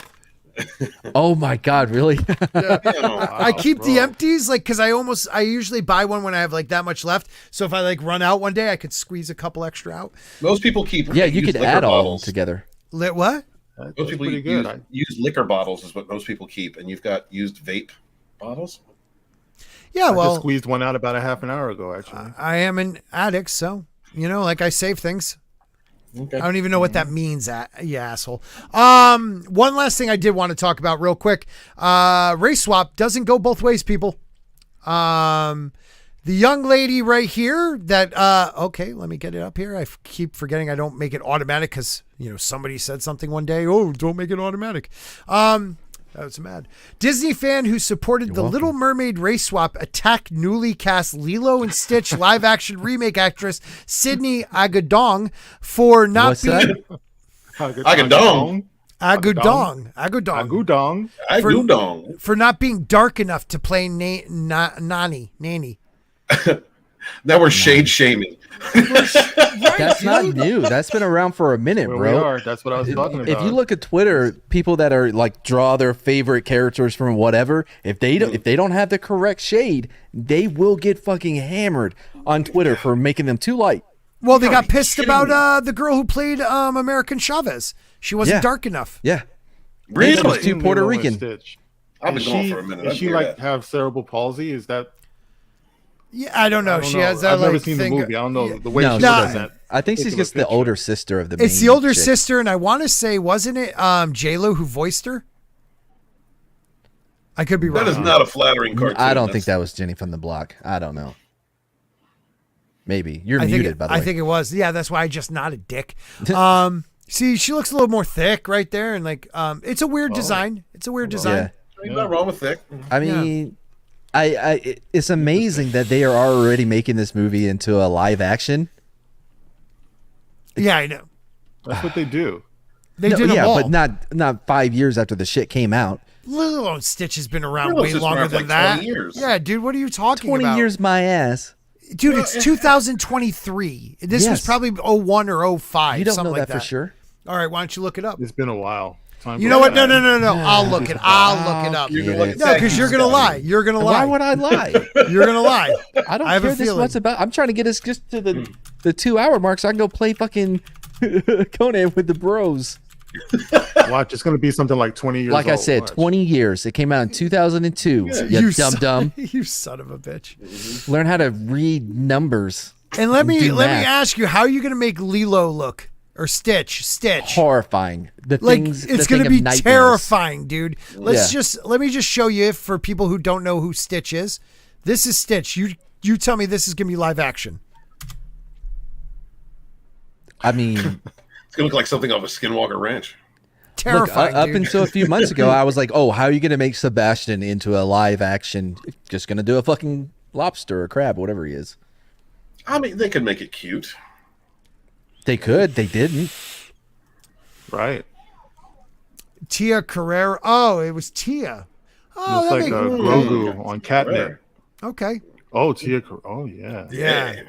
Oh my God, really? I keep the empties, like, because I usually buy one when I have like that much left. So if I like run out one day, I could squeeze a couple extra out. Most people keep. Yeah, you could add all of them together. Lit what? Most people use liquor bottles is what most people keep, and you've got used vape bottles. Yeah, I well, just squeezed one out about a half an hour ago. Actually, I am an addict, so like I save things. Okay. I don't even know what that means, you asshole. One last thing I did want to talk about real quick. Race swap doesn't go both ways, people. The young lady right here that, okay, let me get it up here. I keep forgetting I don't make it automatic because, somebody said something one day. Oh, don't make it automatic. That was mad. Disney fan who supported the Little Mermaid race swap attacked newly cast Lilo and Stitch live action remake actress Sydney Agudong for not What's being that? Agudong for not being dark enough to play Nanny. Now we're shade shaming. That's not new. That's been around for a minute, bro. That's what I was talking about. If you look at Twitter, people that are like draw their favorite characters from whatever, if they don't have the correct shade, they will get fucking hammered on Twitter for making them too light. Well, they got pissed about the girl who played American Chavez. She wasn't dark enough. Yeah. Really? She was too Puerto Rican. I've been going for a minute. Does she like have cerebral palsy? Is that? Yeah, I don't know. She has that. I've never seen the movie. I don't know the way she does that. I think she's just the older sister of the. It's the older sister, and I want to say, wasn't it J-Lo who voiced her? I could be wrong. That is not a flattering cartoon. I don't think that was Jenny from the Block. I don't know. Maybe you're muted, by the way. I think it was. Yeah, that's why I just nodded, dick. See, she looks a little more thick right there, and like, it's a weird design. It's a weird design. Ain't nothing wrong with thick. I mean. It's amazing that they are already making this movie into a live action. Yeah, I know. That's what they do. They did them all. But not 5 years after the shit came out. Lilo and Stitch has been around way longer than like that. 20 years. Yeah, dude, what are you talking 20 about? 20 years, my ass. Dude, it's 2023. This was probably 01 or 05. You don't something know like that for sure. All right, why don't you look it up? It's been a while. You know what? No. I'll look it up. No, because you're gonna lie. You're gonna lie. Why would I lie? You're gonna lie. I don't care this much about. I'm trying to get us just to the 2-hour mark so I can go play fucking Conan with the bros. Watch, it's gonna be something like 20 years. Like I said, 20 years. It came out in 2002. You dumb. You son of a bitch. Learn how to read numbers. And let me ask you, how are you gonna make Lilo look? Or Stitch. Horrifying. It's going to be terrifying, dude. Let me just show you for people who don't know who Stitch is. This is Stitch. You tell me this is going to be live action. I mean, it's going to look like something off a Skinwalker Ranch. Terrifying. Look, up until a few months ago, I was like, "Oh, how are you going to make Sebastian into a live action? Just going to do a fucking lobster or crab, whatever he is." I mean, they could make it cute. They could. They didn't. Right. Tia Carrera. Oh, it was Tia. Oh, looks like Grogu on Catnip. Okay. Oh, Tia. Oh, yeah. Yeah.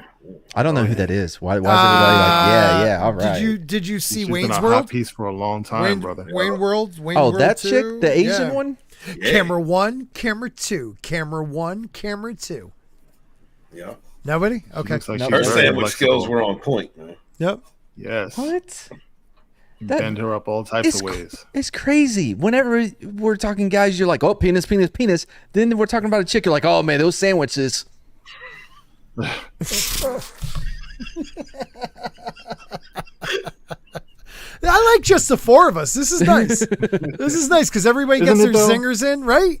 I don't know who that is. Why is everybody like, yeah, all right? Did you see She's Wayne's been a World? hot piece for a long time, brother. Wayne World. That 2. chick, the Asian one. Yeah. Camera 1, camera 2, camera 1, camera 2. Yeah. Nobody? Okay. Like her sandwich skills were on point, man. Yep. Yes. What? Bend her up all types of ways. It's crazy. Whenever we're talking guys, you're like, oh, penis. Then we're talking about a chick. You're like, oh, man, those sandwiches. I like just the four of us. This is nice. This is nice because everybody gets their zingers in, right?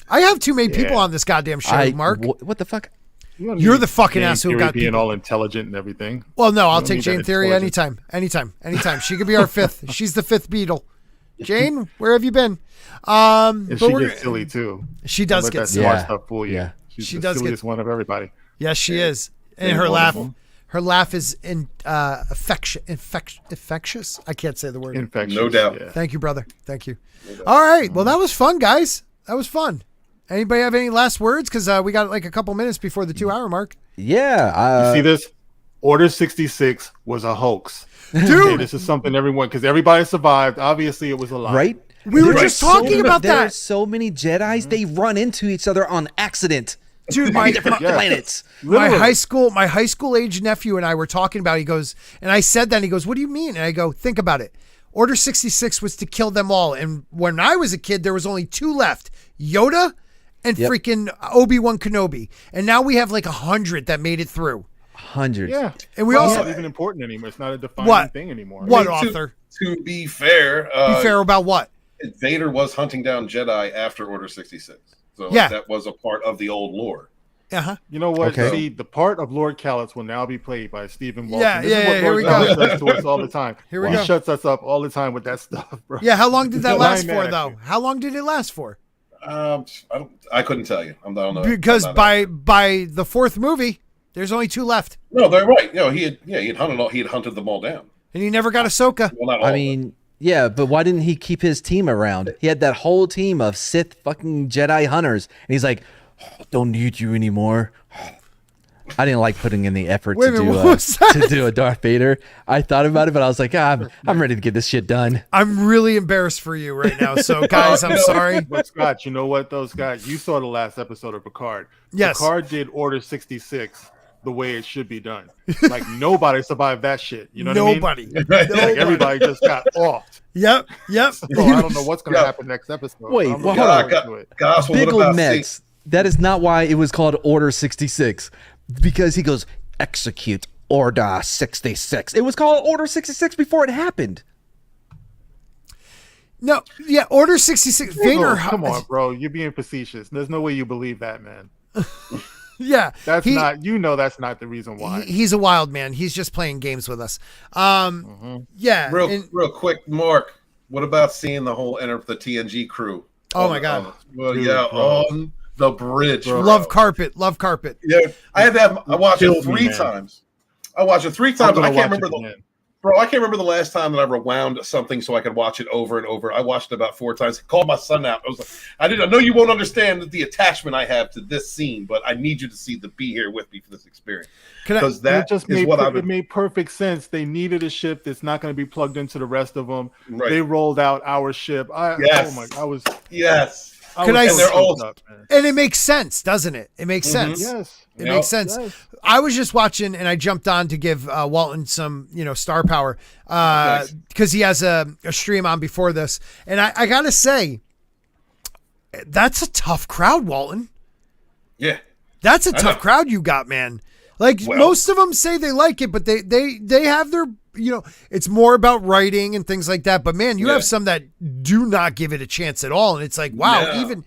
I have too many people on this goddamn show, Mark. What the fuck? You're the fucking ass who got being all intelligent and everything. Well, no, I'll take Jane Theory anytime. She could be our fifth. She's the fifth Beatle. Jane, where have you been? And she gets silly too. She does get silly. Smart stuff fool you. Yeah. She's the silliest one of everybody. Yes, she is. And her laugh is infectious. I can't say the word. Infectious. No doubt. Yeah. Thank you, brother. Thank you. All right. Well, that was fun, guys. That was fun. Anybody have any last words? Because we got like a couple minutes before the 2-hour mark. Yeah. You see this? Order 66 was a hoax. Dude. Okay, this is something because everybody survived. Obviously, it was a lie. Right? We were just talking about that. There's so many Jedis, they run into each other on accident. Dude, my different planets. My high school age nephew and I were talking about it. He goes, and I said that, and he goes, what do you mean? And I go, think about it. Order 66 was to kill them all. And when I was a kid, there was only 2 left. Yoda and freaking Obi-Wan Kenobi. And now we have like 100 that made it through. 100. Yeah. And we also... It's not even important anymore. It's not a defining thing anymore. What, Arthur? To be fair... be fair about what? Vader was hunting down Jedi after Order 66. So that was a part of the old lore. Uh-huh. You know what? Okay. See, the part of Lord Callus will now be played by Stephen Walton. Yeah, this is what here we Lord go. Callus does to us all the time. Here we he go. shuts us up all the time with that stuff, bro. Yeah, how long did that last for, though? How long did it last for? I couldn't tell you. I don't know. Because by the 4th movie, there's only 2 left. No, they're right. You know, he had hunted them all down. And he never got Ahsoka. Well, not all. I mean, yeah, but why didn't he keep his team around? He had that whole team of Sith fucking Jedi hunters, and he's like, "Don't need you anymore." I didn't like putting in the effort to do a Darth Vader. I thought about it, but I was like, I'm ready to get this shit done. I'm really embarrassed for you right now. So, guys, I'm sorry. But Scott, you know what, though, Scott? You saw the last episode of Picard. Yes. Picard did Order 66 the way it should be done. Like, nobody survived that shit. You know what I mean? Like, everybody just got off. Yep. So I don't know what's going to happen next episode. Wait, I'm hold looking on. forward to it. Big ol' Mex, that is not why it was called Order 66. Because he goes, execute Order 66. It was called Order 66 before it happened. No, yeah, Order 66. Vader. Come on, bro. You're being facetious. There's no way you believe that, man. Yeah. That's not the reason why. He's a wild man. He's just playing games with us. Yeah. Real quick, Mark, what about seeing the whole the TNG crew? Oh, my God. On the bridge. Bro. Love carpet. Yeah, I watched it 3 times. I watched it 3 times. I can't remember I can't remember the last time that I rewound something so I could watch it over and over. I watched it about 4 times. Called my son out. I was like, I know you won't understand the attachment I have to this scene, but I need you to be here with me for this experience. Because it made perfect sense. They needed a ship that's not going to be plugged into the rest of them. Right. They rolled out our ship. And it makes sense, doesn't it? It makes sense. Yes. It makes sense. Yes. I was just watching and I jumped on to give Walton some, star power because he has a stream on before this. And I got to say, that's a tough crowd, Walton. Yeah. That's a tough crowd you got, man. Like most of them say they like it, but they have their, it's more about writing and things like that. But man, you have some that do not give it a chance at all. And it's like, wow, even.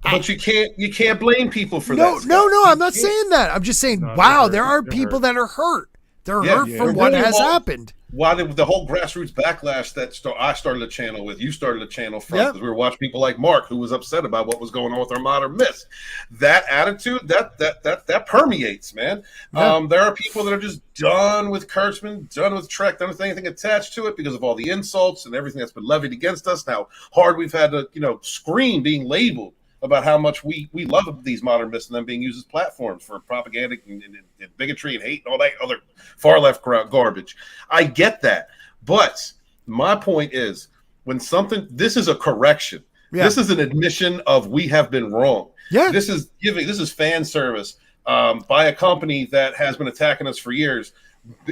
But you can't blame people for that. No, I'm not saying that. I'm just saying, wow, there are people that are hurt. They're hurt from what has happened. Why the whole grassroots backlash that I started a channel with, you started a channel from, because we were watching people like Mark who was upset about what was going on with our modern myths. That attitude, that permeates, man. Yeah. There are people that are just done with Kurtzman, done with Trek, done with anything attached to it because of all the insults and everything that's been levied against us. How hard we've had to, scream being labeled about how much we love these modern myths and them being used as platforms for propaganda and bigotry and hate and all that other far left garbage. I get that. But my point is, this is a correction. Yeah. This is an admission of we have been wrong. Yeah. This is fan service by a company that has been attacking us for years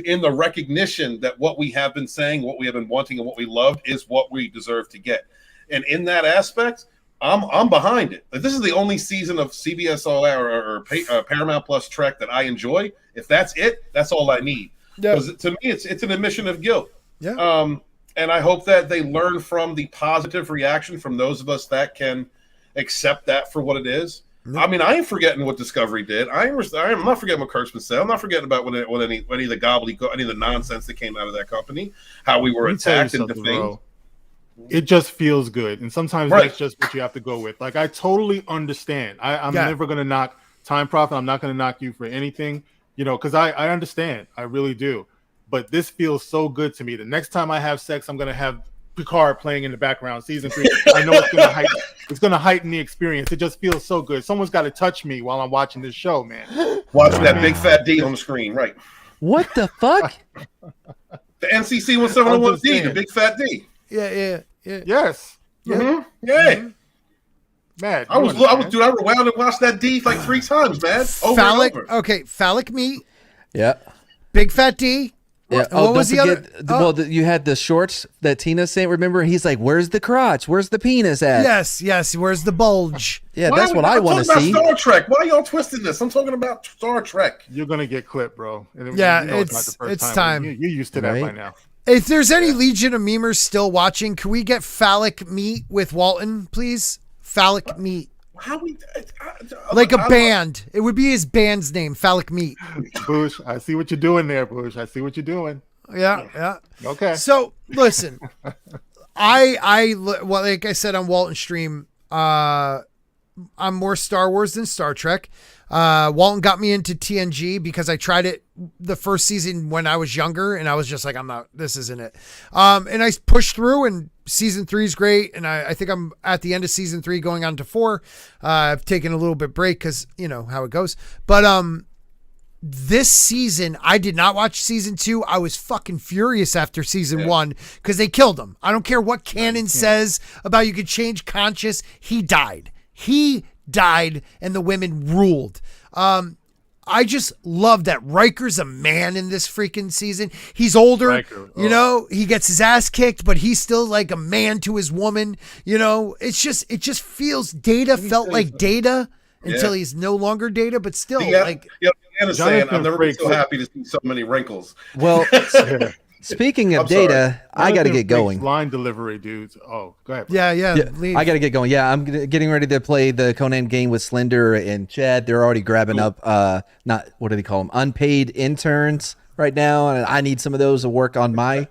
in the recognition that what we have been saying, what we have been wanting and what we loved is what we deserve to get. And in that aspect, I'm behind it. This is the only season of CBS or Paramount Plus Trek that I enjoy. If that's it, that's all I need. Because to me, it's an admission of guilt. Yeah. And I hope that they learn from the positive reaction from those of us that can accept that for what it is. Mm-hmm. I mean, I ain't forgetting what Discovery did. I'm not forgetting what Kurtzman said. I'm not forgetting about any of the gobbledygook, any of the nonsense that came out of that company, how we were attacked and defamed. It just feels good. And sometimes that's just what you have to go with. Like, I totally understand. I'm never going to knock Time Prophet. I'm not going to knock you for anything, because I understand. I really do. But this feels so good to me. The next time I have sex, I'm going to have Picard playing in the background. Season 3, I know it's gonna heighten the experience. It just feels so good. Someone's got to touch me while I'm watching this show, man. Watch that big fat D on the screen, right? What the fuck? The NCC 171D, the big fat D. Yeah. Yes. Mm-hmm. Yeah. Mm-hmm. Man, I was, dude. I rewound and watched that D like 3 times, man. Over phallic. and over. Okay, phallic meat. Yeah. Big fat D. Yeah. What was the other? Well, you had the shorts that Tina sent. Remember, he's like, "Where's the crotch? Where's the penis at?" Yes. Where's the bulge? Yeah, that's what I want to see. Star Trek. Why are y'all twisting this? I'm talking about Star Trek. You're gonna get clipped, bro. And Yeah, you know it's not the first time. You're used to that by now. If there's any Legion of Memers still watching, can we get phallic meat with Walton, please? Phallic meat. How we like a band. It would be his band's name, Phallic Meat. Bush, I see what you're doing there, Bush. I see what you're doing. Yeah. Okay. So listen, well, like I said on Walton stream, I'm more Star Wars than Star Trek. Walton got me into TNG because I tried it the first season when I was younger, and I was just like, this isn't it. And I pushed through, and season 3 is great. And I think I'm at the end of season 3 going on to 4. I've taken a little bit break because you know how it goes. But this season, I did not watch season 2. I was fucking furious after season 1 because they killed him. I don't care what canon says about you could change conscious. He died. And the women ruled. I just love that Riker's a man in this freaking season. He's older, you know, he gets his ass kicked, but he's still like a man to his woman. You know, it just feels Data felt like Data until he's no longer Data, but still like. Deanna's saying, I've never been so happy to see so many wrinkles. Well, speaking of Data, I got to get going. Line delivery, dudes. Oh, go ahead. Yeah. I got to get going. Yeah, I'm getting ready to play the Conan game with Slender and Chad. They're already grabbing up, not what do they call them? Unpaid interns right now, and I need some of those to work on my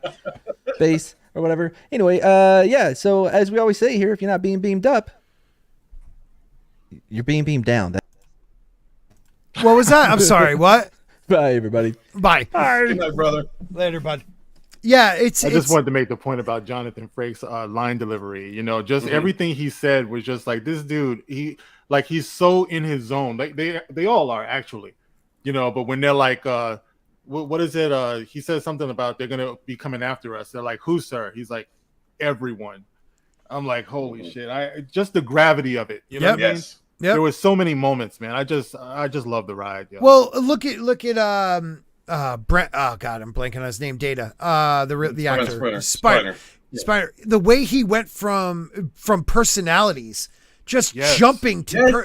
base or whatever. Anyway, yeah. So as we always say here, if you're not being beamed up, you're being beamed down. What was that? I'm sorry. What? Bye, everybody. Bye. Good night, brother. Later, bud. Yeah, I just wanted to make the point about Jonathan Frakes' line delivery. You know, just everything he said was just like, this dude, he's so in his zone. Like they all are actually, you know. But when they're like, what is it? He says something about they're gonna be coming after us. They're like, who, sir? He's like, everyone. I'm like, holy shit! Just the gravity of it. You know what I mean? Yep. There was so many moments, man. I just love the ride. Yo. Well, look at Brent. Oh God, I'm blanking on his name. Data. The actor. Spider. The way he went from personalities, just jumping to.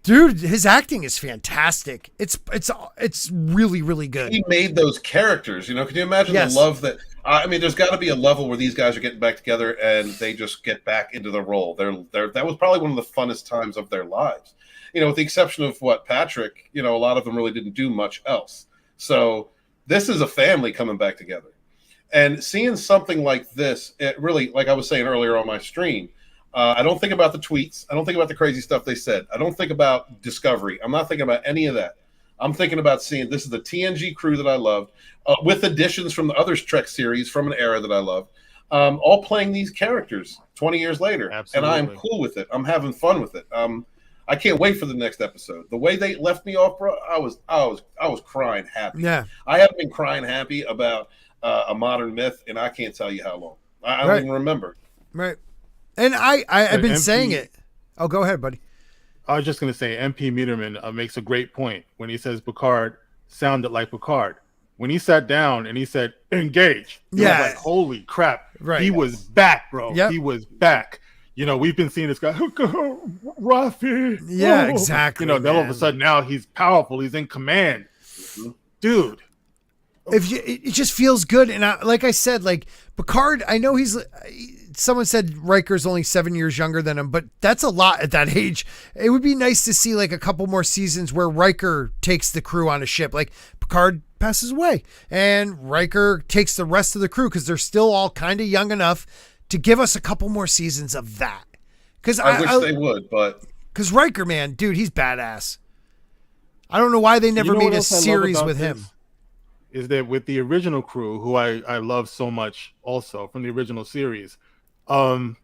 Dude, his acting is fantastic. It's really, really good. He made those characters. You know, can you imagine the love that? I mean, there's got to be a level where these guys are getting back together and they just get back into the role. That was probably one of the funnest times of their lives. You know, with the exception of Patrick. You know, a lot of them really didn't do much else. So this is a family coming back together, and seeing something like this, it really, like I was saying earlier on my stream. I don't think about the tweets. I don't think about the crazy stuff they said. I don't think about Discovery. I'm not thinking about any of that. I'm thinking about seeing this is the TNG crew that I loved, with additions from the other Trek series from an era that I loved, all playing these characters 20 years later. Absolutely. And I'm cool with it. I'm having fun with it. I can't wait for the next episode. The way they left me off, bro, I was crying happy. Yeah, I haven't been crying happy about a modern myth, and I can't tell you how long. I don't even remember. Right. And I've been saying it. Oh, go ahead, buddy. I was just going to say, MP Meterman makes a great point when he says Picard sounded like Picard. When he sat down and he said, engage. Yeah. Like, holy crap. Right. He was back, bro. Yep. He was back. You know, we've been seeing this guy, Rafi. Yeah, exactly. You know, then all of a sudden now he's powerful. He's in command. Dude. It just feels good. And like I said, like Picard, I know someone said Riker's only 7 years younger than him, but that's a lot at that age. It would be nice to see like a couple more seasons where Riker takes the crew on a ship. Like Picard passes away and Riker takes the rest of the crew because they're still all kind of young enough to give us a couple more seasons of that. Because I wish they would, but because Riker, man, dude, he's badass. I don't know why they never made a series with him. Is that with the original crew, who I love so much also from the original series,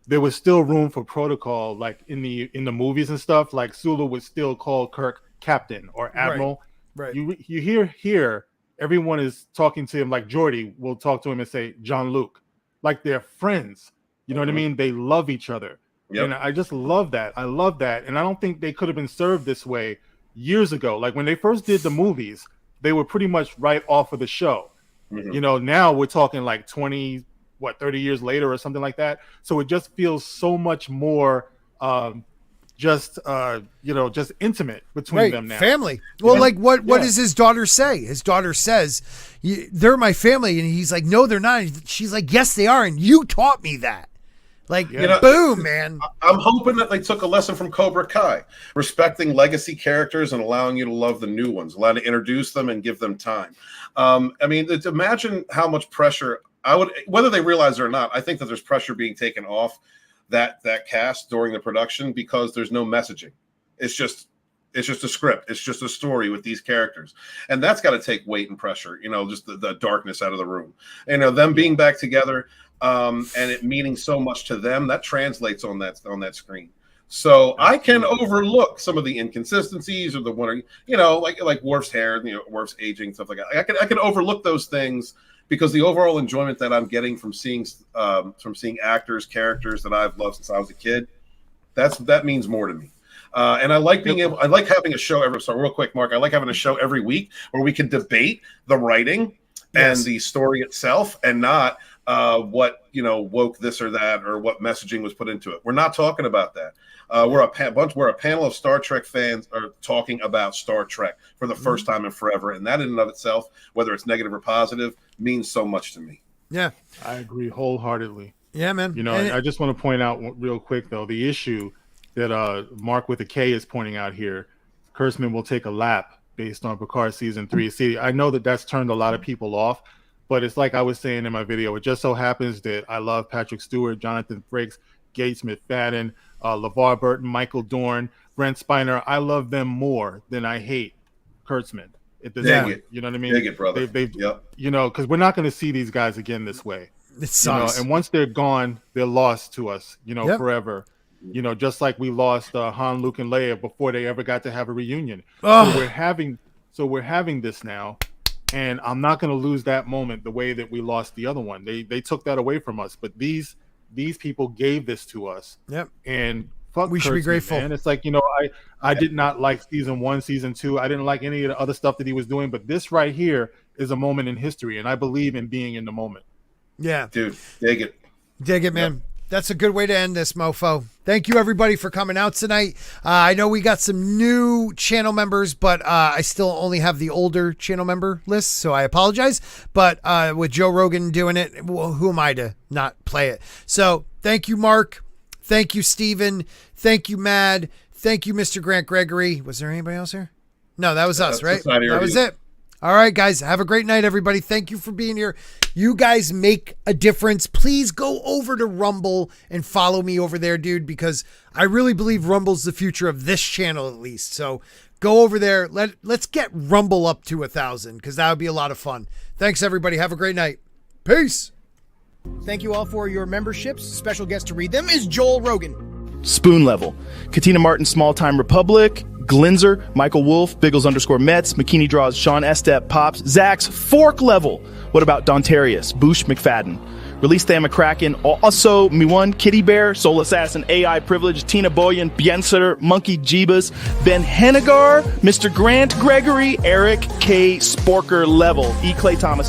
there was still room for protocol, like in the movies and stuff. Like Sulu would still call Kirk Captain or Admiral. Right. You hear here, everyone is talking to him like Geordi will talk to him and say Jean-Luc, like they're friends. You know what I mean? They love each other. Yep. And I just love that. I love that. And I don't think they could have been served this way years ago. Like when they first did the movies, they were pretty much right off of the show. Mm-hmm. You know, now we're talking like 30 years later or something like that. So it just feels so much more just intimate between them now. Family. Well, like what does his daughter say? His daughter says, they're my family. And he's like, no, they're not. She's like, yes, they are. And you taught me that. Like, boom, man. I'm hoping that they took a lesson from Cobra Kai, respecting legacy characters and allowing you to love the new ones, allowing to introduce them and give them time. I mean, imagine how much pressure whether they realize it or not, I think that there's pressure being taken off that cast during the production because there's no messaging. It's just a script. It's just a story with these characters. And that's got to take weight and pressure, just the darkness out of the room. Them being back together, and it meaning so much to them, that translates on that screen. So I can overlook some of the inconsistencies or the one, like Worf's hair, Worf's aging, stuff like that. I can overlook those things because the overall enjoyment that I'm getting from seeing actors, characters that I've loved since I was a kid, that means more to me. And I like I like having a show real quick, Mark. I like having a show every week where we can debate the writing and the story itself, and not what woke this or that or what messaging was put into it. We're not talking about that. We're a panel of Star Trek fans are talking about Star Trek for the first time in forever, and that in and of itself, whether it's negative or positive, means so much to me. Yeah, I agree wholeheartedly. Yeah, man. I just want to point out real quick though, the issue that Mark with a K is pointing out here. Kurtzman will take a lap based on Picard season 3. See, I know that's turned a lot of people off, but it's like I was saying in my video. It just so happens that I love Patrick Stewart, Jonathan Frakes, Gates McFadden, LeVar Burton, Michael Dorn, Brent Spiner. I love them more than I hate Kurtzman at this point. You know what I mean? Dig it, brother. Because we're not going to see these guys again this way. It sucks. And once they're gone, they're lost to us, forever. Just like we lost Han, Luke, and Leia before they ever got to have a reunion. So we're having this now, and I'm not going to lose that moment the way that we lost the other one. They took that away from us, but these people gave this to us. Yep. And fuck, we should be grateful. Man. It's like I did not like season 1, season 2. I didn't like any of the other stuff that he was doing, but this right here is a moment in history, and I believe in being in the moment. Yeah, dude, dig it, man. Yep. That's a good way to end this, mofo. Thank you, everybody, for coming out tonight. I know we got some new channel members, but I still only have the older channel member list, so I apologize. But with Joe Rogan doing it, well, who am I to not play it? So thank you, Mark. Thank you, Steven. Thank you, Mad. Thank you, Mr. Grant Gregory. Was there anybody else here? No, that was us, right? That was it. All right, guys. Have a great night, everybody. Thank you for being here. You guys make a difference. Please go over to Rumble and follow me over there, dude, because I really believe Rumble's the future of this channel, at least. So go over there. Let's get Rumble up to 1,000, because that would be a lot of fun. Thanks, everybody. Have a great night. Peace. Thank you all for your memberships. Special guest to read them is Joel Rogan. Spoon Level, Katina Martin, Small Time Republic, Glinzer, Michael Wolf, Biggles_Mets, McKinney Draws, Sean Estep, Pops, Zax, Fork Level. What about Dontarius, Boosh McFadden, Release Than McCracken, Also Miwan, Kitty Bear, Soul Assassin, AI Privilege, Tina Boyan, Biensutter, Monkey Jeebus, Ben Hennigar, Mr. Grant Gregory, Eric K. Sporker Level, E. Clay Thomas.